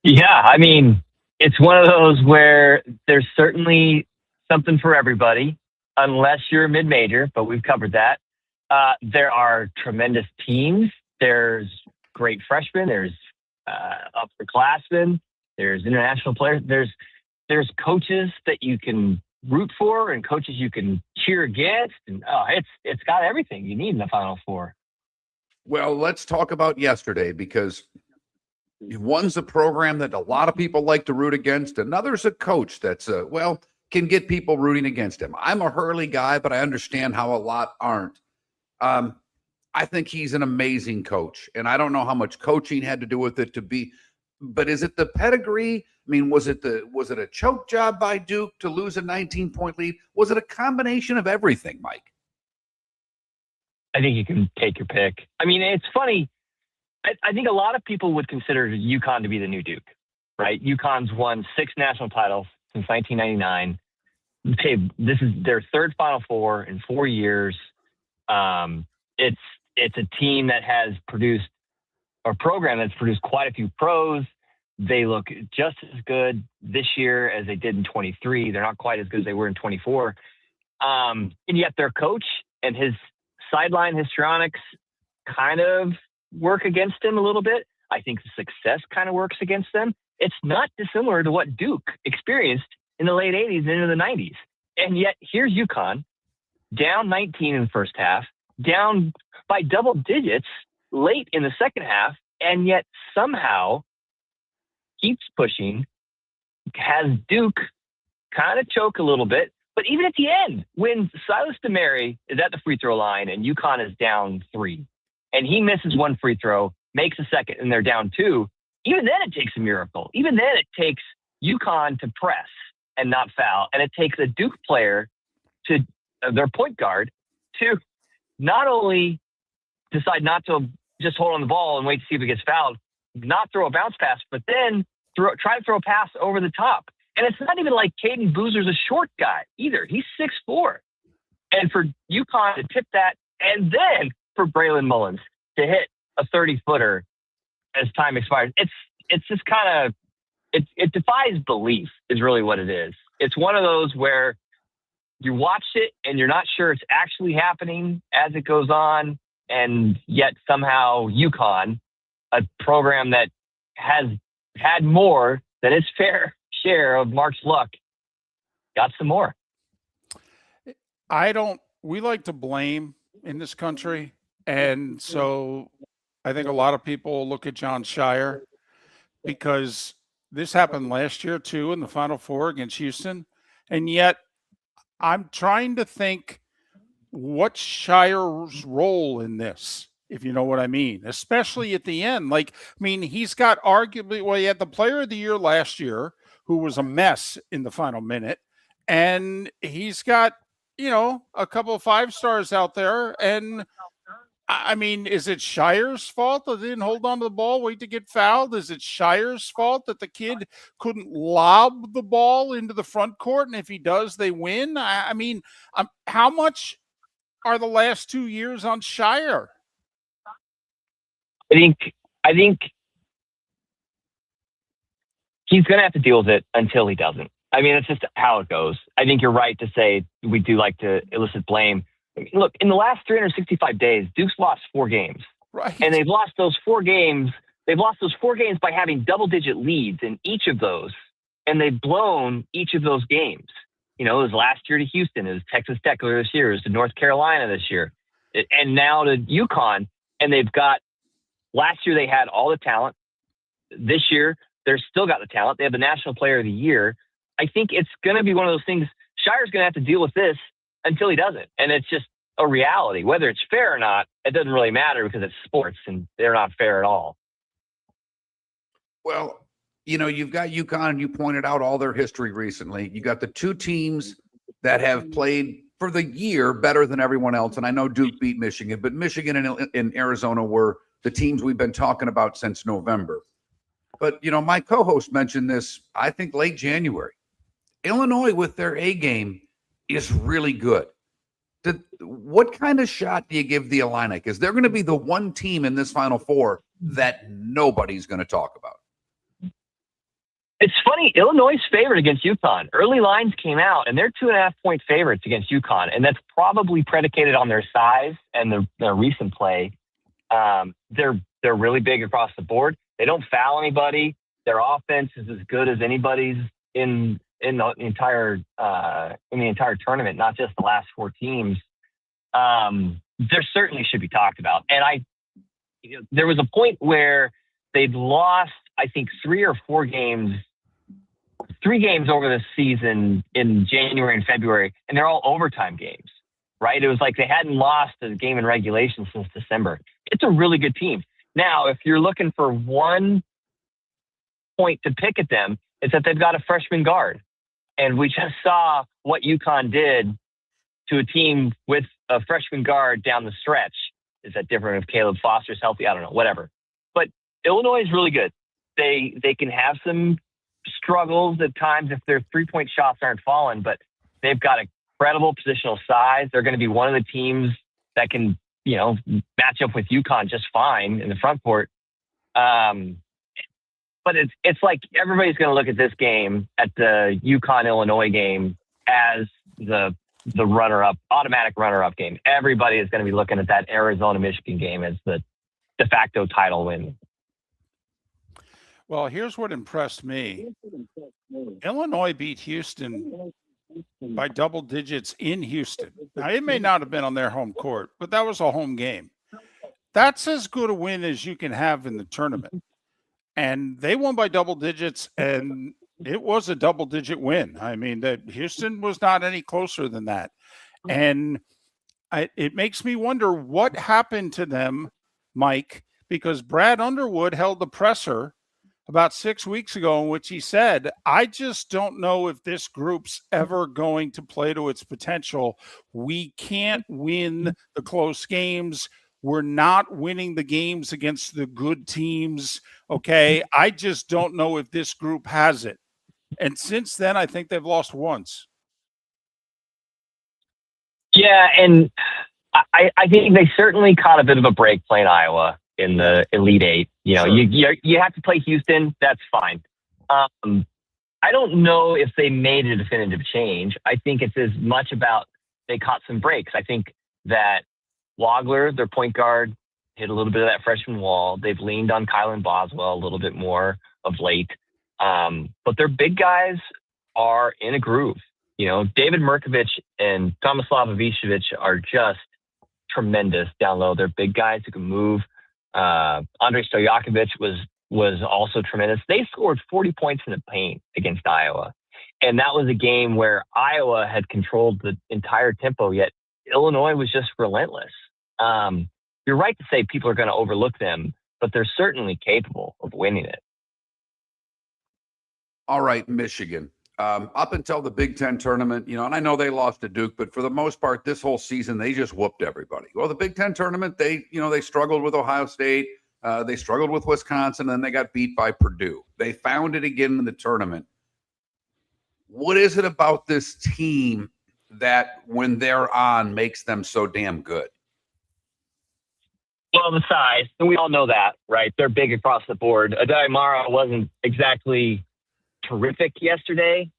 Yeah, I mean, it's one of those where there's certainly something for everybody, unless you're a mid-major, but we've covered that. There are tremendous teams. There's great freshmen. There's upperclassmen. There's international players. There's coaches that you can root for and coaches you can cheer against. And it's got everything you need in the Final Four. Well, let's talk about yesterday, because one's a program that a lot of people like to root against. Another's a coach that's, can get people rooting against him. I'm a Hurley guy, but I understand how a lot aren't. I think he's an amazing coach, and I don't know how much coaching had to do with it to be, but is it the pedigree? I mean, was it a choke job by Duke to lose a 19-point lead? Was it a combination of everything, Mike? I think you can take your pick. I mean, it's funny. I think a lot of people would consider UConn to be the new Duke, right? UConn's won 6 national titles since 1999. Okay, this is their third Final Four in 4 years. It's a team that has produced, or program that's produced quite a few pros. They look just as good this year as they did in 23. They're not quite as good as they were in 24. And yet their coach and his sideline histrionics kind of work against him a little bit. I think the success kind of works against them. It's not dissimilar to what Duke experienced in the late 80s and into the 90s. And yet here's UConn, down 19 in the first half, down by double digits late in the second half, and yet somehow keeps pushing, has Duke kind of choke a little bit. But even at the end, when Silas DeMary is at the free throw line and UConn is down 3, and he misses one free throw, makes a second, and they're down 2, even then it takes a miracle. Even then it takes UConn to press and not foul. And it takes a Duke player to their point guard to not only decide not to just hold on the ball and wait to see if it gets fouled, not throw a bounce pass, but then try to throw a pass over the top. And it's not even like Caden Boozer's a short guy either. He's 6'4". And for UConn to tip that, and then for Braylon Mullins to hit a 30-footer as time expires, it's just kind of, it defies belief is really what it is. It's one of those where you watch it and you're not sure it's actually happening as it goes on, and yet somehow UConn, a program that has had more than its fair share of Mark's luck, got some more. We like to blame in this country. And so I think a lot of people look at John Shire, because this happened last year too in the Final Four against Houston. And yet I'm trying to think what's Shire's role in this, if you know what I mean, especially at the end. Like, I mean, he's got arguably, well, he had the player of the year last year, who was a mess in the final minute. And he's got, a couple of 5-stars out there. And I mean, is it Shire's fault that they didn't hold on to the ball, wait to get fouled? Is it Shire's fault that the kid couldn't lob the ball into the front court, and if he does, they win? I mean, how much are the last 2 years on Shire? I think he's going to have to deal with it until he doesn't. I mean, it's just how it goes. I think you're right to say we do like to elicit blame. Look, in the last 365 days, Duke's lost 4 games. Right. And they've lost those 4 games. They've lost those 4 games by having double-digit leads in each of those. And they've blown each of those games. It was last year to Houston. It was Texas Tech earlier this year. It was to North Carolina this year. And now to UConn. And they've got, last year they had all the talent. This year, they're still got the talent. They have the National Player of the Year. I think it's going to be one of those things. Shire's going to have to deal with this until he doesn't. And it's just a reality. Whether it's fair or not, it doesn't really matter, because it's sports and they're not fair at all. Well, you've got UConn, and you pointed out all their history recently. You got the 2 teams that have played for the year better than everyone else. And I know Duke beat Michigan, but Michigan and Arizona were the teams we've been talking about since November. But, my co-host mentioned this, I think, late January. Illinois, with their A game, is really good. What kind of shot do you give the Illini? Because they're going to be the one team in this Final Four that nobody's going to talk about. It's funny, Illinois' favorite against UConn. Early lines came out, and they're 2.5-point favorites against UConn, and that's probably predicated on their size and their recent play. They're really big across the board. They don't foul anybody. Their offense is as good as anybody's in the entire tournament, not just the last 4 teams. There certainly should be talked about. And there was a point where they'd lost, I think, 3 or 4 games 3 games over the season in January and February, and they're all overtime games, right? It was like they hadn't lost a game in regulation since December. It's a really good team. Now, if you're looking for one point to pick at them, it's that they've got a freshman guard. And we just saw what UConn did to a team with a freshman guard down the stretch. Is that different if Caleb Foster's healthy? I don't know, whatever. But Illinois is really good. They can have some struggles at times if their 3-point shots aren't falling, but they've got incredible positional size. They're going to be one of the teams that can, match up with UConn just fine in the front court. But it's like everybody's going to look at this game, at the UConn-Illinois game, as the runner-up, automatic runner-up game. Everybody is going to be looking at that Arizona-Michigan game as the de facto title win. Well, here's what impressed me. Illinois beat Houston by double digits in Houston. Now, it may not have been on their home court, but that was a home game. That's as good a win as you can have in the tournament. And they won by double digits, and it was a double-digit win. I mean, Houston was not any closer than that. And it makes me wonder what happened to them, Mike, because Brad Underwood held the presser about 6 weeks ago in which he said, I just don't know if this group's ever going to play to its potential. We can't win the close games. We're not winning the games against the good teams. Okay. I just don't know if this group has it. And since then, I think they've lost once. Yeah. And I think they certainly caught a bit of a break playing Iowa in the Elite Eight. Sure. You have to play Houston. That's fine. I don't know if they made a definitive change. I think it's as much about they caught some breaks. I think that Wagler, their point guard, hit a little bit of that freshman wall. They've leaned on Kylan Boswell a little bit more of late. But their big guys are in a groove. David Merkovich and Tomislav Ivicevic are just tremendous down low. They're big guys who can move. Andrei Stojakovic was also tremendous. They scored 40 points in the paint against Iowa. And that was a game where Iowa had controlled the entire tempo, yet Illinois was just relentless. You're right to say people are going to overlook them, but they're certainly capable of winning it. All right, Michigan. Up until the Big Ten tournament, and I know they lost to Duke, but for the most part, this whole season, they just whooped everybody. Well, the Big Ten tournament, they struggled with Ohio State. They struggled with Wisconsin, and then they got beat by Purdue. They found it again in the tournament. What is it about this team that when they're on makes them so damn good? Well, the size, and we all know that, right? They're big across the board. Adai Mara wasn't exactly terrific yesterday.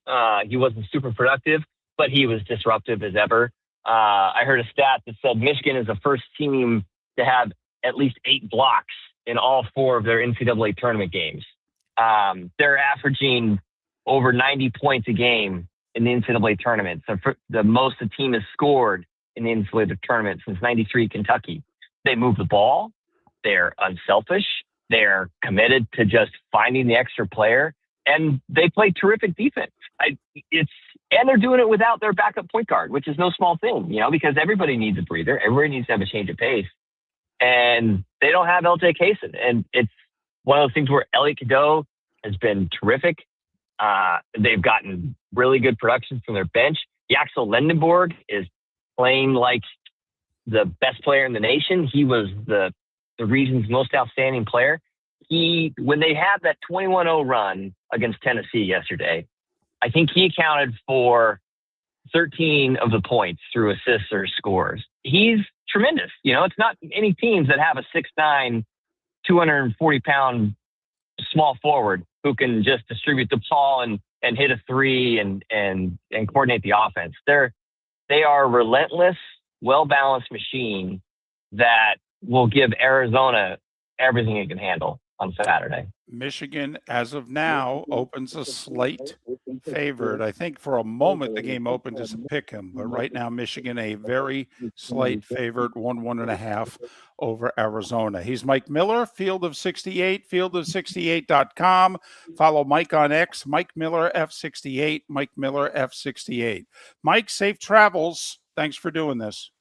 He wasn't super productive, but he was disruptive as ever. I heard a stat that said Michigan is the first team to have at least 8 blocks in all 4 of their NCAA tournament games. They're averaging over 90 points a game in the NCAA tournament. So the most the team has scored in the NCAA tournament since '93 Kentucky. They move the ball. They're unselfish. They're committed to just finding the extra player, and they play terrific defense. And they're doing it without their backup point guard, which is no small thing, because everybody needs a breather. Everybody needs to have a change of pace, and they don't have LJ Kaysen. And it's one of those things where Elliot Cadeau has been terrific. They've gotten really good production from their bench. Yaxel Lendenborg is playing like the best player in the nation. He was the region's most outstanding player. When they had that 21-0 run against Tennessee yesterday, I think he accounted for 13 of the points through assists or scores. He's tremendous. It's not any teams that have a 6'9", 240-pound small forward who can just distribute the ball and hit a three and coordinate the offense. They are a relentless, well-balanced machine that will give Arizona everything it can handle. on Saturday. Michigan, as of now, opens a slight favorite. I think for a moment the game opened as a pick 'em, but right now Michigan a very slight favorite, 1.5 over Arizona. He's Mike Miller, Field of 68, fieldof68.com. Follow Mike on X, Mike Miller F68, Mike Miller F68. Mike, safe travels. Thanks for doing this.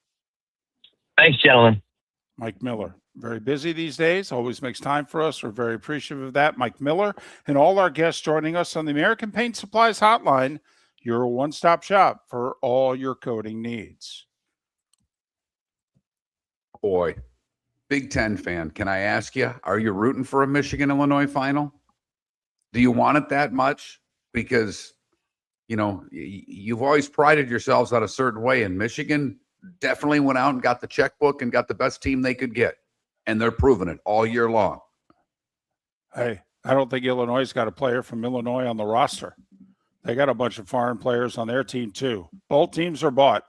Thanks, gentlemen. Mike Miller, very busy these days, always makes time for us. We're very appreciative of that. Mike Miller and all our guests joining us on the American Paint Supplies Hotline, your one-stop shop for all your coating needs. Boy, Big Ten fan, can I ask you, are you rooting for a Michigan-Illinois final? Do you want it that much? Because, you've always prided yourselves on a certain way, and Michigan definitely went out and got the checkbook and got the best team they could get. And they're proving it all year long. Hey, I don't think Illinois got a player from Illinois on the roster. They got a bunch of foreign players on their team, too. Both teams are bought.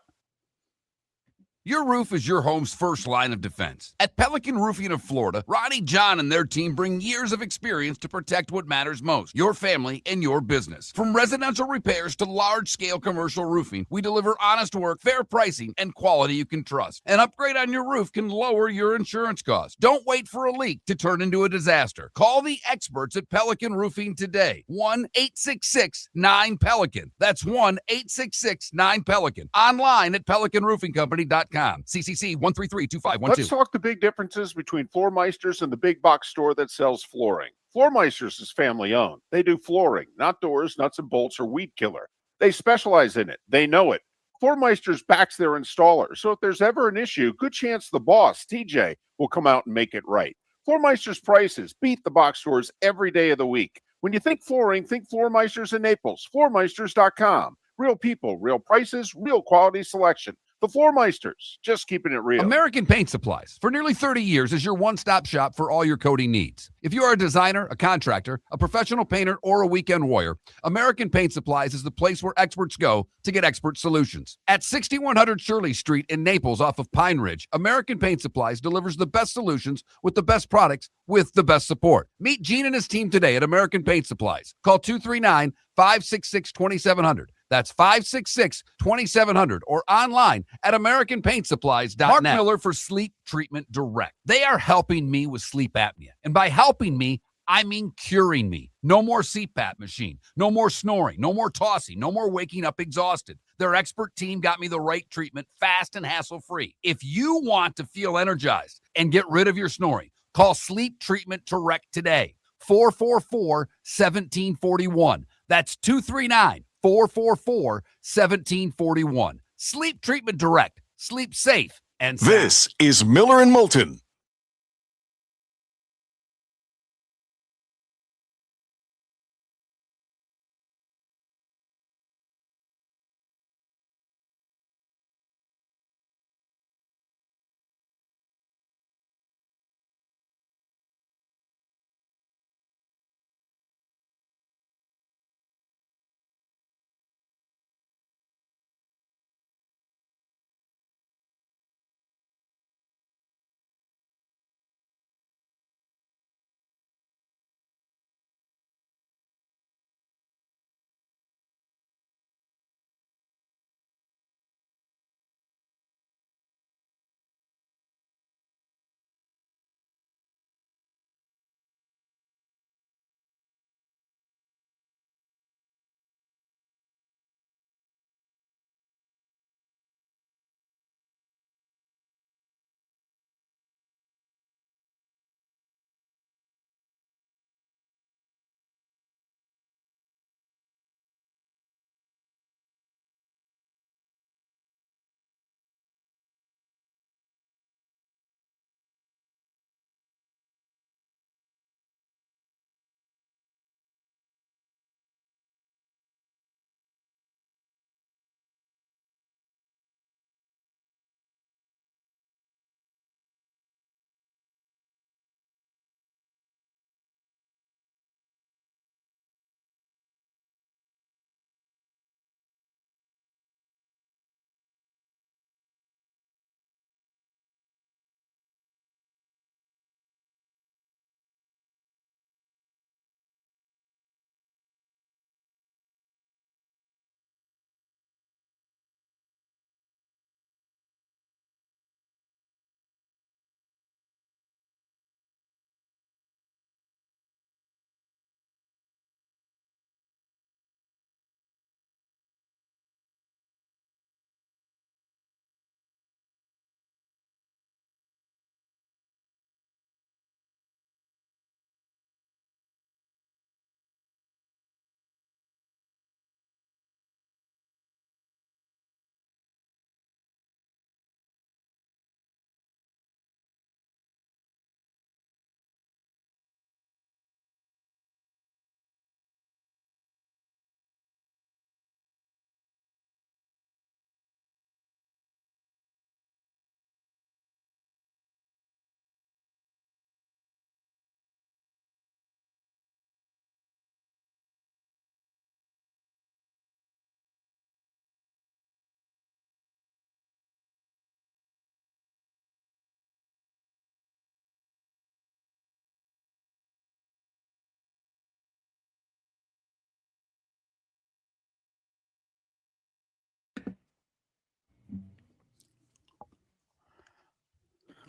Your roof is your home's first line of defense. At Pelican Roofing of Florida, Ronnie John and their team bring years of experience to protect what matters most, your family and your business. From residential repairs to large-scale commercial roofing, we deliver honest work, fair pricing, and quality you can trust. An upgrade on your roof can lower your insurance costs. Don't wait for a leak to turn into a disaster. Call the experts at Pelican Roofing today. 1-866-9-PELICAN. That's 1-866-9-PELICAN. Online at pelicanroofingcompany.com. CCC 1332512. Let's talk the big differences between Floor Meisters and the big box store that sells flooring. Floor Meisters is family owned. They do flooring, not doors, nuts and bolts, or weed killer. They specialize in it. They know it. Floor Meisters backs their installer, so if there's ever an issue, good chance the boss, TJ, will come out and make it right. Floor Meisters prices beat the box stores every day of the week. When you think flooring, think Floor Meisters in Naples. Floormeisters.com. Real people, real prices, real quality selection. The Floor Meisters, just keeping it real. American Paint Supplies, for nearly 30 years, is your one-stop shop for all your coating needs. If you are a designer, a contractor, a professional painter, or a weekend warrior, American Paint Supplies is the place where experts go to get expert solutions. At 6100 Shirley Street in Naples off of Pine Ridge, American Paint Supplies delivers the best solutions with the best products with the best support. Meet Gene and his team today at American Paint Supplies. Call 239-566-2700. That's 566-2700 or online at AmericanPaintSupplies.net. Mark Miller for Sleep Treatment Direct. They are helping me with sleep apnea. And by helping me, I mean curing me. No more CPAP machine. No more snoring. No more tossing. No more waking up exhausted. Their expert team got me the right treatment fast and hassle-free. If you want to feel energized and get rid of your snoring, call Sleep Treatment Direct today. 444-1741. That's 239-444-1741. Sleep Treatment Direct. Sleep safe and sound. This is Miller and Moulton.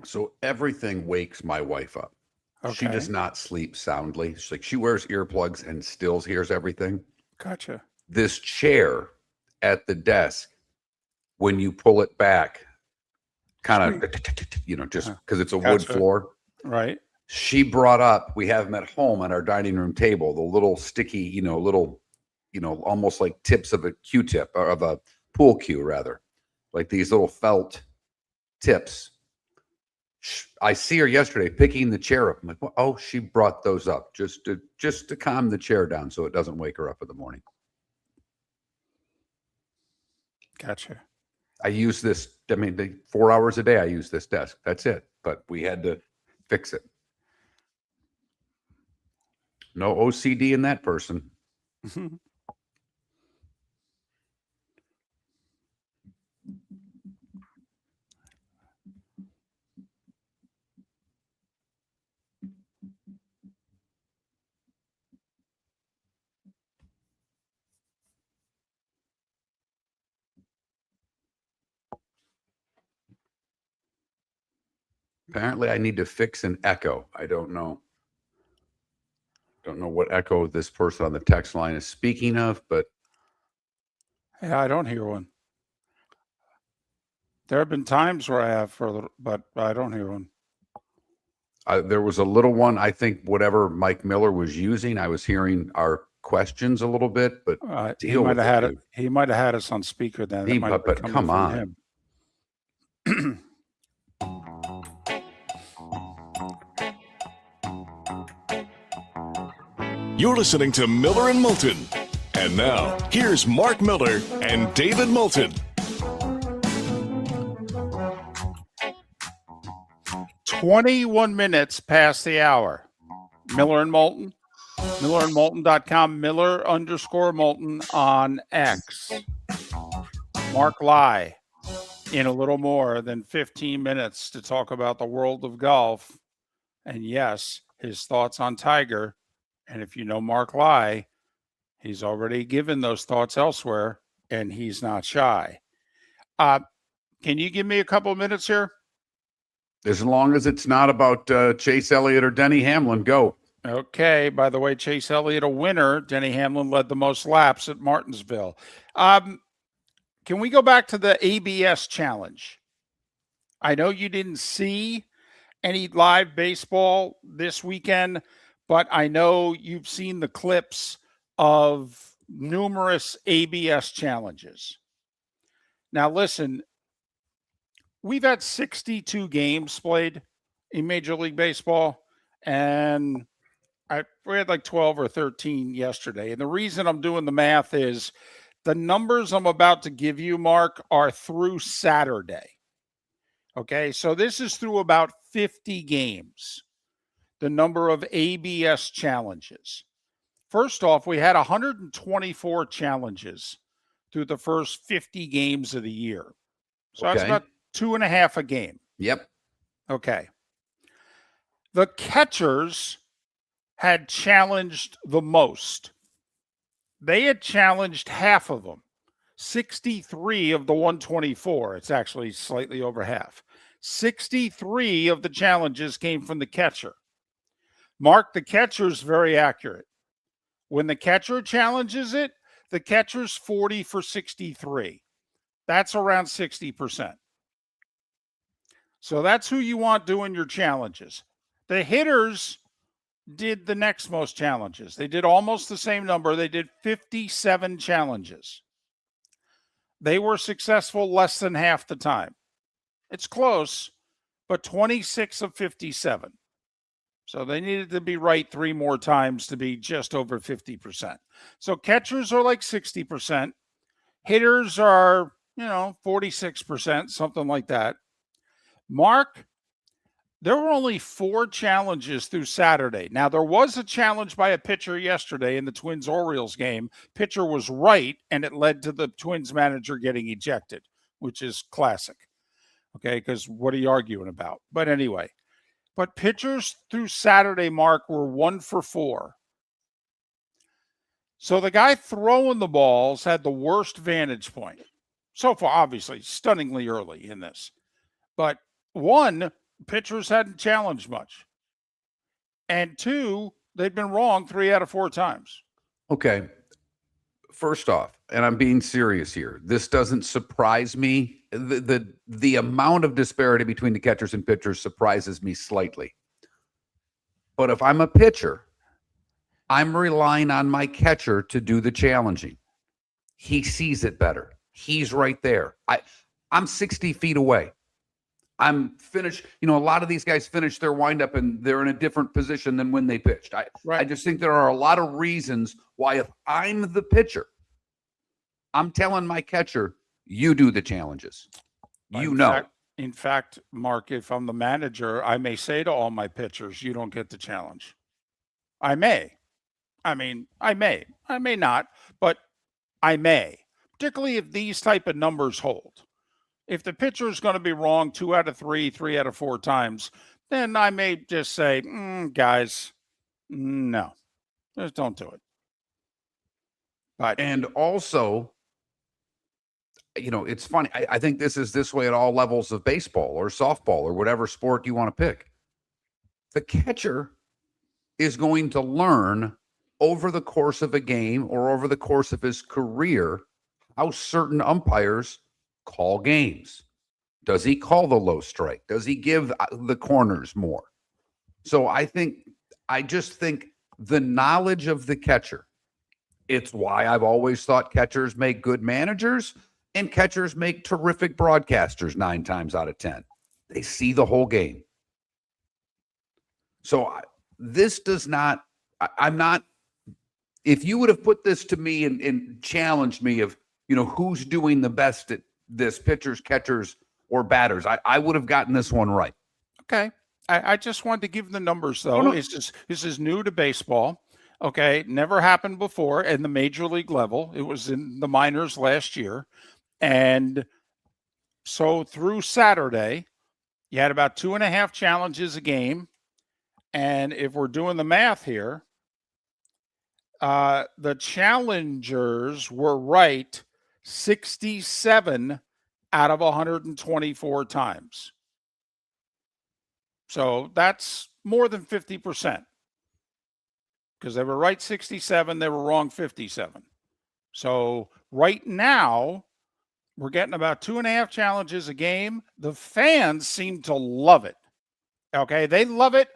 So everything wakes my wife up. She Okay. does not sleep soundly. She's like, she wears earplugs and still hears everything. Gotcha. This chair at the desk, when you pull it back, kind of, just because it's a wood Gotcha. floor. Right. She brought up, we have them at home on our dining room table, the little sticky, almost like tips of a Q-tip or of a pool cue, rather, like these little felt tips. I see her yesterday picking the chair up. I'm like, oh, she brought those up just to calm the chair down so it doesn't wake her up in the morning. Gotcha. I use this. 4 hours a day I use this desk. That's it. But we had to fix it. No OCD in that person. Apparently I need to fix an echo. I don't know. Don't know what echo this person on the text line is speaking of, but Yeah, I don't hear one. There have been times where I have but I don't hear one. there was a little one. I think whatever Mike Miller was using, I was hearing our questions a little bit, but He deal might with have had it, it. He might have had us on speaker then. That dude. might have But been come coming from on. him. You're listening to Miller and Moulton. And now, here's Mark Miller and David Moulton. 21 minutes past the hour. Miller and Moulton. MillerandMoulton.com. Miller_Moulton on X. Mark Lai in a little more than 15 minutes to talk about the world of golf. And yes, his thoughts on Tiger. And if you know Mark Lai, he's already given those thoughts elsewhere, and he's not shy. Can you give me a couple of minutes here? As long as it's not about Chase Elliott or Denny Hamlin, go. Okay. By the way, Chase Elliott, a winner. Denny Hamlin led the most laps at Martinsville. Can we go back to the ABS challenge? I know you didn't see any live baseball this weekend, but I know you've seen the clips of numerous ABS challenges. Now, listen, we've had 62 games played in Major League Baseball, and we had like 12 or 13 yesterday. And the reason I'm doing the math is the numbers I'm about to give you, Mark, are through Saturday. Okay, so this is through about 50 games, the number of ABS challenges. First off, we had 124 challenges through the first 50 games of the year. So that's about 2.5 a game. Yep. Okay. The catchers had challenged the most. They had challenged half of them. 63 of the 124. It's actually slightly over half. 63 of the challenges came from the catcher. Mark, the catcher's very accurate. When the catcher challenges it, the catcher's 40 for 63. That's around 60%. So that's who you want doing your challenges. The hitters did the next most challenges. They did almost the same number. They did 57 challenges. They were successful less than half the time. It's close, but 26 of 57. So they needed to be right 3 more times to be just over 50%. So catchers are like 60%. Hitters are, 46%, something like that. Mark, there were only 4 challenges through Saturday. Now, there was a challenge by a pitcher yesterday in the Twins-Orioles game. Pitcher was right, and it led to the Twins manager getting ejected, which is classic. Okay, because what are you arguing about? But anyway, but pitchers through Saturday, Mark, were 1 for 4. So the guy throwing the balls had the worst vantage point. So far, obviously, stunningly early in this. But 1 pitchers hadn't challenged much. And 2, they've been wrong 3 out of 4 times. Okay. First off, and I'm being serious here, this doesn't surprise me. The amount of disparity between the catchers and pitchers surprises me slightly. But if I'm a pitcher, I'm relying on my catcher to do the challenging. He sees it better. He's right there. I'm 60 feet away. I'm finished. A lot of these guys finish their windup and they're in a different position than when they pitched. I just think there are a lot of reasons why, if I'm the pitcher, I'm telling my catcher, you do the challenges. In fact, Mark, if I'm the manager, I may say to all my pitchers, you don't get the challenge. I may. I may not, but I may, particularly if these type of numbers hold. If the pitcher is going to be wrong 2 out of 3, 3 out of 4 times, then I may just say, guys, no, just don't do it. And also, it's funny. I think this is this way at all levels of baseball or softball or whatever sport you want to pick. The catcher is going to learn over the course of a game or over the course of his career how certain umpires call games. Does he call the low strike? Does he give the corners more? So I just think the knowledge of the catcher, it's why I've always thought catchers make good managers and catchers make terrific broadcasters 9 times out of 10. They see the whole game. So this does not, I'm not, if you would have put this to me and challenged me of, who's doing the best at this, pitchers, catchers, or batters, I would have gotten this one right. Okay. I just wanted to give the numbers, though. This is new to baseball. Okay. Never happened before in the major league level. It was in the minors last year. And so through Saturday, you had about 2.5 challenges a game. And if we're doing the math here, the challengers were right 67 out of 124 times. So that's more than 50%, because they were right 67, they were wrong 57. So right now, we're getting about 2.5 challenges a game. The fans seem to love it. Okay, they love it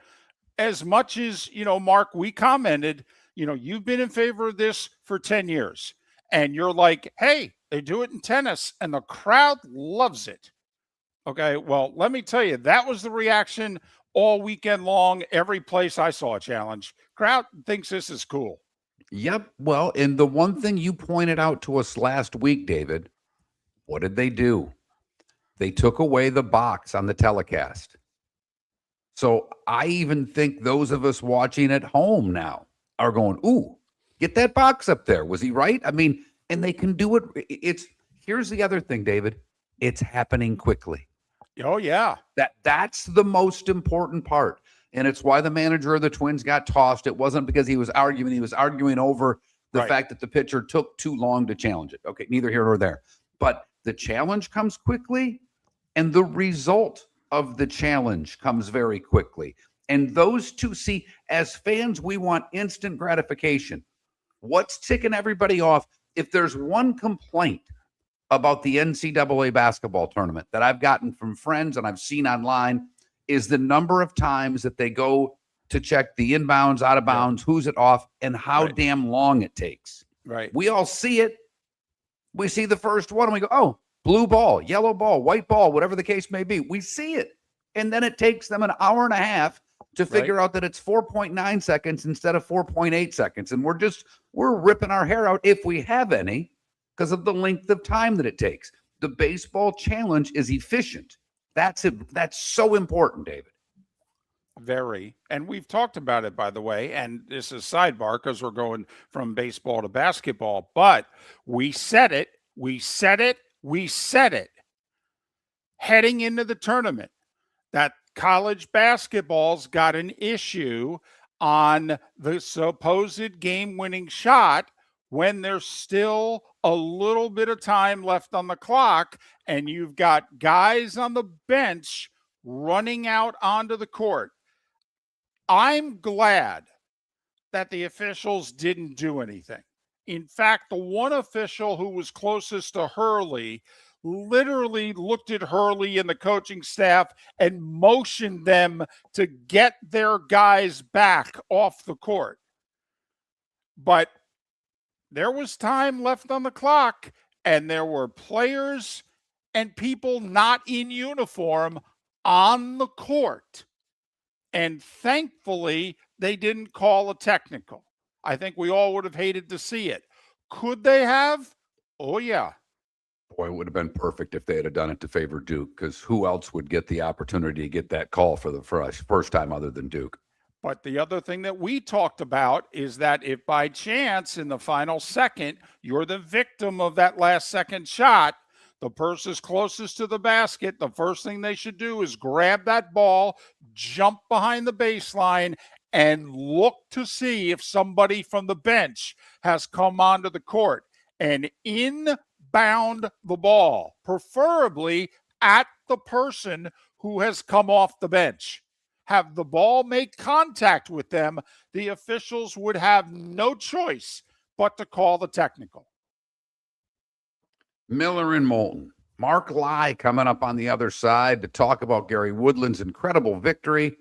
as much as, Mark, we commented, you've been in favor of this for 10 years. And you're like, hey, they do it in tennis and the crowd loves it. Okay, well, let me tell you, that was the reaction all weekend long. Every place I saw a challenge, crowd thinks this is cool. Yep. Well, and the one thing you pointed out to us last week, David, what did they do? They took away the box on the telecast. So I even think those of us watching at home now are going, ooh, get that box up there. Was he right? And they can do it. Here's the other thing, David. It's happening quickly. Oh, yeah. That's the most important part. And it's why the manager of the Twins got tossed. It wasn't because he was arguing. He was arguing over the fact that the pitcher took too long to challenge it. Okay, neither here nor there. But the challenge comes quickly, and the result of the challenge comes very quickly. And those two, see, as fans, we want instant gratification. What's ticking everybody off? If there's one complaint about the NCAA basketball tournament that I've gotten from friends and I've seen online, is the number of times that they go to check the inbounds, out of bounds, who's it off, and how damn long it takes. Right. We all see it. We see the first one and we go, oh, blue ball, yellow ball, white ball, whatever the case may be. We see it. And then it takes them an hour and a half to figure out that it's 4.9 seconds instead of 4.8 seconds. And we're ripping our hair out, if we have any, because of the length of time that it takes. The baseball challenge is efficient. That's it. That's so important, David. Very. And we've talked about it, by the way, and this is sidebar because we're going from baseball to basketball, but we said it heading into the tournament that college basketball's got an issue on the supposed game-winning shot when there's still a little bit of time left on the clock and you've got guys on the bench running out onto the court. I'm glad that the officials didn't do anything. In fact, the one official who was closest to Hurley literally looked at Hurley and the coaching staff and motioned them to get their guys back off the court. But there was time left on the clock, and there were players and people not in uniform on the court. And thankfully, they didn't call a technical. I think we all would have hated to see it. Could they have? Oh, yeah. Boy, it would have been perfect if they had done it to favor Duke, because who else would get the opportunity to get that call for the first time other than Duke? But the other thing that we talked about is that if by chance in the final second, you're the victim of that last second shot, the person closest to the basket, the first thing they should do is grab that ball, jump behind the baseline, and look to see if somebody from the bench has come onto the court and inbound the ball, preferably at the person who has come off the bench. Have the ball make contact with them, the officials would have no choice but to call the technical. Miller and Moulton. Mark Lai coming up on the other side to talk about Gary Woodland's incredible victory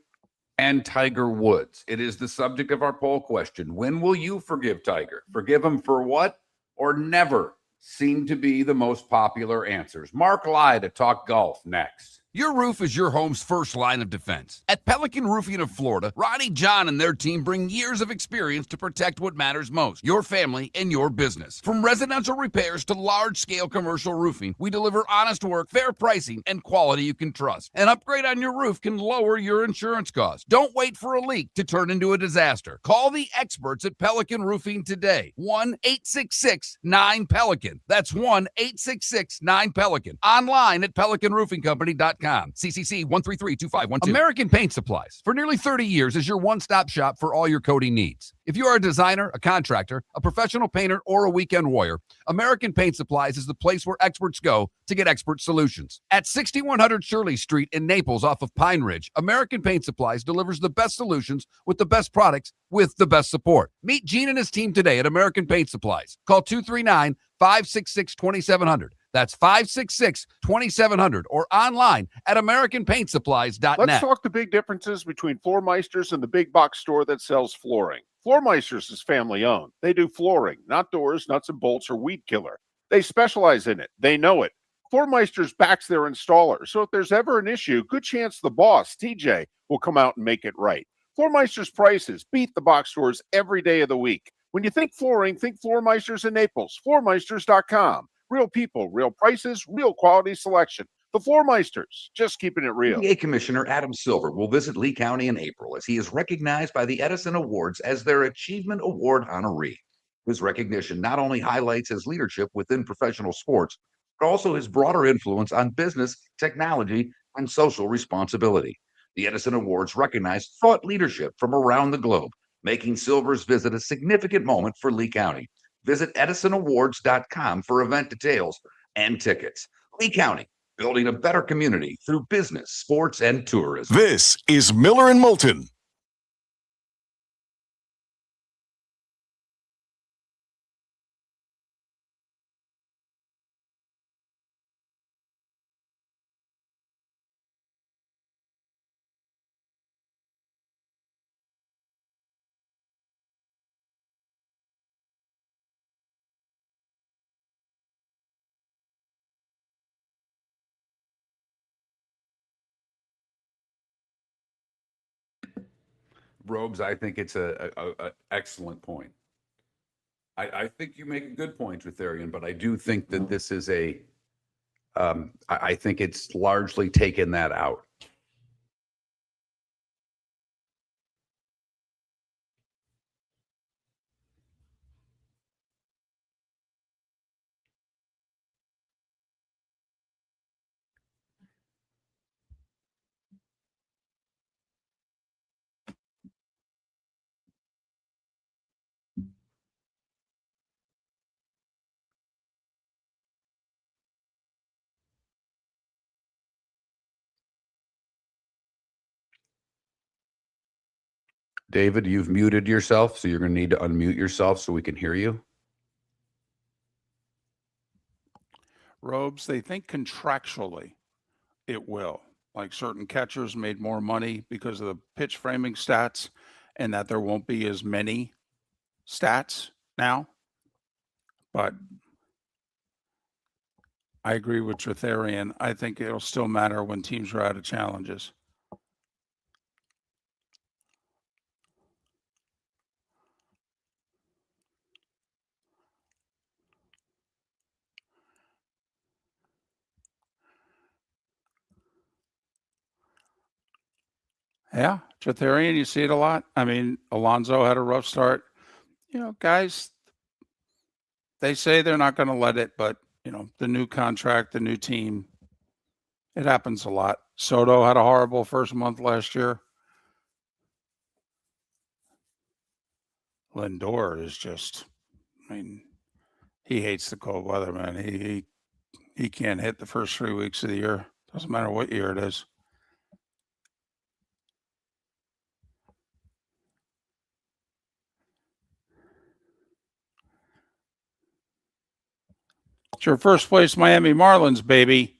and Tiger Woods. It is the subject of our poll question. When will you forgive Tiger? Forgive him for what or never seem to be the most popular answers. Mark Lai to talk golf next. Your roof is your home's first line of defense. At Pelican Roofing of Florida, Ronnie John and their team bring years of experience to protect what matters most, your family and your business. From residential repairs to large-scale commercial roofing, we deliver honest work, fair pricing, and quality you can trust. An upgrade on your roof can lower your insurance costs. Don't wait for a leak to turn into a disaster. Call the experts at Pelican Roofing today. 1-866-9-PELICAN. That's 1-866-9-PELICAN. Online at pelicanroofingcompany.com. CCC 1332512. American Paint Supplies, for nearly 30 years, is your one-stop shop for all your coating needs. If you are a designer, a contractor, a professional painter, or a weekend warrior, American Paint Supplies is the place where experts go to get expert solutions. At 6100 Shirley Street in Naples off of Pine Ridge, American Paint Supplies delivers the best solutions with the best products with the best support. Meet Gene and his team today at American Paint Supplies. Call 239-566-2700. That's 566-2700 or online at AmericanPaintSupplies.net. Let's talk the big differences between Floormeisters and the big box store that sells flooring. Floormeisters is family owned. They do flooring, not doors, nuts and bolts, or weed killer. They specialize in it. They know it. Floormeisters backs their installer, so if there's ever an issue, good chance the boss, TJ, will come out and make it right. Floormeisters prices beat the box stores every day of the week. When you think flooring, think Floormeisters in Naples. Floormeisters.com. Real people, real prices, real quality selection. The Floormeisters, just keeping it real. PA Commissioner Adam Silver will visit Lee County in April as he is recognized by the Edison Awards as their Achievement Award honoree. His recognition not only highlights his leadership within professional sports, but also his broader influence on business, technology, and social responsibility. The Edison Awards recognize thought leadership from around the globe, making Silver's visit a significant moment for Lee County. Visit EdisonAwards.com for event details and tickets. Lee County, building a better community through business, sports, and tourism. This is Miller and Moulton. Robes, I think it's a excellent point. I think you make a good point, Rutharian, but I do think that this is I think it's largely taken that out. David, you've muted yourself, so you're going to need to unmute yourself so we can hear you. Robes, they think contractually it will. Like certain catchers made more money because of the pitch framing stats, and that there won't be as many stats now. But I agree with Tretherian. I think it'll still matter when teams are out of challenges. Yeah, Tretherian, you see it a lot. I mean, Alonso had a rough start. You know, guys, they say they're not going to let it, but, you know, the new contract, the new team, it happens a lot. Soto had a horrible first month last year. Lindor is just, I mean, he hates the cold weather, man. He can't hit the first 3 weeks of the year. Doesn't matter what year it is. It's your first place Miami Marlins, baby.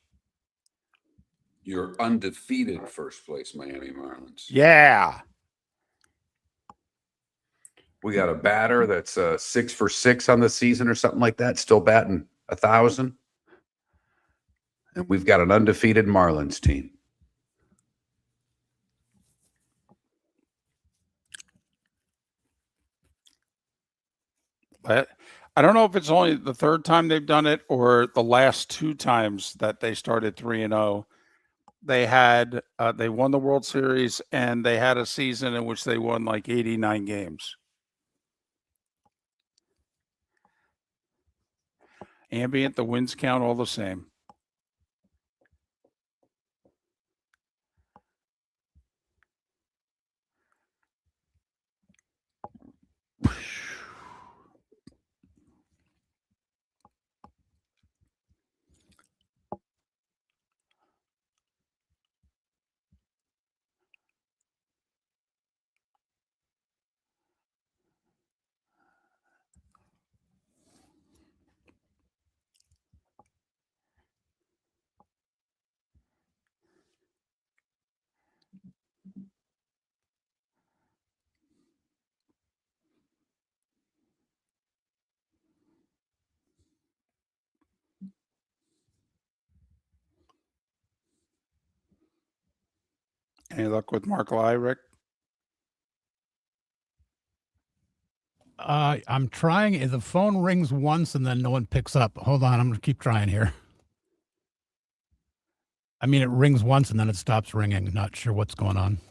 Your undefeated first place Miami Marlins. Yeah. We got a batter that's 6 for 6 on the season or something like that, still batting 1,000. And we've got an undefeated Marlins team. But I don't know if it's only the third time they've done it or the last 2 times that they started 3-0. They had they won the World Series and they had a season in which they won like 89 games. Ambient, the wins count all the same. Any luck with Mark Lai, Rick? I'm trying. The phone rings once and then no one picks up. Hold on, I'm gonna keep trying here. I mean, it rings once and then it stops ringing. Not sure what's going on.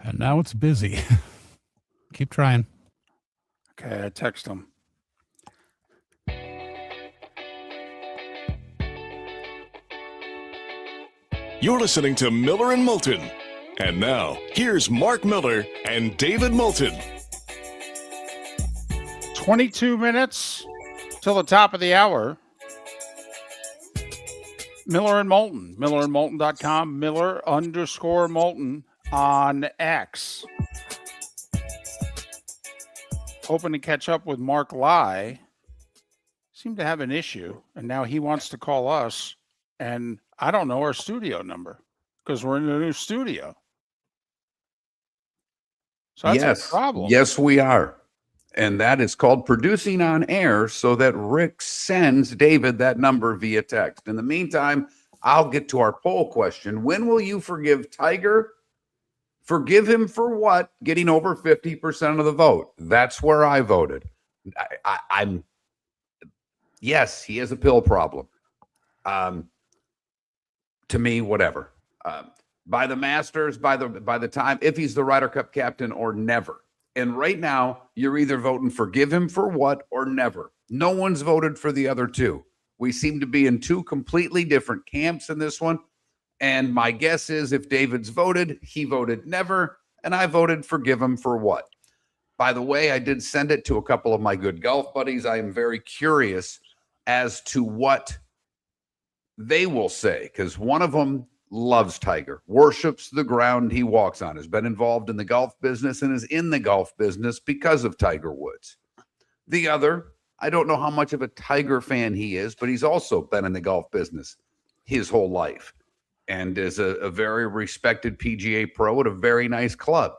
And now it's busy. Keep trying. Okay, I text him. You're listening to Miller and Moulton. And now, here's Mark Miller and David Moulton. 22 minutes till the top of the hour. Miller and Moulton. MillerandMoulton.com. Miller_Moulton on X. Hoping to catch up with Mark Lai. Seemed to have an issue, and now he wants to call us, and I don't know our studio number because we're in a new studio. So that's a problem. Yes, we are. And that is called producing on air so that Rick sends David that number via text. In the meantime, I'll get to our poll question. When will you forgive Tiger? Forgive him for what? Getting over 50% of the vote. That's where I voted. I'm yes, he has a pill problem. To me, whatever. By the Masters, by the time, if he's the Ryder Cup captain or never. And right now, you're either voting forgive him for what or never. No one's voted for the other two. We seem to be in two completely different camps in this one. And my guess is if David's voted, he voted never, and I voted forgive him for what? By the way, I did send it to a couple of my good golf buddies. I am very curious as to what they will say, because one of them loves Tiger, worships the ground he walks on, has been involved in the golf business and is in the golf business because of Tiger Woods. The other, I don't know how much of a Tiger fan he is, but he's also been in the golf business his whole life and is a very respected PGA pro at a very nice club.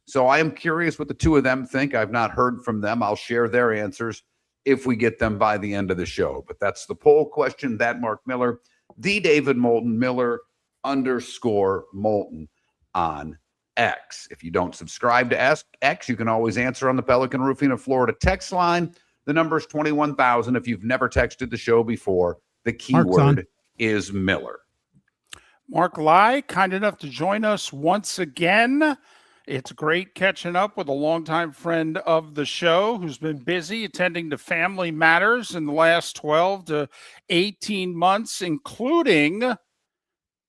So I am curious what the two of them think. I've not heard from them. I'll share their answers if we get them by the end of the show. But that's the poll question. That Mark Miller, the David Moulton, Miller _Moulton on X. If you don't subscribe to X, you can always answer on the Pelican Roofing of Florida text line. The number is 21,000. If you've never texted the show before, the keyword is Miller. Mark Lai, kind enough to join us once again. It's great catching up with a longtime friend of the show who's been busy attending to family matters in the last 12 to 18 months, including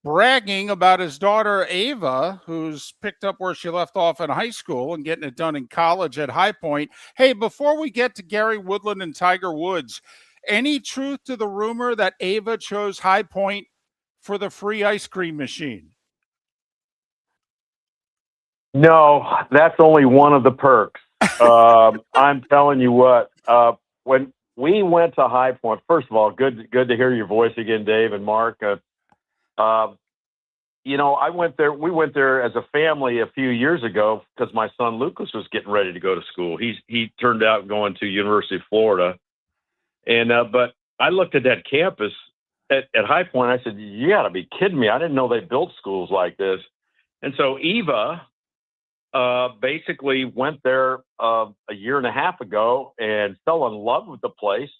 bragging about his daughter, Ava, who's picked up where she left off in high school and getting it done in college at High Point. Hey, before we get to Gary Woodland and Tiger Woods, any truth to the rumor that Ava chose High Point for the free ice cream machine? No, that's only one of the perks. I'm telling you what, when we went to High Point, first of all, good to hear your voice again, Dave and Mark. You know, we went there as a family a few years ago because my son Lucas was getting ready to go to school. He turned out going to University of Florida. And, but I looked at that campus at High Point. I said, you gotta be kidding me. I didn't know they built schools like this. And so Eva, basically went there a year and a half ago and fell in love with the place.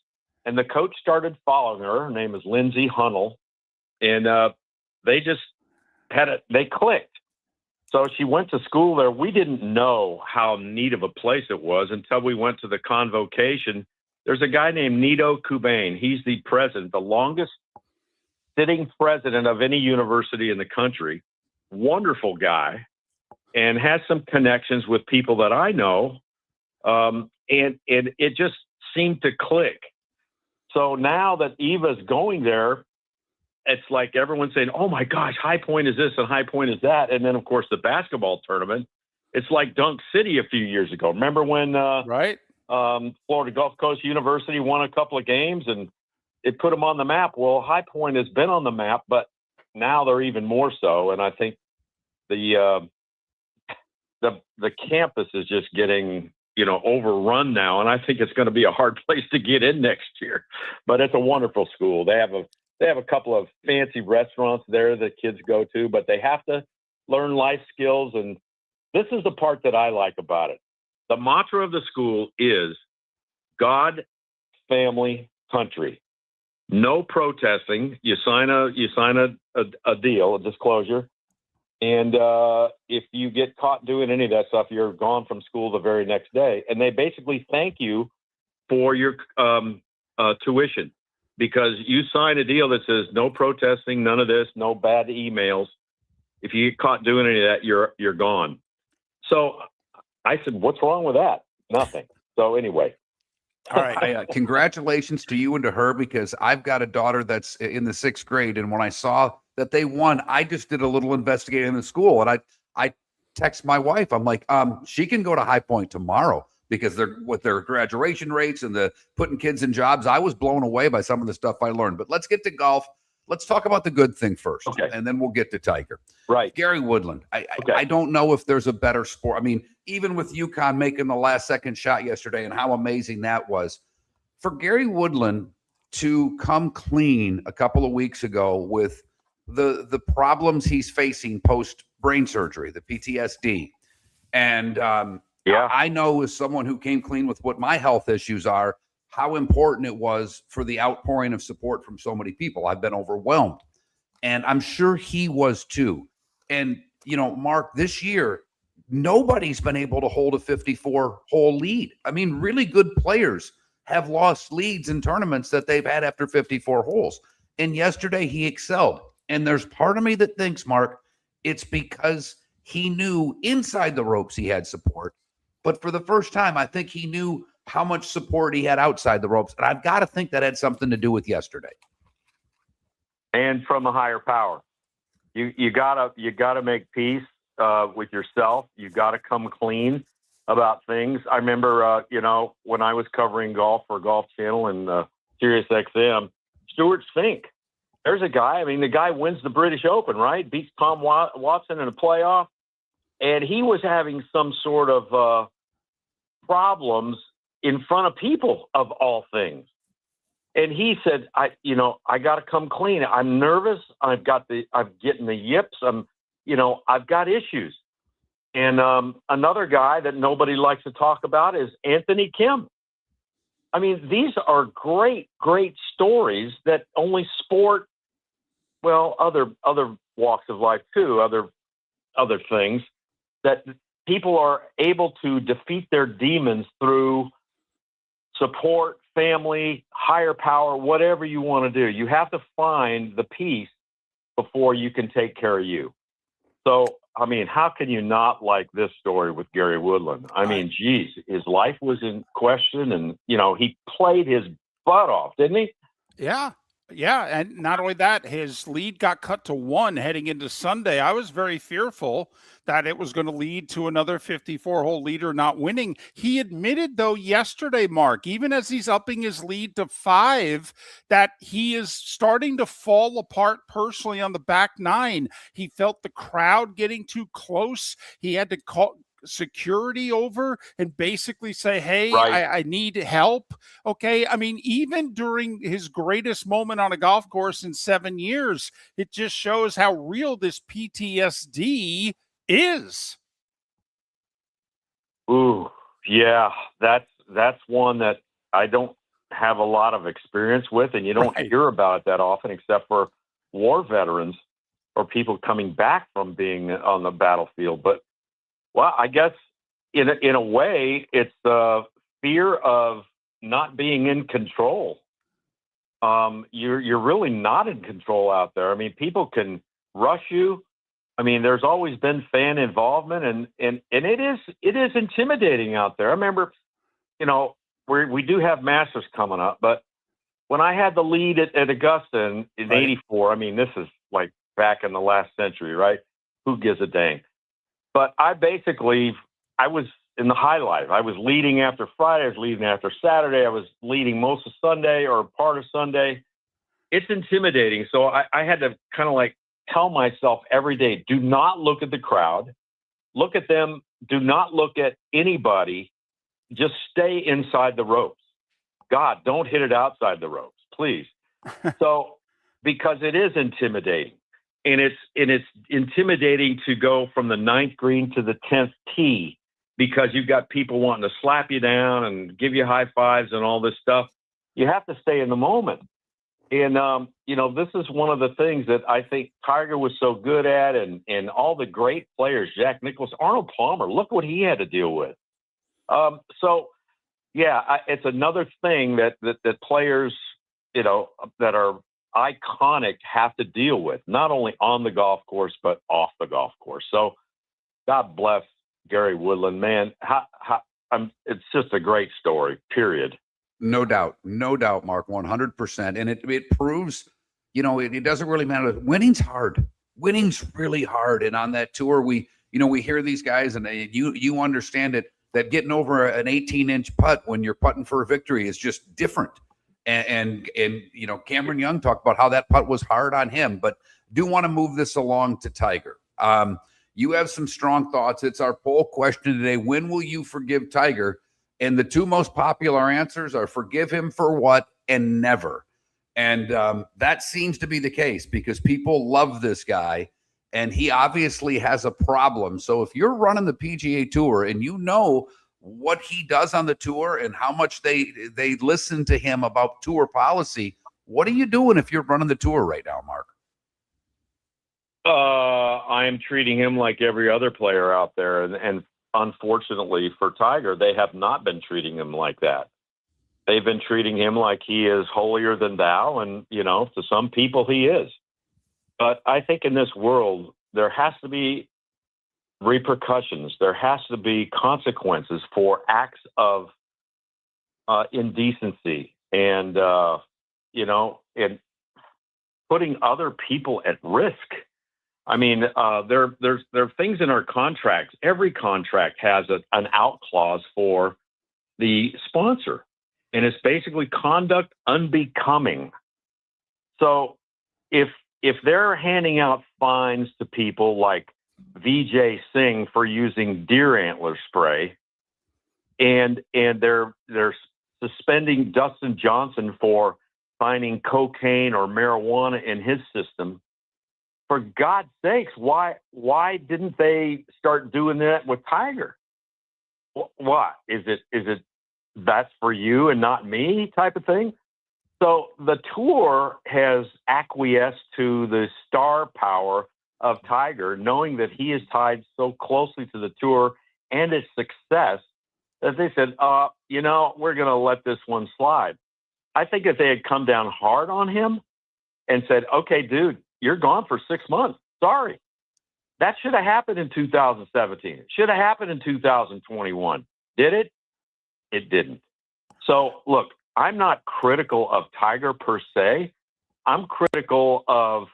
And the coach started following her. Her name is Lindsay Hunnell. And they just they clicked. So she went to school there. We didn't know how neat of a place it was until we went to the convocation. There's a guy named Nito Kubain. He's the president, the longest sitting president of any university in the country. Wonderful guy. And has some connections with people that I know. And it just seemed to click. So now that Eva's going there, it's like everyone's saying, oh my gosh, High Point is this and High Point is that. And then, of course, the basketball tournament. It's like Dunk City a few years ago. Remember when Florida Gulf Coast University won a couple of games and it put them on the map? Well, High Point has been on the map, but now they're even more so. And I think the campus is just getting, overrun now. And I think it's going to be a hard place to get in next year, but it's a wonderful school. They have a couple of fancy restaurants there that kids go to, but they have to learn life skills. And this is the part that I like about it. The mantra of the school is God, family, country. No protesting. You sign a deal, a disclosure. And if you get caught doing any of that stuff, you're gone from school the very next day. And they basically thank you for your tuition because you sign a deal that says no protesting, none of this, no bad emails. If you get caught doing any of that, you're gone. So I said, what's wrong with that? Nothing. So anyway. All right. Congratulations to you and to her, because I've got a daughter that's in the 6th grade. And when I saw that they won, I just did a little investigating in the school. And I text my wife. I'm like, she can go to High Point tomorrow because with their graduation rates and the putting kids in jobs. I was blown away by some of the stuff I learned. But let's get to golf. Let's talk about the good thing first, and then we'll get to Tiger. Right. Gary Woodland. I don't know if there's a better sport. I mean, even with UConn making the last second shot yesterday and how amazing that was, for Gary Woodland to come clean a couple of weeks ago with the problems he's facing post brain surgery, the PTSD. And I know as someone who came clean with what my health issues are, how important it was for the outpouring of support from so many people. I've been overwhelmed, and I'm sure he was too. And, Mark, this year, nobody's been able to hold a 54-hole lead. I mean, really good players have lost leads in tournaments that they've had after 54 holes. And yesterday he excelled. And there's part of me that thinks, Mark, it's because he knew inside the ropes he had support. But for the first time, I think he knew how much support he had outside the ropes. And I've got to think that had something to do with yesterday. And from a higher power. You gotta make peace with yourself. You gotta come clean about things. I remember, when I was covering golf for Golf Channel and Sirius XM, Stuart Fink. There's a guy. I mean, the guy wins the British Open, right? Beats Tom Watson in a playoff, and he was having some sort of problems in front of people, of all things. And he said, I got to come clean. I'm nervous. I'm getting the yips. I've got issues. And another guy that nobody likes to talk about is Anthony Kim. I mean, these are great, great stories that only sport, well, other walks of life too, other things, that people are able to defeat their demons through support, family, higher power, whatever you want to do. You have to find the peace before you can take care of you. So, I mean, how can you not like this story with Gary Woodland? I mean, geez, his life was in question, and, he played his butt off, didn't he? Yeah. Yeah. And not only that, his lead got cut to 1 heading into Sunday. I was very fearful that it was going to lead to another 54-hole leader not winning. He admitted, though, yesterday, Mark, even as he's upping his lead to 5, that he is starting to fall apart personally on the back 9. He felt the crowd getting too close. He had to call security over and basically say, hey, Right. I need help. Okay. I mean, even during his greatest moment on a golf course in 7 years, it just shows how real this PTSD is. Ooh, yeah, that's one that I don't have a lot of experience with, and you don't Right. hear about it that often, except for war veterans or people coming back from being on the battlefield. But, well, I guess in a way, it's the fear of not being in control. You're really not in control out there. I mean, people can rush you. I mean, there's always been fan involvement, and it is intimidating out there. I remember, we do have Masters coming up, but when I had the lead at Augusta in Right. '84, I mean, this is like back in the last century, right? Who gives a dang? But I was in the highlight. I was leading after Friday. I was leading after Saturday. I was leading most of Sunday or part of Sunday. It's intimidating. So I had to kind of like tell myself every day, do not look at the crowd. Look at them. Do not look at anybody. Just stay inside the ropes. God, don't hit it outside the ropes, please. So, because it is intimidating. And it's intimidating to go from the 9th green to the 10th tee because you've got people wanting to slap you down and give you high fives and all this stuff. You have to stay in the moment. And, this is one of the things that I think Tiger was so good at, and all the great players, Jack Nicklaus, Arnold Palmer, look what he had to deal with. It's another thing that players, that are iconic have to deal with, not only on the golf course, but off the golf course. So God bless Gary Woodland, man. It's just a great story, period. No doubt, Mark, 100%. And it proves, it doesn't really matter. Winning's hard. Winning's really hard. And on that tour, we hear these guys, and you understand it, that getting over an 18-inch putt when you're putting for a victory is just different. And Cameron Young talked about how that putt was hard on him, but do want to move this along to Tiger. You have some strong thoughts. It's our poll question today. When will you forgive Tiger? And the 2 most popular answers are forgive him for what and never. And that seems to be the case because people love this guy, and he obviously has a problem. So if you're running the PGA Tour and you know what he does on the tour and how much they listen to him about tour policy, what are you doing if you're running the tour right now, Mark? I'm treating him like every other player out there, and unfortunately for Tiger, they have not been treating him like that. they've been treating him like he is holier than thou. And, to some people he is. But I think in this world, there has to be repercussions. There has to be consequences for acts of indecency and, and putting other people at risk. I mean, there are things in our contracts. Every contract has an out clause for the sponsor, and it's basically conduct unbecoming. So if they're handing out fines to people like VJ Singh for using deer antler spray, and they're suspending Dustin Johnson for finding cocaine or marijuana in his system, for God's sakes, why didn't they start doing that with Tiger? What is it that's for you and not me type of thing? So the tour has acquiesced to the star power of Tiger, knowing that he is tied so closely to the tour and its success, that they said, we're going to let this one slide. I think if they had come down hard on him and said, okay, dude, you're gone for 6 months. Sorry. That should have happened in 2017. It should have happened in 2021. Did it? It didn't. So, look, I'm not critical of Tiger per se. I'm critical of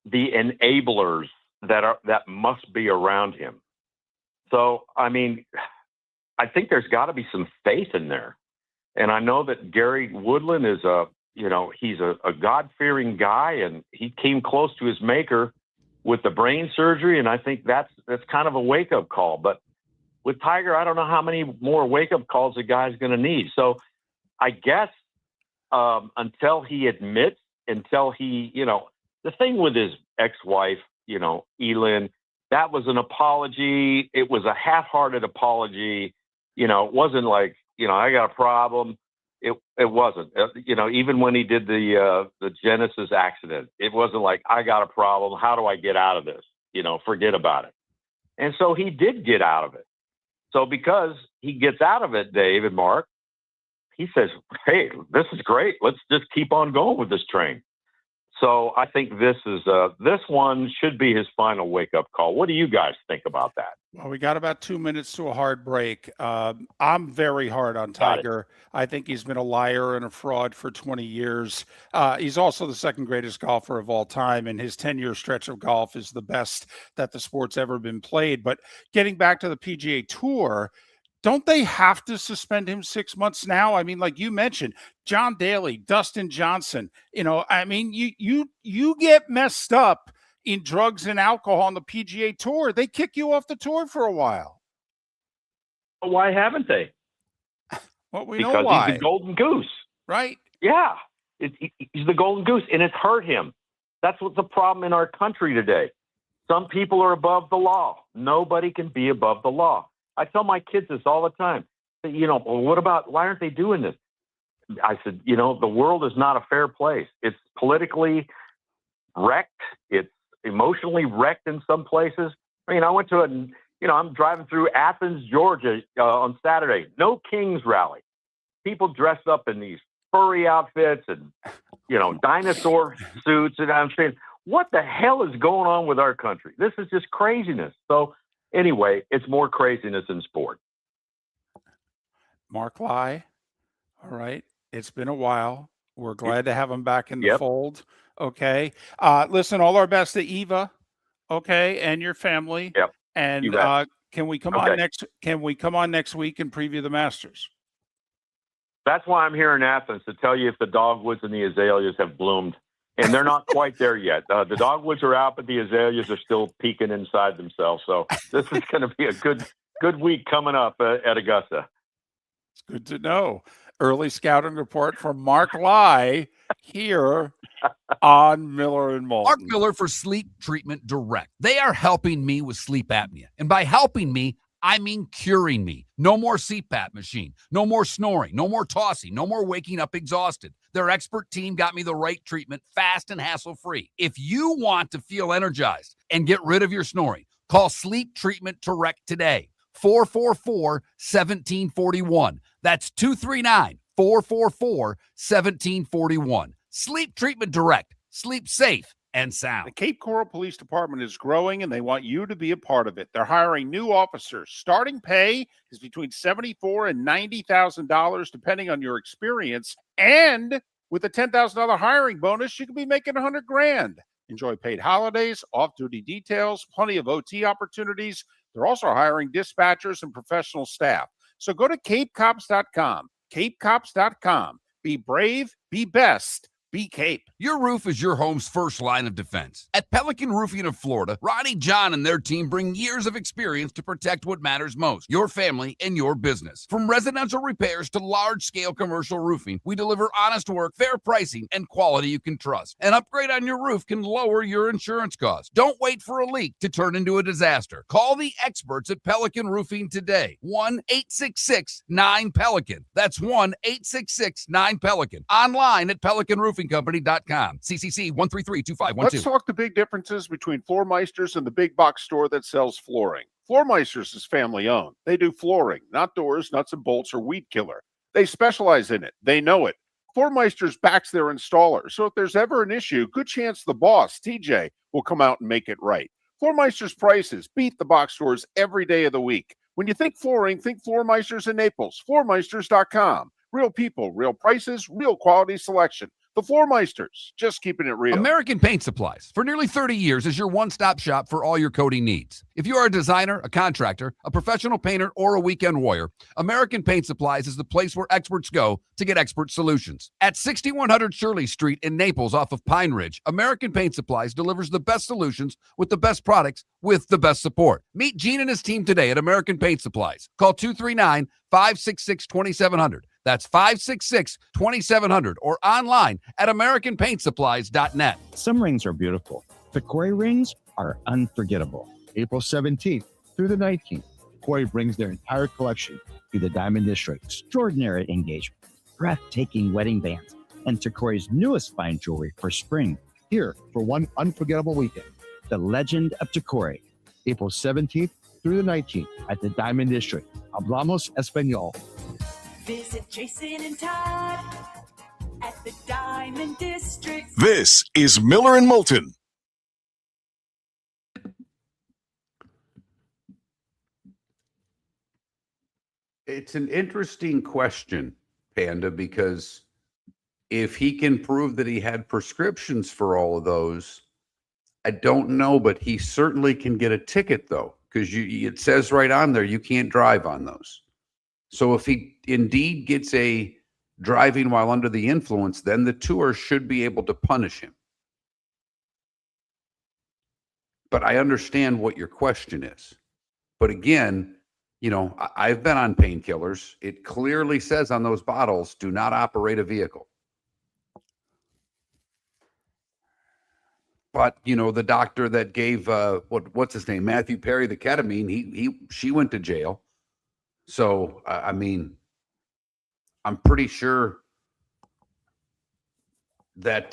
the enablers that must be around him. So, I mean, I think there's got to be some faith in there. And I know that Gary Woodland is he's a God-fearing guy, and he came close to his maker with the brain surgery, and I think that's kind of a wake-up call. But with Tiger, I don't know how many more wake-up calls the guy's going to need. So I guess until he admits, the thing with his ex-wife, Elin, that was an apology. It was a half-hearted apology. It wasn't like, I got a problem. It wasn't. Even when he did the Genesis accident, it wasn't like, I got a problem. How do I get out of this? Forget about it. And so he did get out of it. So because he gets out of it, Dave and Mark, he says, hey, this is great. Let's just keep on going with this train. So I think this one should be his final wake-up call. What do you guys think about that? Well, we got about 2 minutes to a hard break. I'm very hard on Tiger. I think he's been a liar and a fraud for 20 years. He's also the second greatest golfer of all time, and his 10-year stretch of golf is the best that the sport's ever been played. But getting back to the PGA Tour, don't they have to suspend him 6 months now? I mean, like you mentioned, John Daly, Dustin Johnson, you get messed up in drugs and alcohol on the PGA Tour, they kick you off the tour for a while. Why haven't they? Well, we because know why. He's the golden goose. Right? Yeah. He's the golden goose, and it's hurt him. That's what's the problem in our country today. Some people are above the law. Nobody can be above the law. I tell my kids this all the time. Why aren't they doing this? I said, the world is not a fair place. It's politically wrecked. It's emotionally wrecked in some places. I mean, I went to I'm driving through Athens, Georgia on Saturday. No Kings rally. People dressed up in these furry outfits and, dinosaur suits. And I'm saying, what the hell is going on with our country? This is just craziness. So anyway, it's more craziness in sport. Mark Lai. All right. It's been a while. We're glad to have him back in the fold. Okay. Listen, all our best to Eva. Okay. And your family. Yep. And can we come on next week and preview the Masters? That's why I'm here in Athens, to tell you if the dogwoods and the azaleas have bloomed. And they're not quite there yet. The dogwoods are out, but the azaleas are still peeking inside themselves. So this is going to be a good week coming up at Augusta. It's good to know. Early scouting report from Mark Lai here on Miller and Moulton. Mark Miller for Sleep Treatment Direct. They are helping me with sleep apnea. And by helping me, I mean curing me. No more CPAP machine. No more snoring. No more tossing. No more waking up exhausted. Their expert team got me the right treatment, fast and hassle-free. If you want to feel energized and get rid of your snoring, call Sleep Treatment Direct today. 444-1741. That's 239-444-1741. Sleep Treatment Direct. Sleep safe and The sound. Cape Coral Police Department is growing and they want you to be a part of it. They're hiring new officers. Starting pay is between $74,000 and $90,000 depending on your experience. And with a $10,000 hiring bonus, you could be making $100,000. Enjoy paid holidays, off-duty details, plenty of OT opportunities. They're also hiring dispatchers and professional staff. So go to capecops.com. capecops.com. Be brave, be best. Be Cape. Your roof is your home's first line of defense. At Pelican Roofing of Florida, Ronnie John and their team bring years of experience to protect what matters most, your family and your business. From residential repairs to large-scale commercial roofing, we deliver honest work, fair pricing, and quality you can trust. An upgrade on your roof can lower your insurance costs. Don't wait for a leak to turn into a disaster. Call the experts at Pelican Roofing today. 1-866-9-PELICAN. That's 1-866-9-PELICAN. Online at pelicanroofingcompany.com. CCC 1332512. Let's talk the big differences between Floormeisters and the big box store that sells flooring. Floormeisters is family owned. They do flooring, not doors, nuts and bolts, or weed killer. They specialize in it. They know it. Floormeisters backs their installer, so if there's ever an issue, good chance the boss, TJ, will come out and make it right. Floormeisters prices beat the box stores every day of the week. When you think flooring, think Floormeisters in Naples. Floormeisters.com. Real people, real prices, real quality selection. The Floormeisters, just keeping it real. American Paint Supplies, for nearly 30 years, is your one-stop shop for all your coating needs. If you are a designer, a contractor, a professional painter, or a weekend warrior, American Paint Supplies is the place where experts go to get expert solutions. At 6100 Shirley Street in Naples off of Pine Ridge, American Paint Supplies delivers the best solutions with the best products with the best support. Meet Gene and his team today at American Paint Supplies. Call 239-566-2700. That's 566-2700 or online at AmericanPaintSupplies.net. Some rings are beautiful. The Koi rings are unforgettable. April 17th through the 19th, Koi brings their entire collection to the Diamond District. Extraordinary engagement, breathtaking wedding bands, and Koi's newest fine jewelry for spring. Here for one unforgettable weekend, the Legend of Takori, April 17th through the 19th at the Diamond District. Hablamos Espanol. Visit Jason and Todd at the Diamond District. This is Miller and Moulton. It's an interesting question, Panda, because if he can prove that he had prescriptions for all of those, I don't know, but he certainly can get a ticket, though, because it says right on there you can't drive on those. So if he indeed gets a driving while under the influence, then the tour should be able to punish him. But I understand what your question is. But again, you know, I've been on painkillers. It clearly says on those bottles, do not operate a vehicle. But, you know, the doctor that gave, what's his name? Matthew Perry, the ketamine, she went to jail. So, I mean, I'm pretty sure that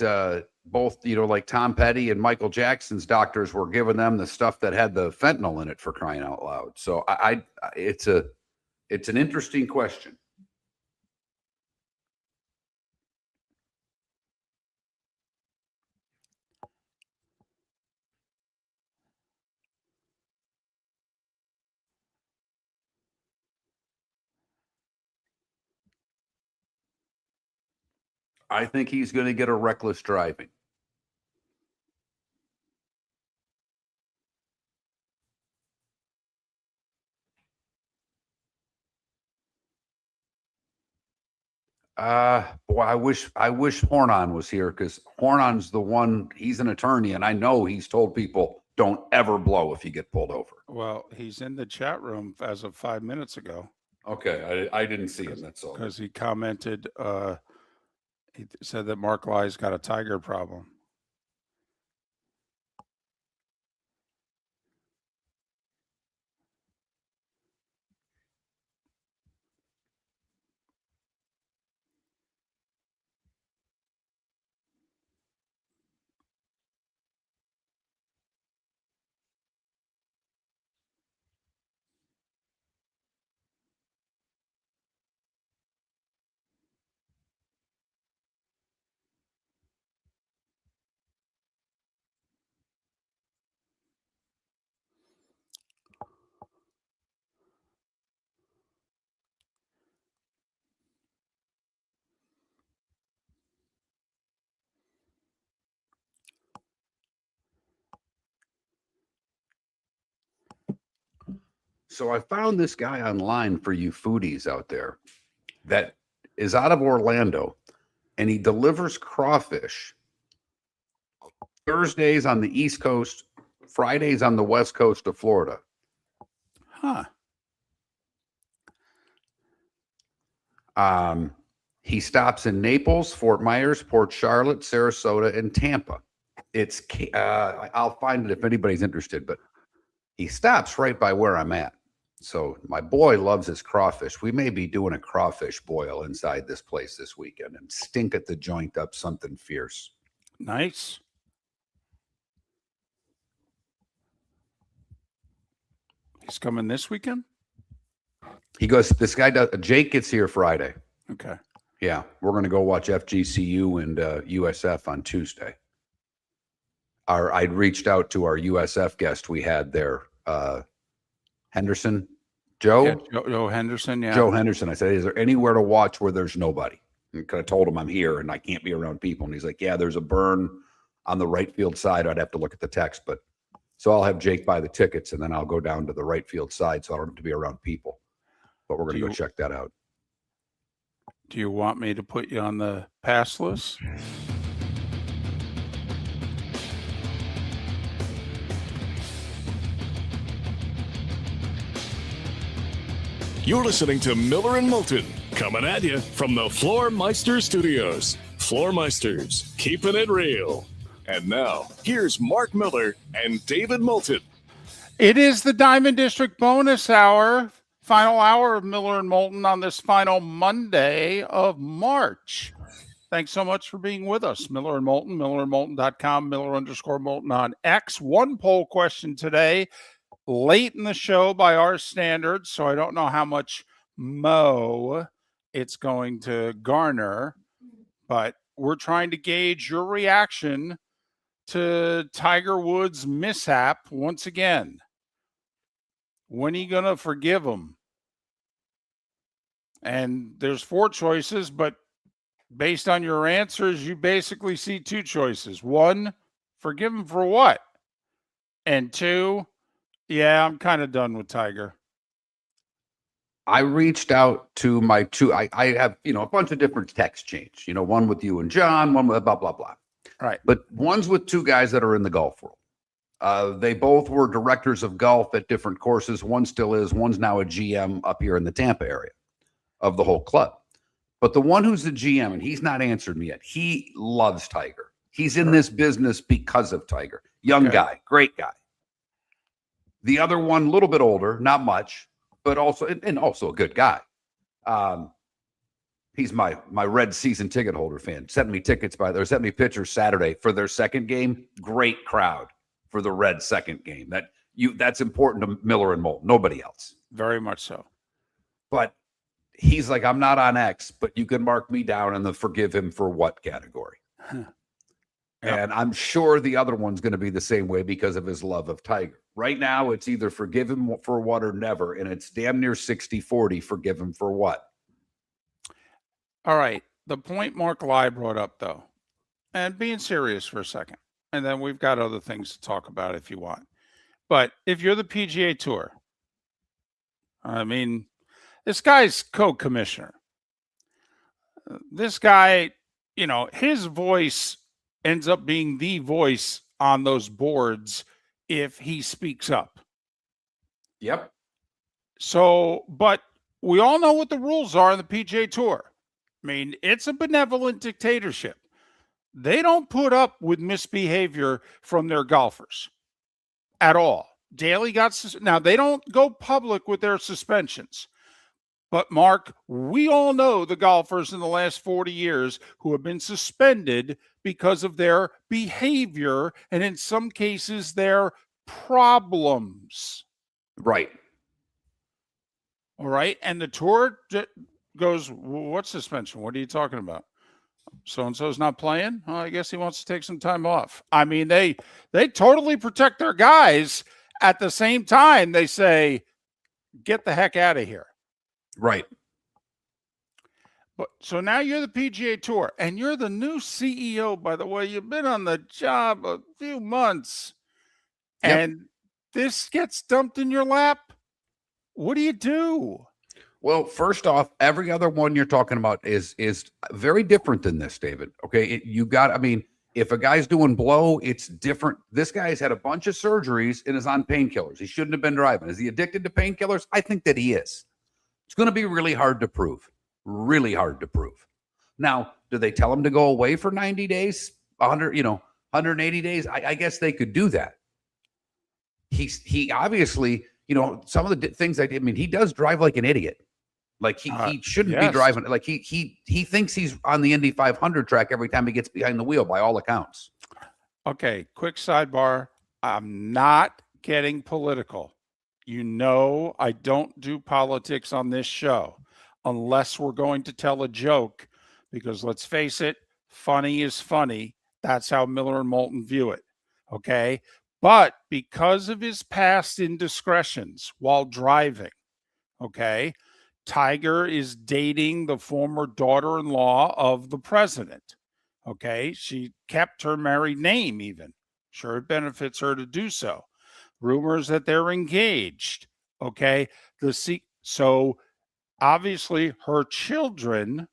both, you know, like Tom Petty and Michael Jackson's doctors were giving them the stuff that had the fentanyl in it, for crying out loud. So it's an interesting question. I think he's going to get a reckless driving. Boy, I wish Hornon was here, because Hornon's the one, he's an attorney, and I know he's told people don't ever blow if you get pulled over. Well, he's in the chat room as of 5 minutes ago. Okay, I didn't see him, that's all. Because he commented, he said that Mark Lai's got a tiger problem. So I found this guy online for you foodies out there that is out of Orlando, and he delivers crawfish Thursdays on the East Coast, Fridays on the West Coast of Florida. Huh. He stops in Naples, Fort Myers, Port Charlotte, Sarasota, and Tampa. It's I'll find it if anybody's interested, but he stops right by where I'm at. So my boy loves his crawfish. We may be doing a crawfish boil inside this place this weekend and stink at the joint up something fierce. Nice. He's coming this weekend? He goes, this guy does, Jake gets here Friday. Okay. Yeah. We're going to go watch FGCU and USF on Tuesday. I'd reached out to our USF guest we had there, Henderson, Joe? Yeah, Joe Henderson, yeah. Joe Henderson. I said, is there anywhere to watch where there's nobody? And I told him I'm here and I can't be around people. And he's like, yeah, there's a burn on the right field side. I'd have to look at the text, but so I'll have Jake buy the tickets and then I'll go down to the right field side so I don't have to be around people. But we're going to go check that out. Do you want me to put you on the pass list? You're listening to Miller and Moulton, coming at you from the Floormeister Studios. Floormeisters, keeping it real. And now, here's Mark Miller and David Moulton. It is the Diamond District bonus hour, final hour of Miller and Moulton on this final Monday of March. Thanks so much for being with us. Miller and Moulton, millerandmoulton.com, Miller_Moulton on X. One poll question today, late in the show by our standards, so I don't know how much mo it's going to garner, but we're trying to gauge your reaction to Tiger Woods' mishap once again. When are you going to forgive him? And there's 4 choices, but based on your answers, you basically see 2 choices. 1, forgive him for what? And 2, yeah, I'm kind of done with Tiger. I reached out to my 2, I have, a bunch of different text chains, one with you and John, one with blah, blah, blah. Right. But one's with 2 guys that are in the golf world. They both were directors of golf at different courses. One still is. One's now a GM up here in the Tampa area of the whole club. But the one who's the GM, and he's not answered me yet, he loves Tiger. He's in this business because of Tiger. Young guy, great guy. The other one, a little bit older, not much, but also a good guy. He's my Red season ticket holder fan. Sent me pictures Saturday for their second game. Great crowd for the Red second game. That's important to Miller and Moulton. Nobody else. Very much so. But he's like, I'm not on X, but you can mark me down in the forgive him for what category. And I'm sure the other one's going to be the same way because of his love of Tiger. Right now, it's either forgive him for what or never, and it's damn near 60-40 forgive him for what. All right. The point Mark Lai brought up, though, and being serious for a second, and then we've got other things to talk about if you want. But if you're the PGA Tour, I mean, this guy's co-commissioner. This guy, his voice ends up being the voice on those boards if he speaks up. Yep. So, but we all know what the rules are in the PGA Tour. I mean, it's a benevolent dictatorship. They don't put up with misbehavior from their golfers at all. Daly now they don't go public with their suspensions. But Mark, we all know the golfers in the last 40 years who have been suspended because of their behavior and in some cases their problems. Right. All right. And the tour goes, what suspension? What are you talking about? So-and-so's not playing? Well, I guess he wants to take some time off. I mean, they totally protect their guys. At the same time, they say, get the heck out of here. Right. But so now you're the PGA Tour and you're the new CEO, by the way. You've been on the job a few months and this gets dumped in your lap. What do you do? Well, first off, every other one you're talking about is very different than this, David. Okay, I mean, if a guy's doing blow, it's different. This guy's had a bunch of surgeries and is on painkillers. He shouldn't have been driving. Is he addicted to painkillers? I think that he is. It's going to be really hard to prove. Really hard to prove. Now, do they tell him to go away for 90 days, 180 days? I guess they could do that. He obviously, some of the things he does drive like an idiot. Like he shouldn't be driving. Like he thinks he's on the Indy 500 track every time he gets behind the wheel, by all accounts. Okay, quick sidebar. I'm not getting political. I don't do politics on this show unless we're going to tell a joke, because let's face it, funny is funny. That's how Miller and Moulton view it. Okay. But because of his past indiscretions while driving, okay, Tiger is dating the former daughter-in-law of the president. Okay. She kept her married name even. Sure, it benefits her to do so. Rumors that they're engaged. Okay. So obviously her children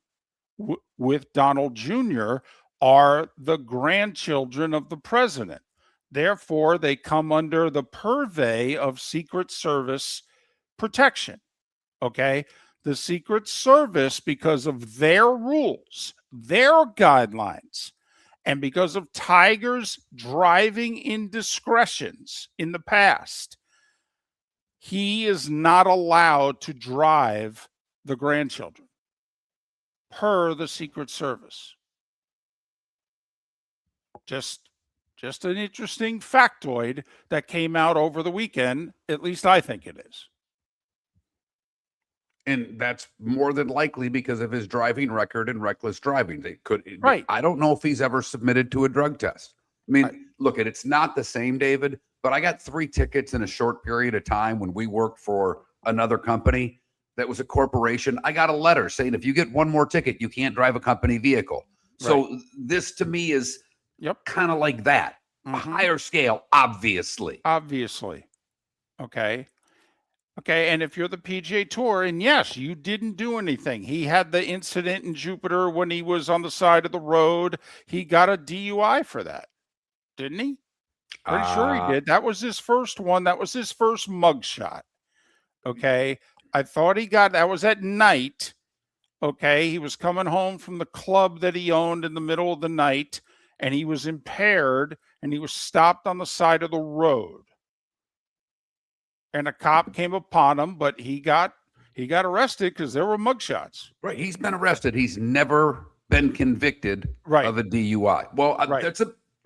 with Donald Jr. are the grandchildren of the president. Therefore, they come under the purvey of Secret Service protection. Okay. The Secret Service, because of their rules, their guidelines, and because of Tiger's driving indiscretions in the past, he is not allowed to drive the grandchildren per the Secret Service. Just an interesting factoid that came out over the weekend. At least I think it is. And that's more than likely because of his driving record and reckless driving. Right. I don't know if he's ever submitted to a drug test. I mean, look, it's not the same, David, but I got 3 tickets in a short period of time when we worked for another company that was a corporation. I got a letter saying, if you get one more ticket, you can't drive a company vehicle. So this to me is kind of like that. A higher scale, obviously. Okay, and if you're the PGA Tour, and yes, you didn't do anything. He had the incident in Jupiter when he was on the side of the road. He got a DUI for that, didn't he? Pretty sure he did. That was his first one. That was his first mugshot. Okay, I thought that was at night. Okay, he was coming home from the club that he owned in the middle of the night, and he was impaired, and he was stopped on the side of the road. And a cop came upon him, but he got arrested because there were mugshots. Right. He's been arrested. He's never been convicted of a DUI. Well,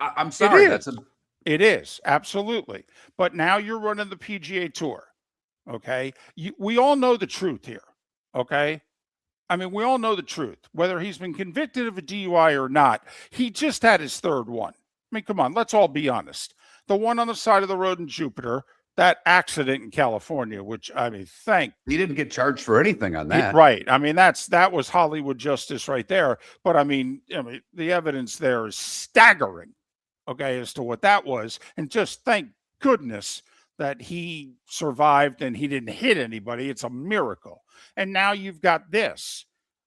I'm sorry. It is. Absolutely. But now you're running the PGA Tour. Okay. We all know the truth here. Okay. I mean, we all know the truth, whether he's been convicted of a DUI or not. He just had his third one. I mean, come on, let's all be honest. The one on the side of the road in Jupiter, that accident in California, which he didn't get charged for anything on that. Right. I mean, that was Hollywood justice right there. But I mean, the evidence there is staggering, okay, as to what that was. And just thank goodness that he survived and he didn't hit anybody. It's a miracle. And now you've got this,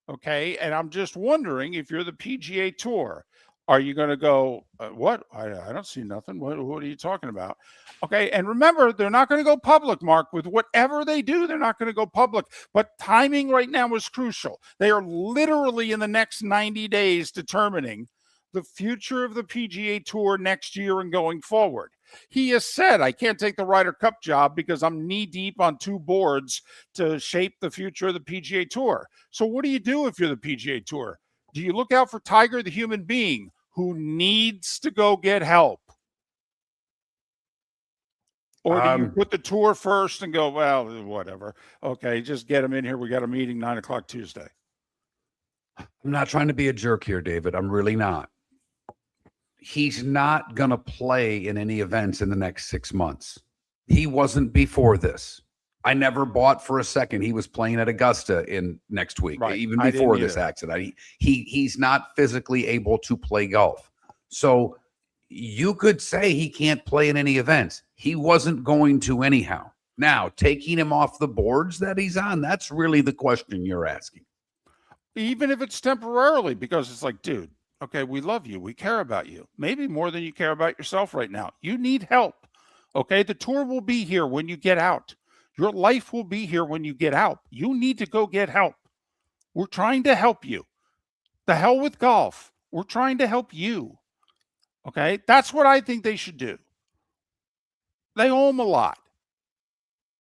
okay? And I'm just wondering, if you're the PGA Tour, are you going to go, what? I don't see nothing. What are you talking about? Okay. And remember, they're not going to go public, Mark. With whatever they do, they're not going to go public. But timing right now is crucial. They are literally in the next 90 days determining the future of the PGA Tour next year and going forward. He has said, I can't take the Ryder Cup job because I'm knee deep on 2 boards to shape the future of the PGA Tour. So what do you do if you're the PGA Tour? Do you look out for Tiger, the human being, who needs to go get help? Or do you put the tour first and go, well, whatever. Okay, just get him in here. We got a meeting 9:00 Tuesday. I'm not trying to be a jerk here, David. I'm really not. He's not going to play in any events in the next 6 months. He wasn't before this. I never bought for a second he was playing at Augusta in next week, even before this accident. He's not physically able to play golf. So you could say he can't play in any events. He wasn't going to anyhow. Now, taking him off the boards that he's on, that's really the question you're asking. Even if it's temporarily, because it's like, dude, okay, we love you. We care about you. Maybe more than you care about yourself right now. You need help. Okay. The tour will be here when you get out. Your life will be here when you get out. You need to go get help. We're trying to help you. The hell with golf. We're trying to help you. Okay. That's what I think they should do. They owe him a lot.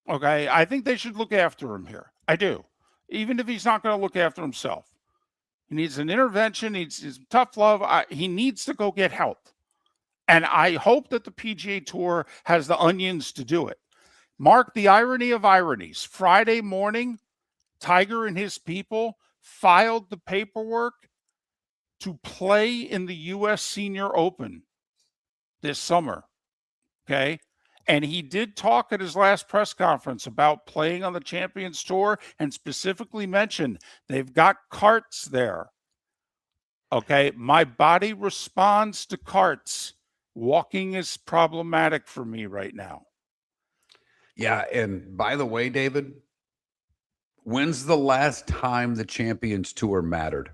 Okay. I think they should look after him here. I do. Even if he's not going to look after himself. He needs an intervention. He needs tough love. He needs to go get help. And I hope that the PGA Tour has the onions to do it. Mark, the irony of ironies. Friday morning, Tiger and his people filed the paperwork to play in the U.S. Senior Open this summer. Okay. And he did talk at his last press conference about playing on the Champions Tour and specifically mentioned they've got carts there. Okay. My body responds to carts. Walking is problematic for me right now. Yeah. And by the way, David, when's the last time the Champions Tour mattered?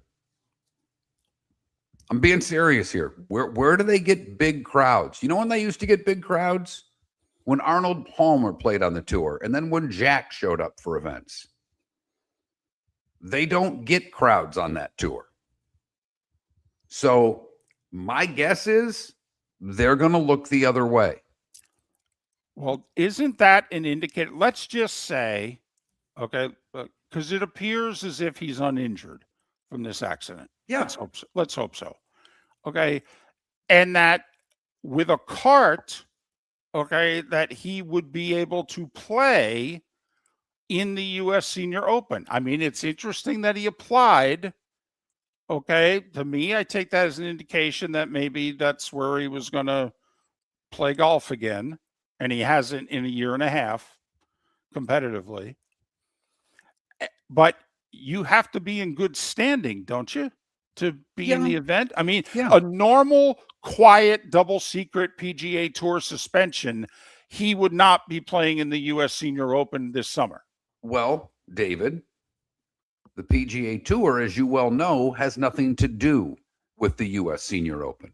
I'm being serious here. Where do they get big crowds? You know when they used to get big crowds? When Arnold Palmer played on the tour, and then when Jack showed up for events. They don't get crowds on that tour. So my guess is they're going to look the other way. Well, isn't that an indicator? Let's just say, okay, because it appears as if he's uninjured from this accident. Yeah. Let's hope so. Okay. And that with a cart, okay, that he would be able to play in the U.S. Senior Open. I mean, it's interesting that he applied. Okay. To me, I take that as an indication that maybe that's where he was going to play golf again. And he hasn't in a year and a half competitively. But you have to be in good standing, don't you, to be in the event? I mean, a normal, quiet, double secret PGA Tour suspension, he would not be playing in the U.S. Senior Open this summer. Well, David, the PGA Tour, as you well know, has nothing to do with the U.S. Senior Open.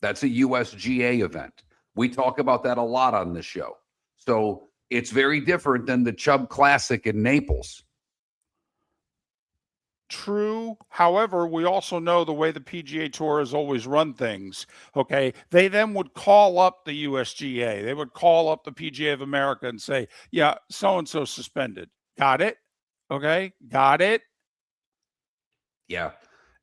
That's a USGA event. We talk about that a lot on this show. So it's very different than the Chubb Classic in Naples. True. However, we also know the way the PGA Tour has always run things. Okay. They then would call up the USGA. They would call up the PGA of America and say, yeah, so-and-so suspended. Got it? Okay. Got it? Yeah.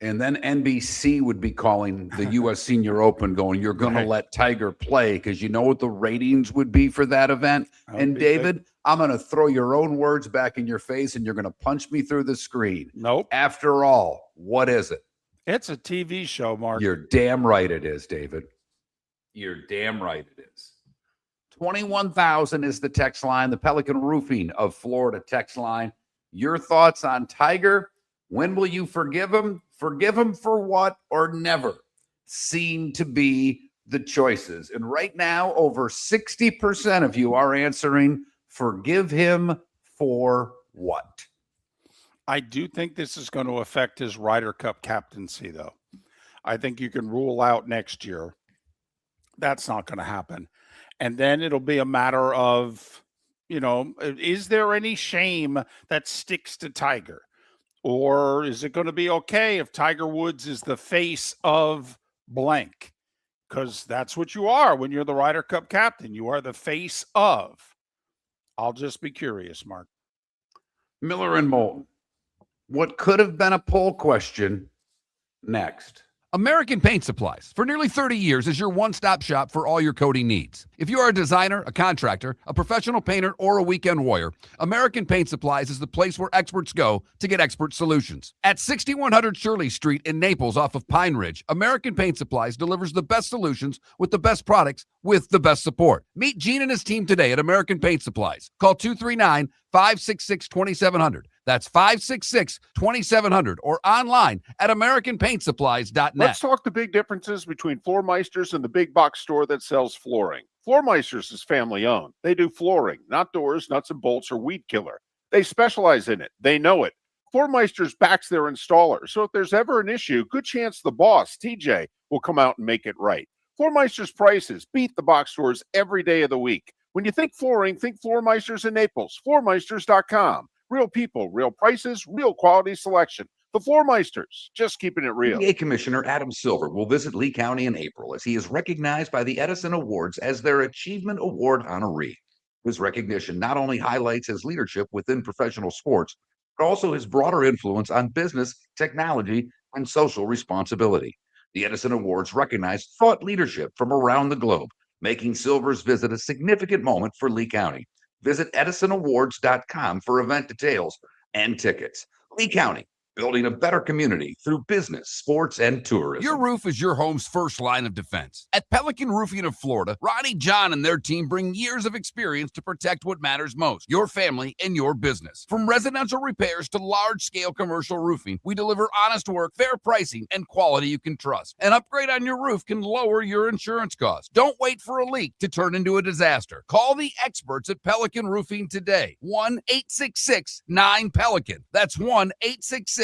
And then NBC would be calling the U.S. Senior Open going, you're going to let Tiger play because you know what the ratings would be for that event? And David, I'm going to throw your own words back in your face and you're going to punch me through the screen. Nope. After all, what is it? It's a TV show, Mark. You're damn right it is, David. You're damn right it is. 21,000 is the text line, the Pelican Roofing of Florida text line. Your thoughts on Tiger? When will you forgive him? Forgive him for what or never seem to be the choices. And right now, over 60% of you are answering, forgive him for what? I do think this is going to affect his Ryder Cup captaincy, though. I think you can rule out next year. That's not going to happen. And then it'll be a matter of, you know, is there any shame that sticks to Tiger? Or is it going to be okay if Tiger Woods is the face of blank? Because that's what you are when you're the Ryder Cup captain. You are the face of. I'll just be curious, Mark. Miller and Moulton. What could have been a poll question next. American Paint Supplies, for nearly 30 years, is your one-stop shop for all your coating needs. If you are a designer, a contractor, a professional painter, or a weekend warrior, American Paint Supplies is the place where experts go to get expert solutions. At 6100 Shirley Street in Naples off of Pine Ridge, American Paint Supplies delivers the best solutions with the best products with the best support. Meet Gene and his team today at American Paint Supplies. Call 239-566-2700. That's 566-2700 or online at AmericanPaintSupplies.net. Let's talk the big differences between Floor Meisters and the big box store that sells flooring. Floormeisters is family owned. They do flooring, not doors, nuts and bolts, or weed killer. They specialize in it. They know it. Floormeisters backs their installer, so if there's ever an issue, good chance the boss, TJ, will come out and make it right. Floormeister's prices beat the box stores every day of the week. When you think flooring, think Floormeisters in Naples. Floormeisters.com. Real people, real prices, real quality selection. The Floormeisters, just keeping it real. PGA Commissioner Adam Silver will visit Lee County in April as he is recognized by the Edison Awards as their Achievement Award honoree. His recognition not only highlights his leadership within professional sports, but also his broader influence on business, technology, and social responsibility. The Edison Awards recognize thought leadership from around the globe, making Silver's visit a significant moment for Lee County. Visit EdisonAwards.com for event details and tickets. Lee County, building a better community through business, sports, and tourism. Your roof is your home's first line of defense. At Pelican Roofing of Florida, Ronnie John and their team bring years of experience to protect what matters most, your family and your business. From residential repairs to large-scale commercial roofing, we deliver honest work, fair pricing, and quality you can trust. An upgrade on your roof can lower your insurance costs. Don't wait for a leak to turn into a disaster. Call the experts at Pelican Roofing today. 1-866-9-PELICAN. That's 1-866-9-PELICAN.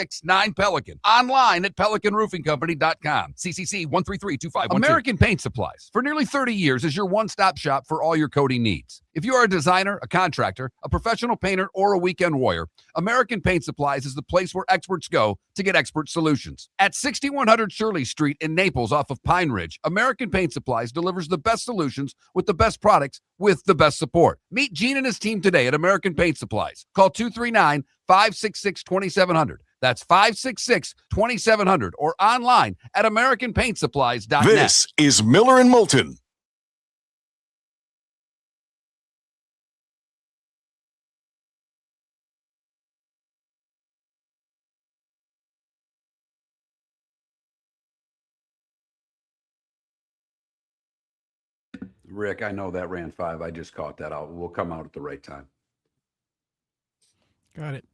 Online at pelicanroofingcompany.com. CCC 1332512. American Paint Supplies. For nearly 30 years is your one-stop shop for all your coating needs. If you are a designer, a contractor, a professional painter, or a weekend warrior, American Paint Supplies is the place where experts go to get expert solutions. At 6100 Shirley Street in Naples off of Pine Ridge, American Paint Supplies delivers the best solutions with the best products with the best support. Meet Gene and his team today at American Paint Supplies. Call 239-566-2700. That's 566-2700 or online at AmericanPaintSupplies.net. This is Miller and Moulton. Rick, I know that ran 5. I just caught that out. We'll come out at the right time. Got it.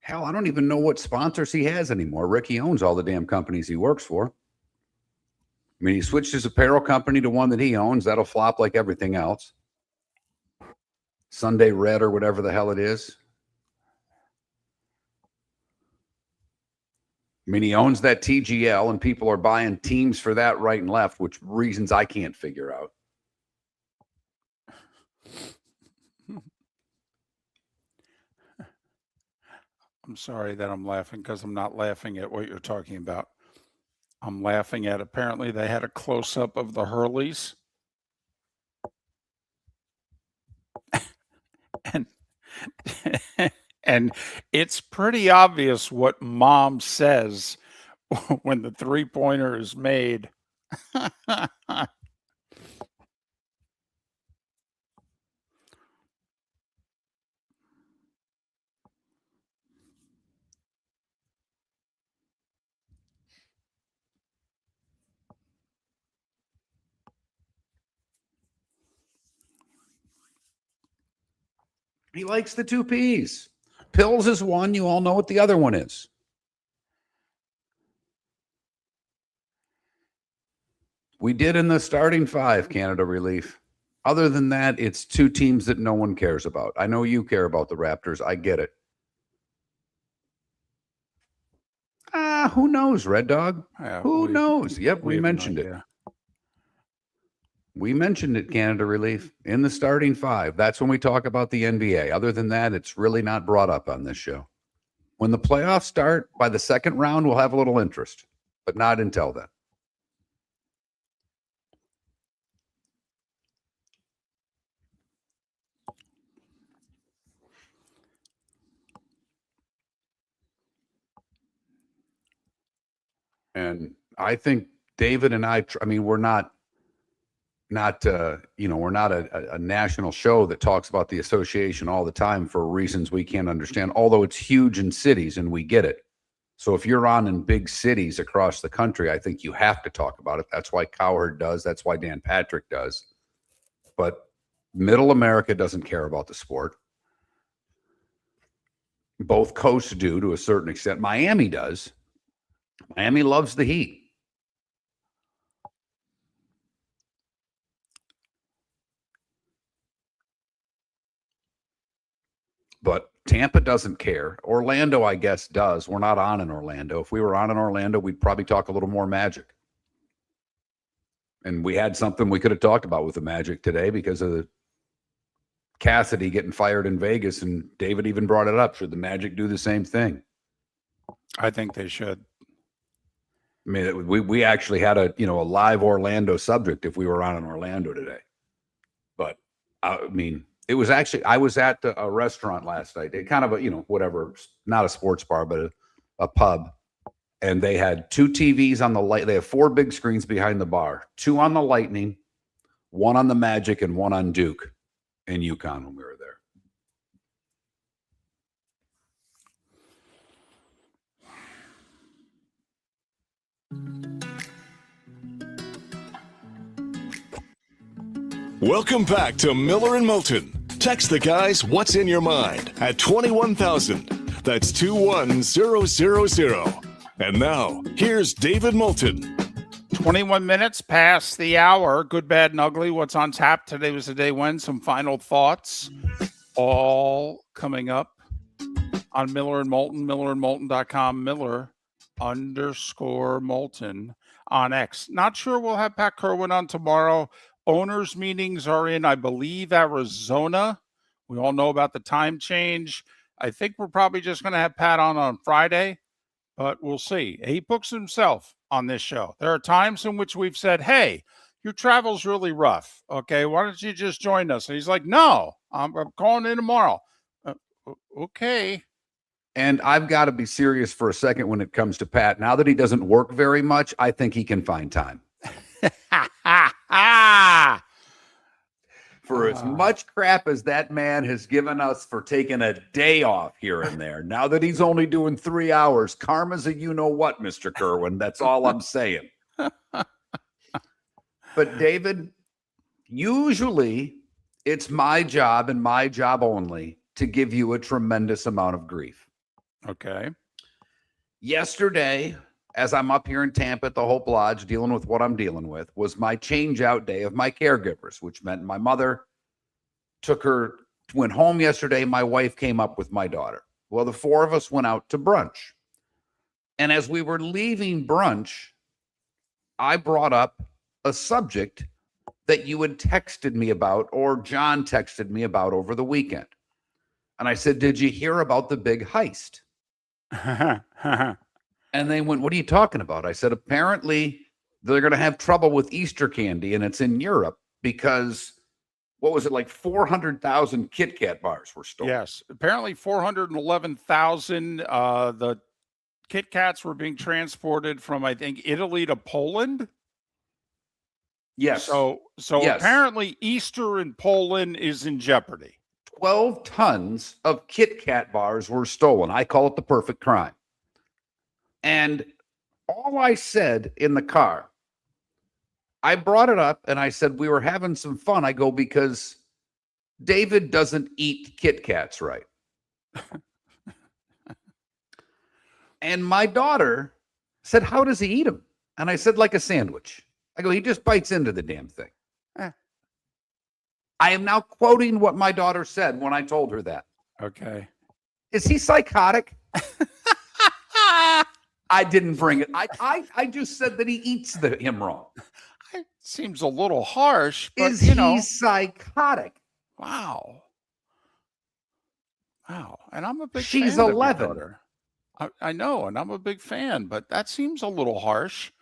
Hell, I don't even know what sponsors he has anymore. Rick, he owns all the damn companies he works for. I mean, he switched his apparel company to one that he owns. That'll flop like everything else. Sunday Red or whatever the hell it is. I mean, he owns that TGL, and people are buying teams for that right and left, which reasons I can't figure out. I'm sorry that I'm laughing because I'm not laughing at what you're talking about. I'm laughing at apparently they had a close-up of the Hurleys. And and it's pretty obvious what mom says when the three-pointer is made. He likes the 2 Ps. Pills is one. You all know what the other one is. We did in the starting 5, Canada Relief. Other than that, it's 2 teams that no one cares about. I know you care about the Raptors. I get it. Who knows, Red Dog? Who knows? Yep, we mentioned it. We mentioned it, Canada Relief, in the starting 5. That's when we talk about the NBA. Other than that, it's really not brought up on this show. When the playoffs start, by the second round, we'll have a little interest, but not until then. And I think David and I mean, we're not we're not a national show that talks about the association all the time for reasons we can't understand, although it's huge in cities and we get it. So if you're on in big cities across the country, I think you have to talk about it. That's why Cowherd does. That's why Dan Patrick does. But middle America doesn't care about the sport. Both coasts do to a certain extent. Miami does. Miami loves the Heat. But Tampa doesn't care. Orlando, I guess, does. We're not on in Orlando. If we were on in Orlando, we'd probably talk a little more Magic. And we had something we could have talked about with the Magic today because of the Cassidy getting fired in Vegas, and David even brought it up. Should the Magic do the same thing? I think they should. I mean, we actually had a live Orlando subject if we were on in Orlando today. But I mean, it was actually, I was at a restaurant last night. It kind of a, whatever, not a sports bar, but a pub. And they had 2 TVs on the light. They have 4 big screens behind the bar, 2 on the Lightning, 1 on the Magic, and 1 on Duke in UConn when we were there. Welcome back to Miller and Moulton. Text the guys what's in your mind at 21,000. That's 21000. And now, here's David Moulton. 21 minutes past the hour. Good, bad, and ugly. What's on tap? Today was the day when. Some final thoughts. All coming up on Miller and Moulton. MillerandMoulton.com. Miller_Moulton on X. Not sure we'll have Pat Kerwin on tomorrow. Owners meetings are in, I believe, Arizona. We all know about the time change. I think we're probably just going to have Pat on Friday, but we'll see. He books himself on this show. There are times in which we've said, hey, your travel's really rough. Okay, why don't you just join us? And he's like, no, I'm calling in tomorrow. Okay. And I've got to be serious for a second when it comes to Pat. Now that he doesn't work very much, I think he can find time. For as much crap as that man has given us for taking a day off here and there, now that he's only doing 3 hours, karma's a you-know-what, Mr. Kerwin. That's all I'm saying. But, David, usually it's my job and my job only to give you a tremendous amount of grief. Okay. Yesterday, as I'm up here in Tampa at the Hope Lodge dealing with what I'm dealing with, was my change out day of my caregivers, which meant my mother went home yesterday. My wife came up with my daughter. Well, the 4 of us went out to brunch. And as we were leaving brunch, I brought up a subject that you had texted me about, or John texted me about over the weekend. And I said, did you hear about the big heist? And they went, what are you talking about? I said, apparently they're going to have trouble with Easter candy, and it's in Europe because, what was it, like 400,000 Kit Kat bars were stolen. Yes, apparently 411,000. The Kit Kats were being transported from, I think, Italy to Poland. Yes. So yes. Apparently Easter in Poland is in jeopardy. 12 tons of Kit Kat bars were stolen. I call it the perfect crime. And all I said in the car, I brought it up and I said, we were having some fun. I go, because David doesn't eat Kit Kats right. And my daughter said, how does he eat them? And I said, like a sandwich. I go, he just bites into the damn thing. I am now quoting what my daughter said when I told her that. Okay. Is he psychotic? I didn't bring it. I just said that he eats him wrong. It seems a little harsh, but Is he psychotic? Wow. And I'm a big She's fan 11. of your daughter. I know, and I'm a big fan, but that seems a little harsh.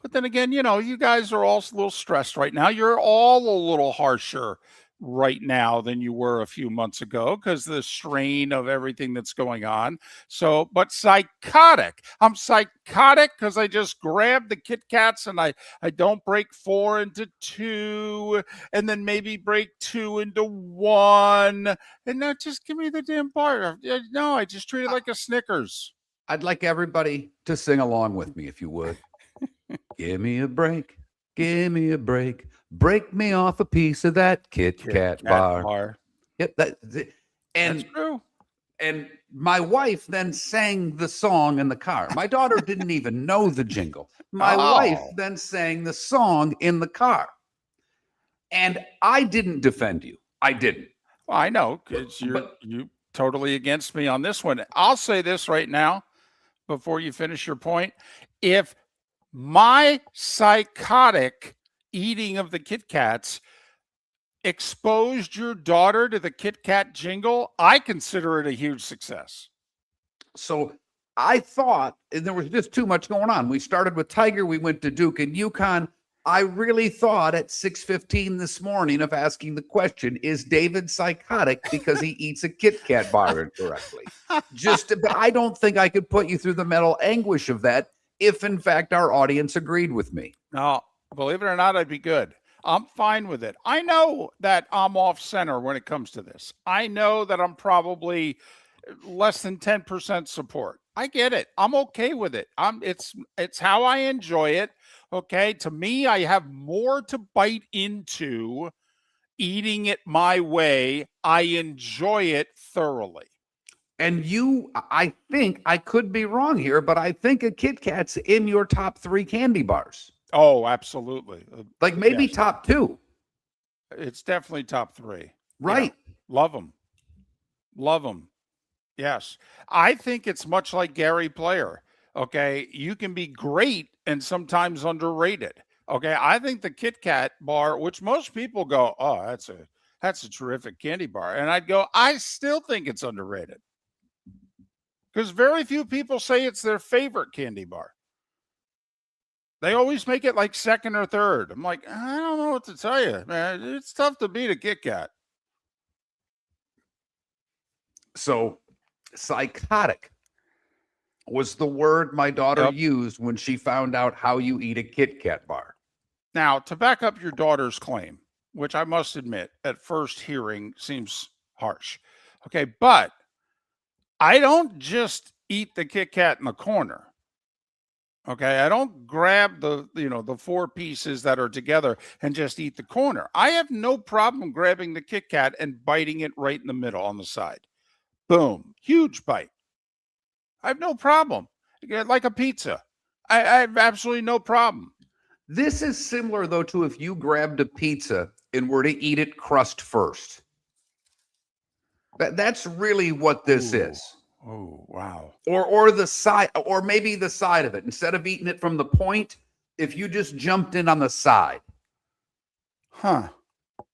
But then again, you guys are all a little stressed right now. You're all a little harsher right now than you were a few months ago because the strain of everything that's going on. So, but psychotic. I'm psychotic because I just grabbed the Kit Kats and I don't break 4 into 2 and then maybe break 2 into 1 and now just give me the damn bar. No, I just treat it like a Snickers. I'd like everybody to sing along with me if you would. Give me a break. Give me a break. Break me off a piece of that Kit Kat bar. Yep, and that's true. And my wife then sang the song in the car. My daughter didn't even know the jingle. My wife then sang the song in the car. And I didn't defend you. I didn't. Well, I know because you totally against me on this one. I'll say this right now before you finish your point. If my psychotic eating of the Kit Kats exposed your daughter to the Kit Kat jingle, I consider it a huge success. So I thought, and there was just too much going on. We started with Tiger, we went to Duke and Yukon. I really thought at 6:15 this morning of asking the question, is David psychotic because he eats a Kit Kat bar incorrectly? But I don't think I could put you through the mental anguish of that if in fact our audience agreed with me. No, believe it or not, I'd be good. I'm fine with it. I know that I'm off center when it comes to this. I know that I'm probably less than 10% support. I get it. I'm okay with it. It's how I enjoy it. Okay. To me, I have more to bite into eating it my way. I enjoy it thoroughly. And I think I could be wrong here, but I think a Kit Kat's in your top 3 candy bars. Oh, absolutely. Like maybe yes. top 2. It's definitely top 3. Right. Yeah. Love them. Love them. Yes. I think it's much like Gary Player. Okay. You can be great and sometimes underrated. Okay. I think the Kit Kat bar, which most people go, oh, that's a terrific candy bar. And I'd go, I still think it's underrated. Because very few people say it's their favorite candy bar. They always make it like second or third. I'm like, I don't know what to tell you, man. It's tough to beat a Kit Kat. So psychotic was the word my daughter used when she found out how you eat a Kit Kat bar. Now, to back up your daughter's claim, which I must admit at first hearing seems harsh. Okay, but I don't just eat the Kit Kat in the corner. Okay, I don't grab the 4 pieces that are together and just eat the corner. I have no problem grabbing the Kit Kat and biting it right in the middle on the side. Boom, huge bite. I have no problem. Like a pizza. I have absolutely no problem. This is similar, though, to if you grabbed a pizza and were to eat it crust first. That's really what this is. Oh, wow. Or the side, or maybe the side of it. Instead of eating it from the point, if you just jumped in on the side. Huh.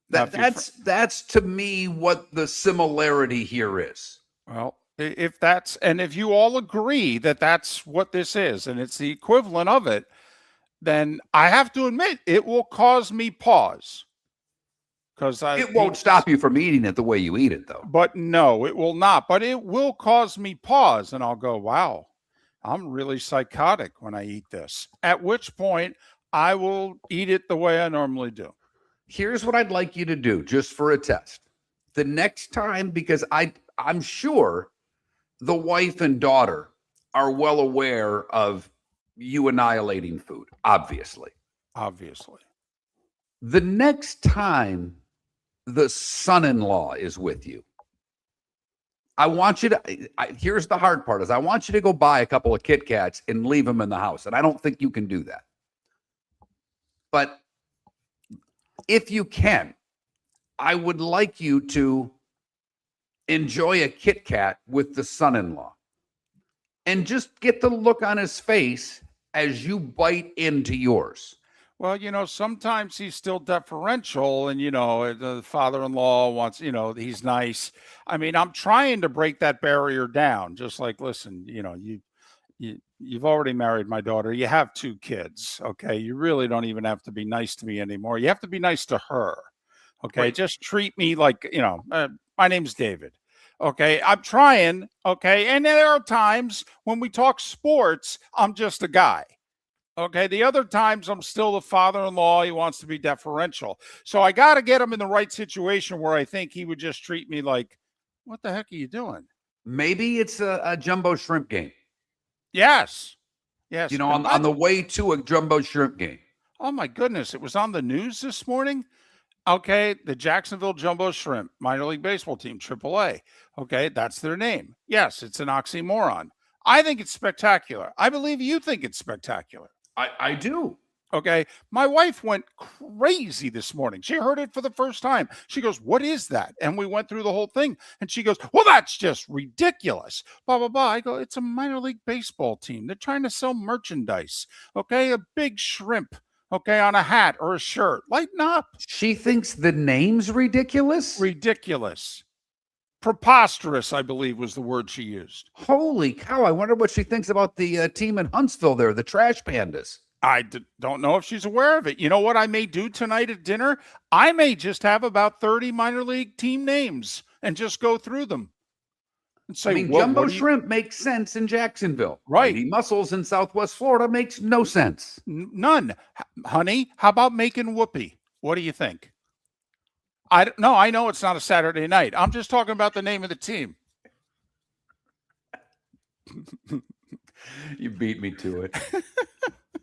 That's to me what the similarity here is. Well, if you all agree that that's what this is and it's the equivalent of it, then I have to admit it will cause me pause. Because it won't stop you from eating it the way you eat it, though. But no, it will not. But it will cause me pause, and I'll go, wow, I'm really psychotic when I eat this. At which point, I will eat it the way I normally do. Here's what I'd like you to do, just for a test. The next time, because I'm sure the wife and daughter are well aware of you annihilating food, obviously. Obviously. The next time the son-in-law is with you, I want you to, here's the hard part, is I want you to go buy a couple of Kit Kats and leave them in the house. And I don't think you can do that. But if you can, I would like you to enjoy a Kit Kat with the son-in-law and just get the look on his face as you bite into yours. Well, sometimes he's still deferential and, the father-in-law wants, he's nice. I mean, I'm trying to break that barrier down. Just like, listen, you've already married my daughter. You have 2 kids. Okay. You really don't even have to be nice to me anymore. You have to be nice to her. Okay, Right. just treat me like my name's David. Okay, I'm trying. Okay, and there are times when we talk sports, I'm just a guy. Okay, the other times I'm still the father-in-law. He wants to be deferential, so I got to get him in the right situation where I think he would just treat me like, "What the heck are you doing?" Maybe it's a jumbo shrimp game. Yes, yes. And On the way to a jumbo shrimp game. oh my goodness, it was on the news this morning. Okay, the Jacksonville Jumbo Shrimp minor league baseball team, AAA. Okay, that's their name. Yes, it's an oxymoron. I think it's spectacular. I believe you think it's spectacular. I do. Okay, my wife went crazy this morning. She heard it for the first time. She goes, "What is that?" And we went through the whole thing. And she goes, "Well, that's just ridiculous." Blah, blah, blah. I go, "It's a minor league baseball team. They're trying to sell merchandise. Okay, a big shrimp. Okay, on a hat or a shirt. Lighten up." She thinks the name's ridiculous? Ridiculous. Preposterous, I believe, was the word she used. Holy cow. I wonder what she thinks about the team in Huntsville there, the Trash Pandas. Don't know if she's aware of it. You know what I may do tonight at dinner? I may just have about 30 minor league team names and just go through them and say, jumbo shrimp makes sense in Jacksonville. Right. Mighty mussels in Southwest Florida makes no sense. None. Honey, how about making whoopee? What do you think? I know it's not a Saturday night. I'm just talking about the name of the team. You beat me to it.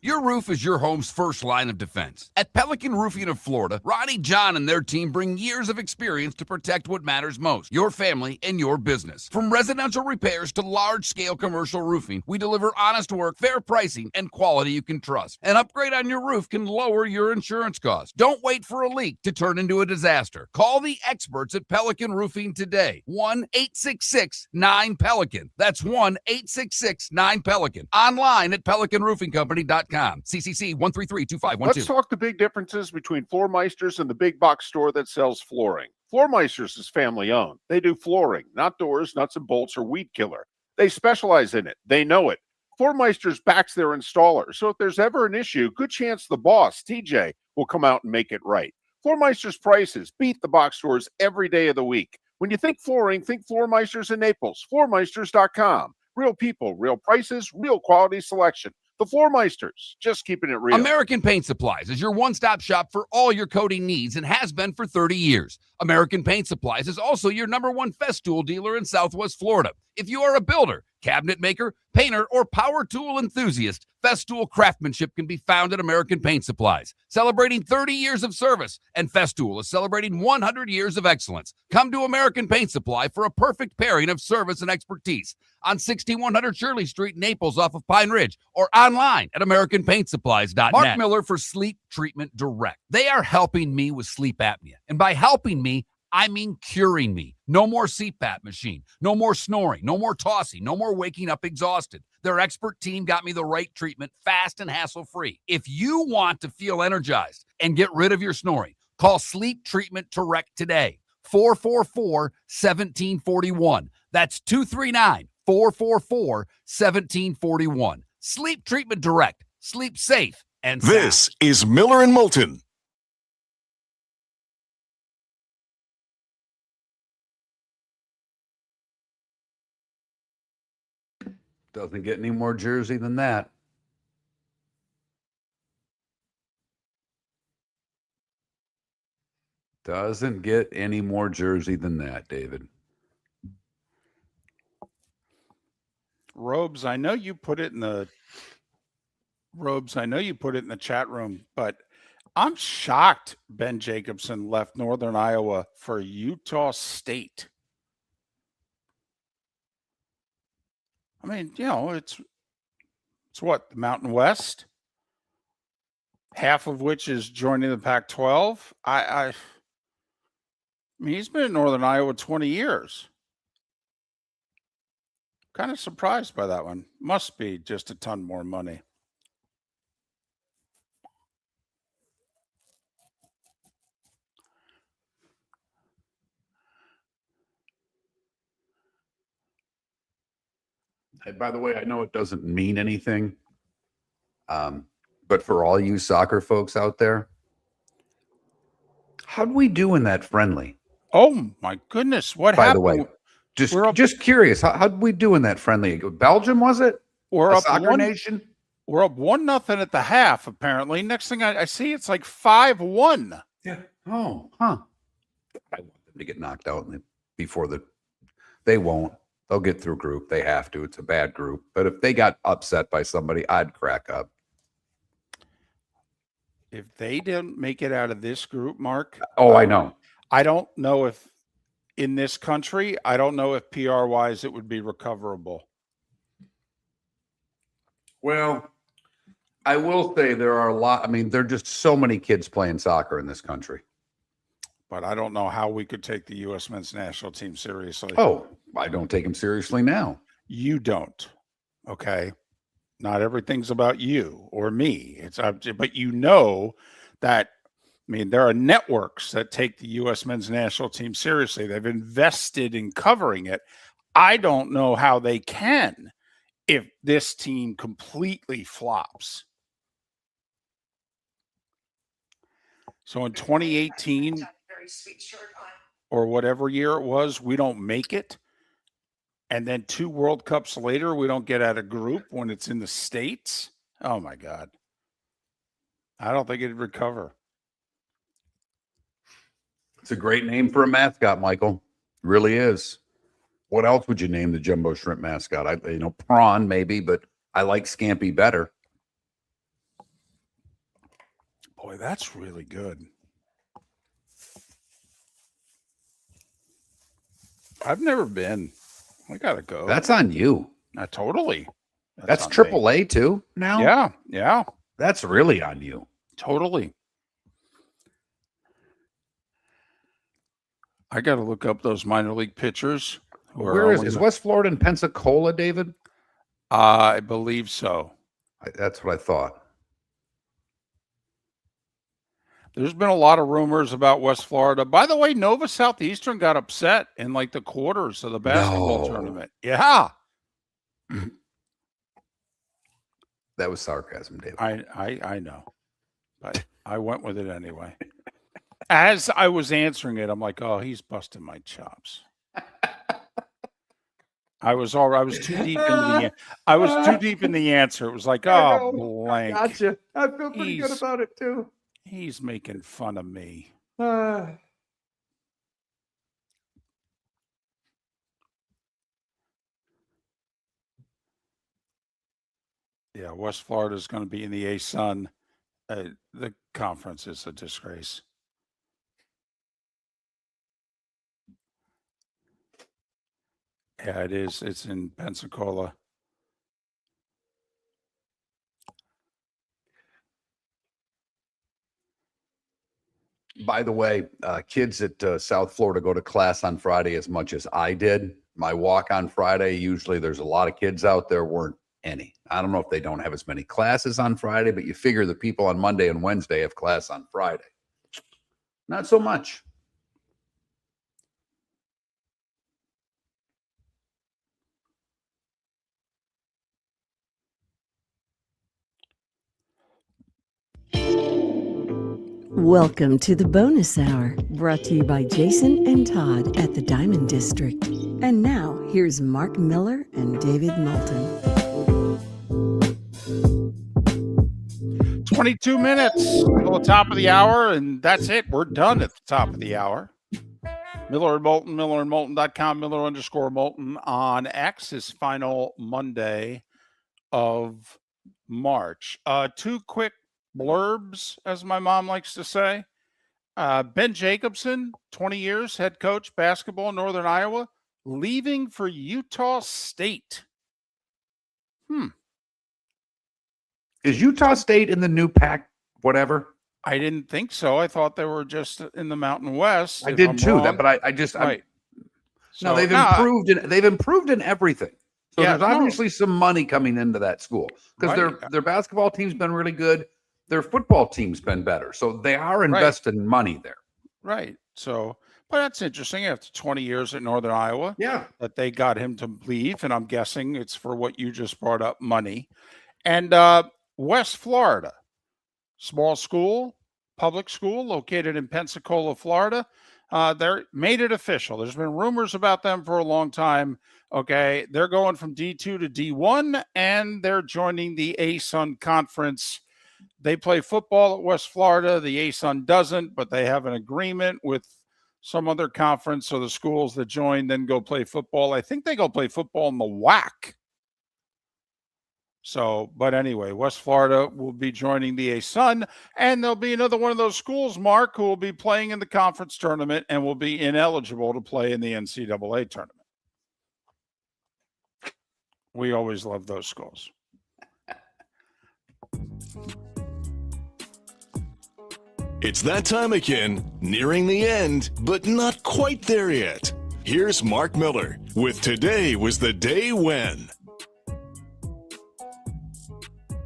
Your roof is your home's first line of defense. At Pelican Roofing of Florida, Ronnie John and their team bring years of experience to protect what matters most, your family and your business. From residential repairs to large-scale commercial roofing, we deliver honest work, fair pricing, and quality you can trust. An upgrade on your roof can lower your insurance costs. Don't wait for a leak to turn into a disaster. Call the experts at Pelican Roofing today. 1-866-9-PELICAN. That's 1-866-9-PELICAN. Online at pelicanroofingcompany.com. CCC 1332512. Let's talk the big differences between Floor Meisters and the big box store that sells flooring. Floor Meisters is family owned. They do flooring, not doors, nuts and bolts, or weed killer. They specialize in it. They know it. Floor Meisters backs their installer. So if there's ever an issue, good chance the boss, TJ, will come out and make it right. Floor Meisters prices beat the box stores every day of the week. When you think flooring, think Floor Meisters in Naples. Floormeisters.com. Real people, real prices, real quality selection. The Floor Meisters, just keeping it real. American Paint Supplies is your one-stop shop for all your coating needs and has been for 30 years. American Paint Supplies is also your #1 Festool dealer in Southwest Florida. If you are a builder, cabinet maker, painter, or power tool enthusiast, Festool craftsmanship can be found at American Paint Supplies. Celebrating 30 years of service, and Festool is celebrating 100 years of excellence. Come to American Paint Supply for a perfect pairing of service and expertise on 6100 Shirley Street, Naples, off of Pine Ridge, or online at AmericanPaintSupplies.net. Mark Miller for Sleep Treatment Direct. They are helping me with sleep apnea. And by helping me, I mean curing me. No more CPAP machine, no more snoring, no more tossing, no more waking up exhausted. Their expert team got me the right treatment, fast and hassle-free. If you want to feel energized and get rid of your snoring, call Sleep Treatment Direct today. 444-1741. That's 239-444-1741. Sleep Treatment Direct. Sleep safe and sound. This is Miller and Moulton. Doesn't get any more Jersey than that. Doesn't get any more Jersey than that, David. Robes, I know you put it in the chat room, but I'm shocked Ben Jacobson left Northern Iowa for Utah State. I mean, it's what, the Mountain West, half of which is joining the Pac-12. I mean, he's been in Northern Iowa 20 years. Kind of surprised by that one. Must be just a ton more money. Hey, by the way, I know it doesn't mean anything, but for all you soccer folks out there, How'd we do in that friendly? Oh my goodness. What By happened? the way, We're up- just curious. How'd we do in that friendly? Belgium, was it? We're A up soccer one. nation? We're up 1-0 at the half, apparently. Next thing I see, it's like 5-1. Yeah. Oh, huh. I want them to get knocked out before they won't. They'll get through group. They have to. It's a bad group. But if they got upset by somebody, I'd crack up. If they didn't make it out of this group, Mark. Oh, I know. I don't know if in this country, I don't know if PR wise it would be recoverable. Well, I will say there are a lot. I mean, there are just so many kids playing soccer in this country. But I don't know how we could take the U.S. men's national team seriously. Oh, I don't take them seriously now. You don't. Okay. Not everything's about you or me. But you know that, I mean, there are networks that take the U.S. men's national team seriously. They've invested in covering it. I don't know how they can if this team completely flops. So in 2018 or whatever year it was, we don't make it. And then 2 World Cups later, we don't get out of group when it's in the States. Oh my God. I don't think it'd recover. It's a great name for a mascot, Michael. It really is. What else would you name the jumbo shrimp mascot? Prawn maybe, but I like Scampi better. Boy, that's really good. I've never been. I gotta go. That's on you. Totally. That's on me. AAA too now? Yeah, yeah. That's really on you. Totally. I got to look up those minor league pitchers. Where is West Florida in Pensacola, David? I believe so. That's what I thought. There's been a lot of rumors about West Florida. By the way, Nova Southeastern got upset in like the quarters of the basketball tournament. Yeah. That was sarcasm, David. I know, but I went with it anyway. As I was answering it, I'm like, oh, he's busting my chops. I was too deep into the answer. It was like, oh, blank. Gotcha. I feel pretty good about it too. He's making fun of me. Yeah, West Florida is going to be in the A-Sun. The conference is a disgrace. Yeah, it is. It's in Pensacola. By the way, kids at South Florida go to class on Friday as much as I did. My walk on Friday, usually there's a lot of kids out there, weren't any. I don't know if they don't have as many classes on Friday, but you figure the people on Monday and Wednesday have class on Friday. Not so much. Welcome to the bonus hour, brought to you by Jason and Todd at the Diamond District. And now, here's Mark Miller and David Moulton. 22 minutes till the top of the hour, and that's it. We're done at the top of the hour. Miller and Moulton, millerandmoulton.com, Miller_Moulton on X, his final Monday of March. 2 quick blurbs, as my mom likes to say. Ben Jacobson, 20 years, head coach, basketball in Northern Iowa, leaving for Utah State. Is Utah State in the new Pac whatever? I didn't think so. I thought they were just in the Mountain West. I did too. But right. No, they've improved in everything. So there's obviously some money coming into that school because their basketball team's been really good. Their football team's been better. So they are investing money there. Right. So, but that's interesting. After 20 years at Northern Iowa, that they got him to leave. And I'm guessing it's for what you just brought up, money. And West Florida, small school, public school located in Pensacola, Florida. They're made it official. There's been rumors about them for a long time. Okay, they're going from D2 to D1, and they're joining the ASUN Conference. They play football at West Florida. The ASUN doesn't, but they have an agreement with some other conference. So the schools that join then go play football. I think they go play football in the WAC. So, but anyway, West Florida will be joining the ASUN, and there'll be another one of those schools, Mark, who will be playing in the conference tournament and will be ineligible to play in the NCAA tournament. We always love those schools. It's that time again, nearing the end, but not quite there yet. Here's Mark Miller with Today Was the Day When.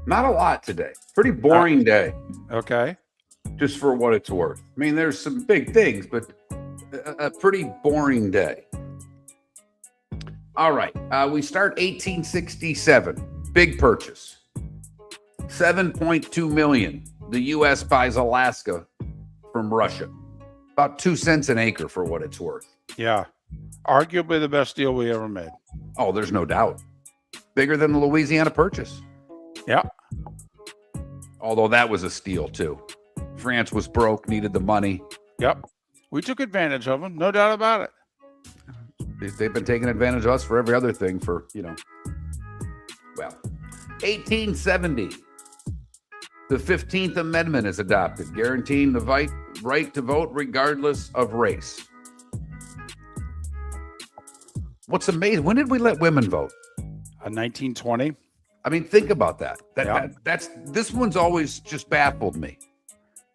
Not a lot today. Pretty boring day. Okay. Just for what it's worth. I mean, there's some big things, but a pretty boring day. All right. We start 1867. Big purchase. $7.2 million. The U.S. buys Alaska from Russia. About 2 cents an acre for what it's worth. Yeah. Arguably the best deal we ever made. Oh, there's no doubt. Bigger than the Louisiana Purchase. Yeah. Although that was a steal, too. France was broke, needed the money. Yep. We took advantage of them, no doubt about it. They've been taking advantage of us for every other thing for, 1870. The 15th Amendment is adopted, guaranteeing the right to vote regardless of race. What's amazing, when did we let women vote? 1920. I mean, think about that. This one's always just baffled me.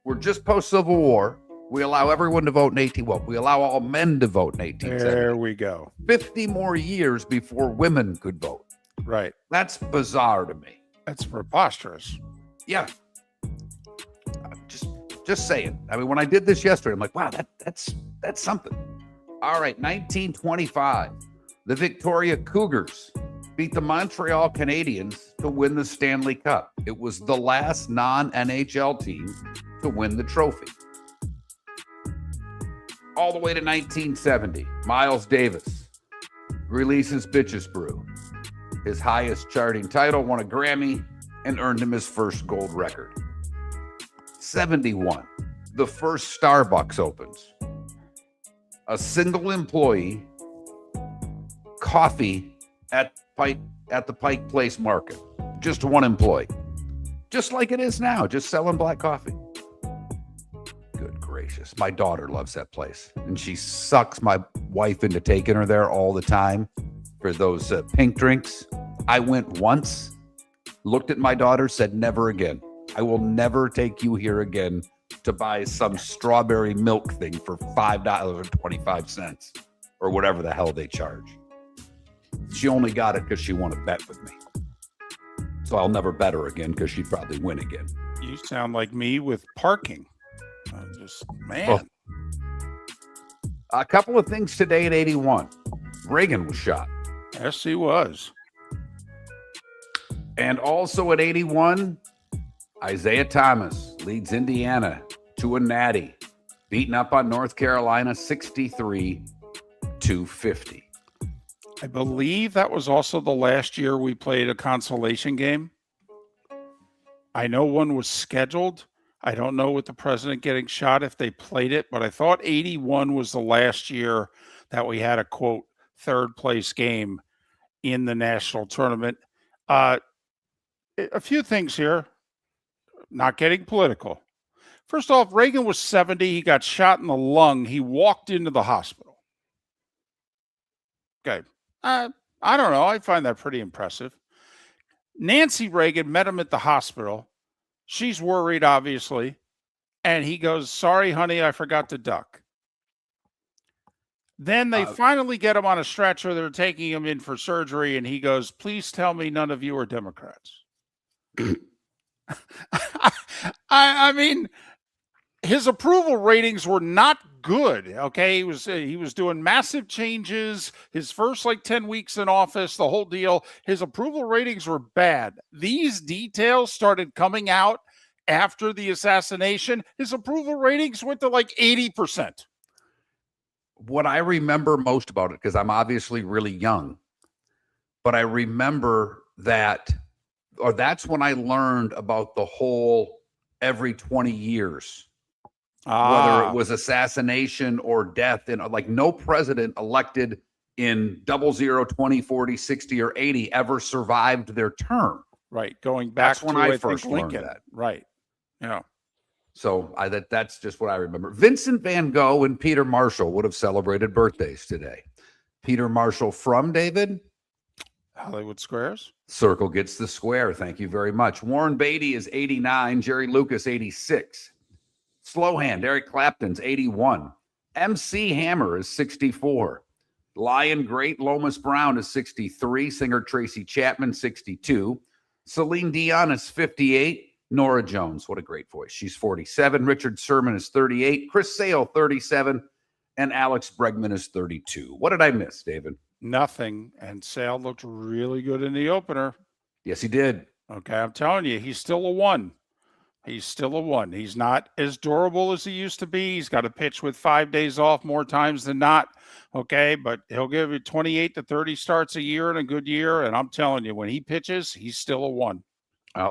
We're just post-Civil War. We allow everyone to vote in we allow all men to vote in 1870. There we go. 50 more years before women could vote. Right. That's bizarre to me. That's preposterous. Yeah. Just saying. I mean, when I did this yesterday, I'm like, wow, that's something. All right, 1925. The Victoria Cougars beat the Montreal Canadiens to win the Stanley Cup. It was the last non-NHL team to win the trophy. All the way to 1970, Miles Davis releases Bitches Brew, his highest charting title, won a Grammy, and earned him his first gold record. 71, the first Starbucks opens. A single employee, coffee at the Pike Place Market. Just one employee. Just like it is now, just selling black coffee. Good gracious. My daughter loves that place. And she sucks my wife into taking her there all the time for those pink drinks. I went once, looked at my daughter, said never again. I will never take you here again to buy some strawberry milk thing for $5.25 or whatever the hell they charge. She only got it because she won a bet with me. So I'll never bet her again because she'd probably win again. You sound like me with parking. Man. A couple of things today at 81. Reagan was shot. Yes, he was. And also at 81, Isaiah Thomas leads Indiana to a natty, beating up on North Carolina 63-50. I believe that was also the last year we played a consolation game. I know one was scheduled. I don't know with the president getting shot if they played it, but I thought 81 was the last year that we had a, quote, third place game in the national tournament. A few things here, not getting political. First off, Reagan was 70. He got shot in the lung. He walked into the hospital. Okay. I don't know. I find that pretty impressive. Nancy Reagan met him at the hospital. She's worried, obviously. And he goes, sorry, honey, I forgot to duck. Then they finally get him on a stretcher. They're taking him in for surgery. And he goes, please tell me none of you are Democrats. I mean, his approval ratings were not good. Okay. He was doing massive changes. His first 10 weeks in office, the whole deal, his approval ratings were bad. These details started coming out after the assassination, his approval ratings went to like 80%. What I remember most about it, because I'm obviously really young, but I remember that, or that's when I learned about the whole every 20 years, whether it was assassination or death, and like no president elected in 00, 20, 40, 60, or 80 ever survived their term. Right. Going back That's when to, I think, first learned Lincoln. that. Right. Yeah. So that's just what I remember. Vincent van Gogh and Peter Marshall would have celebrated birthdays today. Peter Marshall from David? Hollywood Squares. Circle gets the square. Thank you very much. Warren Beatty is 89. Jerry Lucas, 86. Slowhand, Eric Clapton's 81. MC Hammer is 64. Lion Great Lomas Brown is 63. Singer Tracy Chapman, 62. Celine Dion is 58. Nora Jones, what a great voice. She's 47. Richard Sermon is 38. Chris Sale, 37. And Alex Bregman is 32. What did I miss, David? Nothing. And Sale looked really good in the opener. Yes, he did. Okay, I'm telling you, he's still a 1. He's still a 1. He's not as durable as he used to be. He's got to pitch with 5 days off more times than not. Okay, but he'll give you 28 to 30 starts a year in a good year. And I'm telling you, when he pitches, he's still a 1.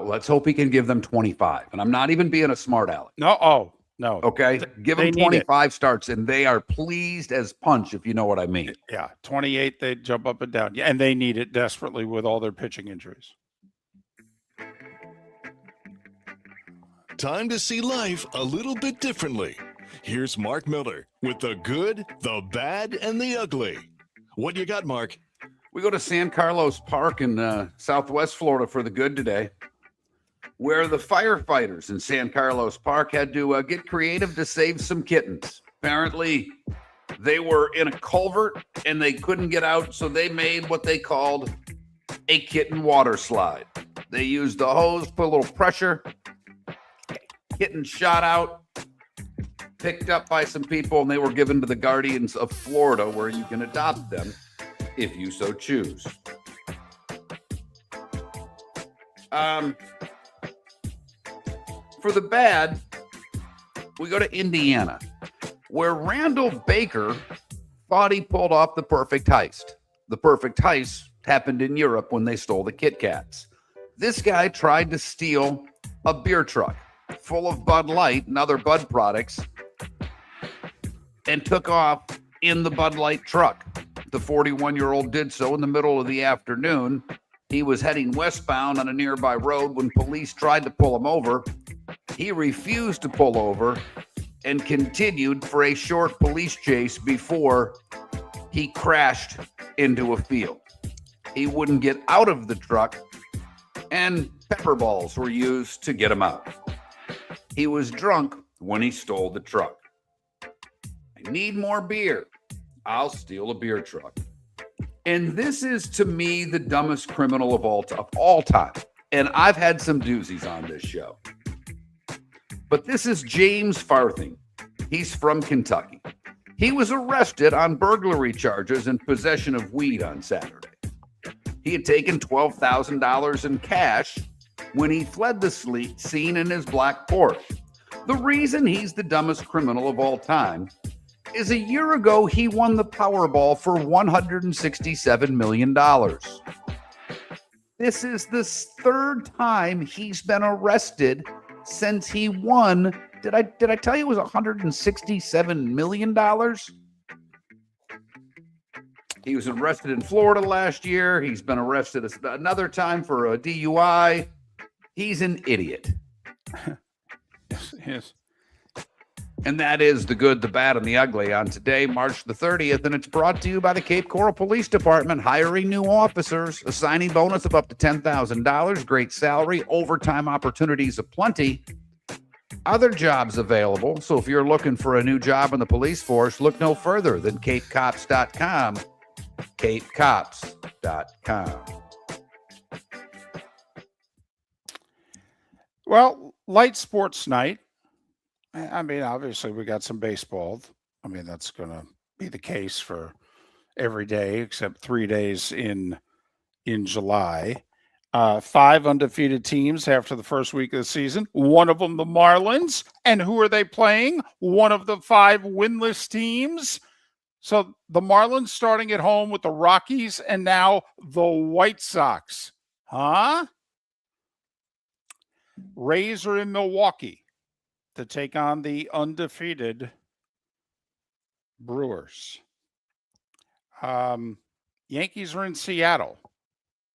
Let's hope he can give them 25. And I'm not even being a smart aleck. No. Okay. Give them 25 starts, and they are pleased as punch, if you know what I mean. Yeah. 28, they jump up and down. Yeah, and they need it desperately with all their pitching injuries. Time to see life a little bit differently. Here's Mark Miller with the good, the bad, and the ugly. What you got, Mark? We go to San Carlos Park in Southwest Florida for the good today, where the firefighters in San Carlos Park had to get creative to save some kittens. Apparently, they were in a culvert and they couldn't get out, so they made what they called a kitten water slide. They used the hose, put a little pressure, kitten shot out, picked up by some people, and they were given to the Guardians of Florida, where you can adopt them if you so choose. For the bad, we go to Indiana, where Randall Baker thought he pulled off the perfect heist. The perfect heist happened in Europe when they stole the Kit Kats. This guy tried to steal a beer truck full of Bud Light and other Bud products and took off in the Bud Light truck. The 41-year-old did so in the middle of the afternoon. He was heading westbound on a nearby road when police tried to pull him over. He refused to pull over and continued for a short police chase before he crashed into a field. He wouldn't get out of the truck, and pepper balls were used to get him out. He was drunk when he stole the truck. I need more beer. I'll steal a beer truck. And this is, to me, the dumbest criminal of all time. And I've had some doozies on this show. But this is James Farthing. He's from Kentucky. He was arrested on burglary charges and possession of weed on Saturday. He had taken $12,000 in cash when he fled the scene in his black Porsche. The reason he's the dumbest criminal of all time is a year ago he won the Powerball for $167 million. This is the third time he's been arrested since he won. Did I tell you it was $167 million? He was arrested in Florida last year. He's been arrested another time for a DUI. He's an idiot. Yes. And that is the good, the bad, and the ugly on today, March the 30th. And it's brought to you by the Cape Coral Police Department, hiring new officers, a signing bonus of up to $10,000, great salary, overtime opportunities aplenty, other jobs available. So if you're looking for a new job in the police force, look no further than capecops.com, capecops.com. Well, light sports night. I mean, obviously, we got some baseball. I mean, that's going to be the case for every day except 3 days in July. 5 undefeated teams after the first week of the season. One of them, the Marlins. And who are they playing? One of the 5 winless teams. So the Marlins starting at home with the Rockies and now the White Sox. Huh? Rays are in Milwaukee to take on the undefeated Brewers. Yankees are in Seattle.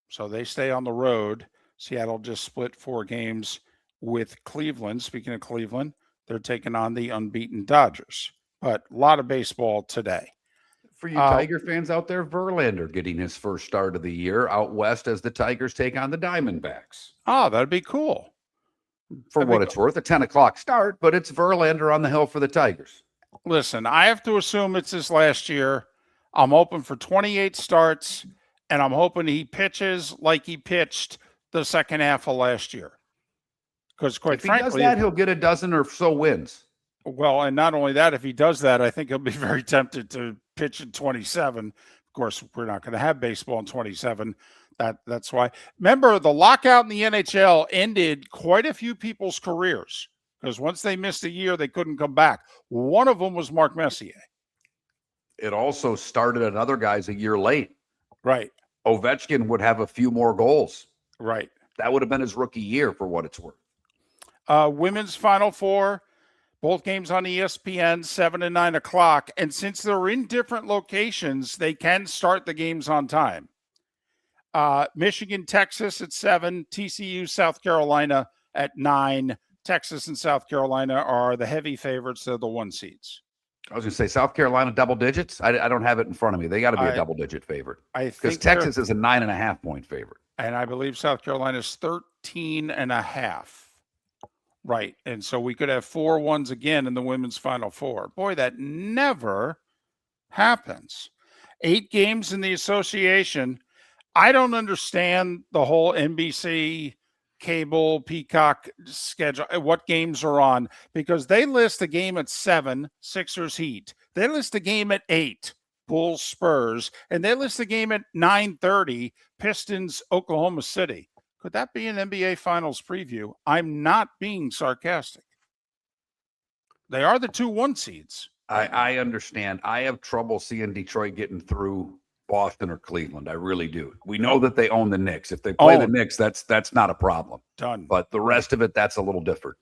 So they stay on the road. Seattle just split 4 games with Cleveland. Speaking of Cleveland, they're taking on the unbeaten Dodgers. But a lot of baseball today. For you Tiger fans out there, Verlander getting his first start of the year out west as the Tigers take on the Diamondbacks. Oh, that'd be cool. For what it's worth, a 10 o'clock start, but it's Verlander on the hill for the Tigers. Listen, I have to assume it's his last year. I'm hoping for 28 starts, and I'm hoping he pitches like he pitched the second half of last year. Because quite frankly, he does that, he'll get a dozen or so wins. Well, and not only that, if he does that, I think he'll be very tempted to pitch in 27. Of course, we're not going to have baseball in 27. That's why. Remember, the lockout in the NHL ended quite a few people's careers because once they missed a year, they couldn't come back. One of them was Mark Messier. It also started another guy's a year late. Right. Ovechkin would have a few more goals. Right. That would have been his rookie year for what it's worth. Women's Final Four, both games on ESPN, 7 and 9 o'clock. And since they're in different locations, they can start the games on time. Michigan, Texas at 7, TCU, South Carolina at 9. Texas and South Carolina are the heavy favorites. They're the 1 seeds. I was going to say South Carolina double digits. I don't have it in front of me. They got to be a double digit favorite. Because Texas is a 9.5 point favorite. And I believe South Carolina is 13.5. Right. And so we could have 4 1s again in the women's Final Four. Boy, that never happens. 8 games in the association. I don't understand the whole NBC cable Peacock schedule, what games are on, because they list a game at 7, Sixers Heat. They list a game at 8, Bulls Spurs, and they list a game at 9:30, Pistons Oklahoma City. Could that be an NBA Finals preview? I'm not being sarcastic. They are the 2-1 seeds. I understand. I have trouble seeing Detroit getting through Boston or Cleveland. I really do. We know that they own the Knicks. If they play the Knicks, that's not a problem. Done. But the rest of it, that's a little different.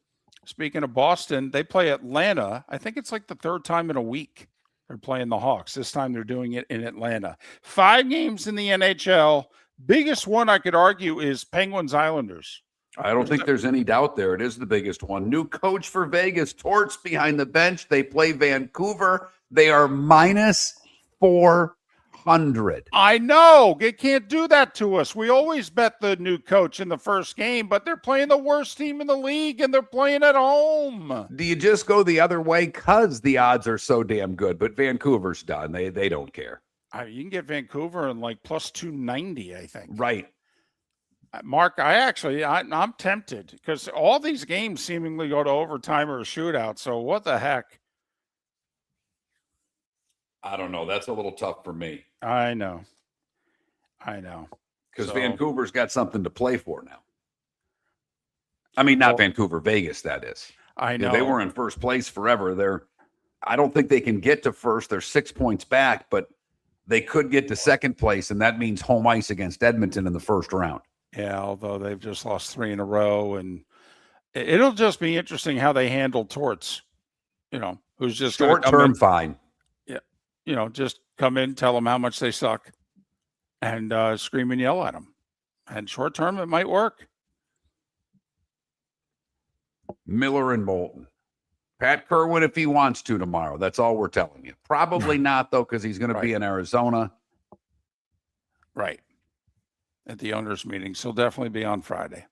Speaking of Boston, they play Atlanta. I think it's like the 3rd time in a week they're playing the Hawks. This time they're doing it in Atlanta. 5 games in the NHL. Biggest one I could argue is Penguins Islanders. I don't think there's any doubt there. It is the biggest one. New coach for Vegas, Torts behind the bench. They play Vancouver. They are -400. I know. They can't do that to us. We always bet the new coach in the first game, but they're playing the worst team in the league, and they're playing at home. Do you just go the other way because the odds are so damn good? But Vancouver's done. They don't care. You can get Vancouver in like +290, I think. Right. Mark, I'm tempted because all these games seemingly go to overtime or a shootout. So what the heck? I don't know. That's a little tough for me. I know. Because Vancouver's got something to play for now. I mean, not Vancouver, Vegas, that is. I know. They were in first place forever. I don't think they can get to first. They're 6 points back, but they could get to second place, and that means home ice against Edmonton in the first round. Yeah, although they've just lost 3 in a row, and it'll just be interesting how they handle Torts. Who's just short-term fine. Yeah, just come in, tell them how much they suck, and scream and yell at them. And short-term, it might work. Miller and Moulton. Pat Kerwin, if he wants to tomorrow. That's all we're telling you. Probably not, though, because he's going to be in Arizona. Right. At the owners' meeting. So definitely be on Friday.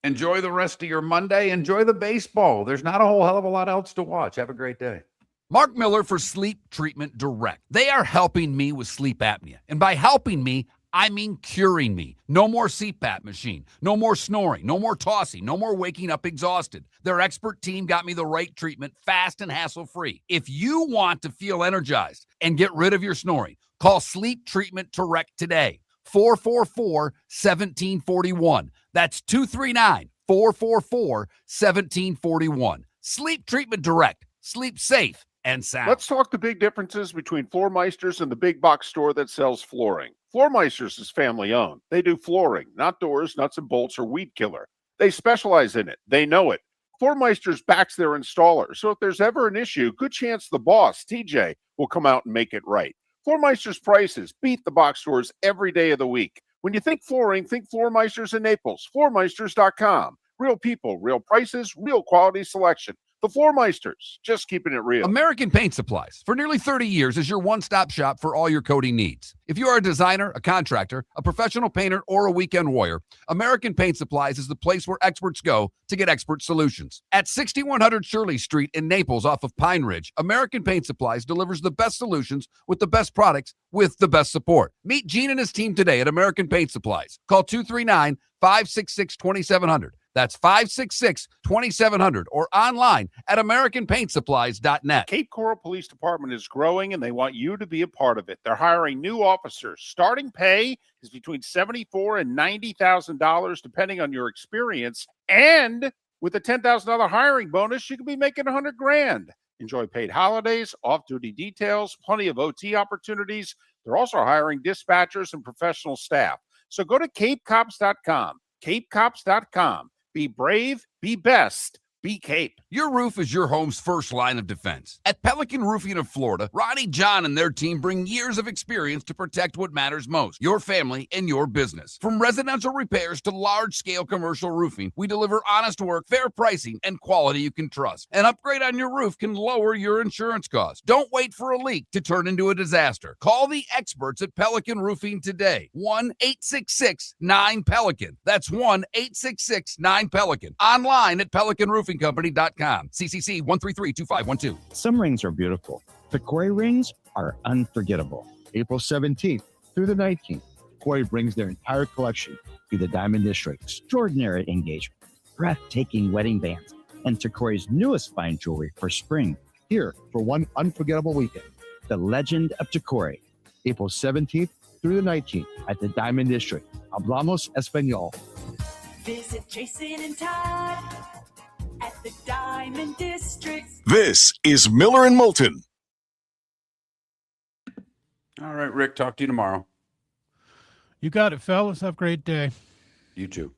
Enjoy the rest of your Monday. Enjoy the baseball. There's not a whole hell of a lot else to watch. Have a great day. Mark Miller for Sleep Treatment Direct. They are helping me with sleep apnea. And by helping me, I mean curing me. No more CPAP machine. No more snoring. No more tossing. No more waking up exhausted. Their expert team got me the right treatment, fast and hassle-free. If you want to feel energized and get rid of your snoring, call Sleep Treatment Direct today. 444-1741. That's 239-444-1741. Sleep Treatment Direct. Sleep safe and sound. Let's talk the big differences between Floormeisters and the big box store that sells flooring. Floormeisters is family owned. They do flooring, not doors, nuts and bolts, or weed killer. They specialize in it. They know it. Floormeisters backs their installer, so if there's ever an issue, good chance the boss, TJ, will come out and make it right. Floormeister's prices beat the box stores every day of the week. When you think flooring, think Floormeisters in Naples. Floormeisters.com. Real people, real prices, real quality selection. The Floormeisters, just keeping it real. American Paint Supplies, for nearly 30 years, is your one-stop shop for all your coating needs. If you are a designer, a contractor, a professional painter, or a weekend warrior, American Paint Supplies is the place where experts go to get expert solutions. At 6100 Shirley Street in Naples off of Pine Ridge, American Paint Supplies delivers the best solutions with the best products with the best support. Meet Gene and his team today at American Paint Supplies. Call 239-566-2700. That's 566-2700 or online at AmericanPaintSupplies.net. Cape Coral Police Department is growing and they want you to be a part of it. They're hiring new officers. Starting pay is between $74,000 and $90,000 depending on your experience. And with a $10,000 hiring bonus, you could be making $100,000. Enjoy paid holidays, off-duty details, plenty of OT opportunities. They're also hiring dispatchers and professional staff. So go to CapeCops.com. CapeCops.com. Be brave, be best, be Cape. Your roof is your home's first line of defense. At Pelican Roofing of Florida, Ronnie John and their team bring years of experience to protect what matters most, your family and your business. From residential repairs to large-scale commercial roofing, we deliver honest work, fair pricing, and quality you can trust. An upgrade on your roof can lower your insurance costs. Don't wait for a leak to turn into a disaster. Call the experts at Pelican Roofing today. 1-866-9-PELICAN. That's 1-866-9-PELICAN. Online at PelicanRoofingCompany.com. CCC 1332512. Some rings are beautiful. The Koi rings are unforgettable. April 17th through the 19th, Koi brings their entire collection to the Diamond District. Extraordinary engagement, breathtaking wedding bands, and Koi's newest fine jewelry for spring. Here for one unforgettable weekend. The Legend of Koi, April 17th through the 19th at the Diamond District. Hablamos Español. Visit Jason and Todd at the Diamond District. This is Miller and Moulton. All right, Rick, talk to you tomorrow. You got it, fellas. Have a great day. You too.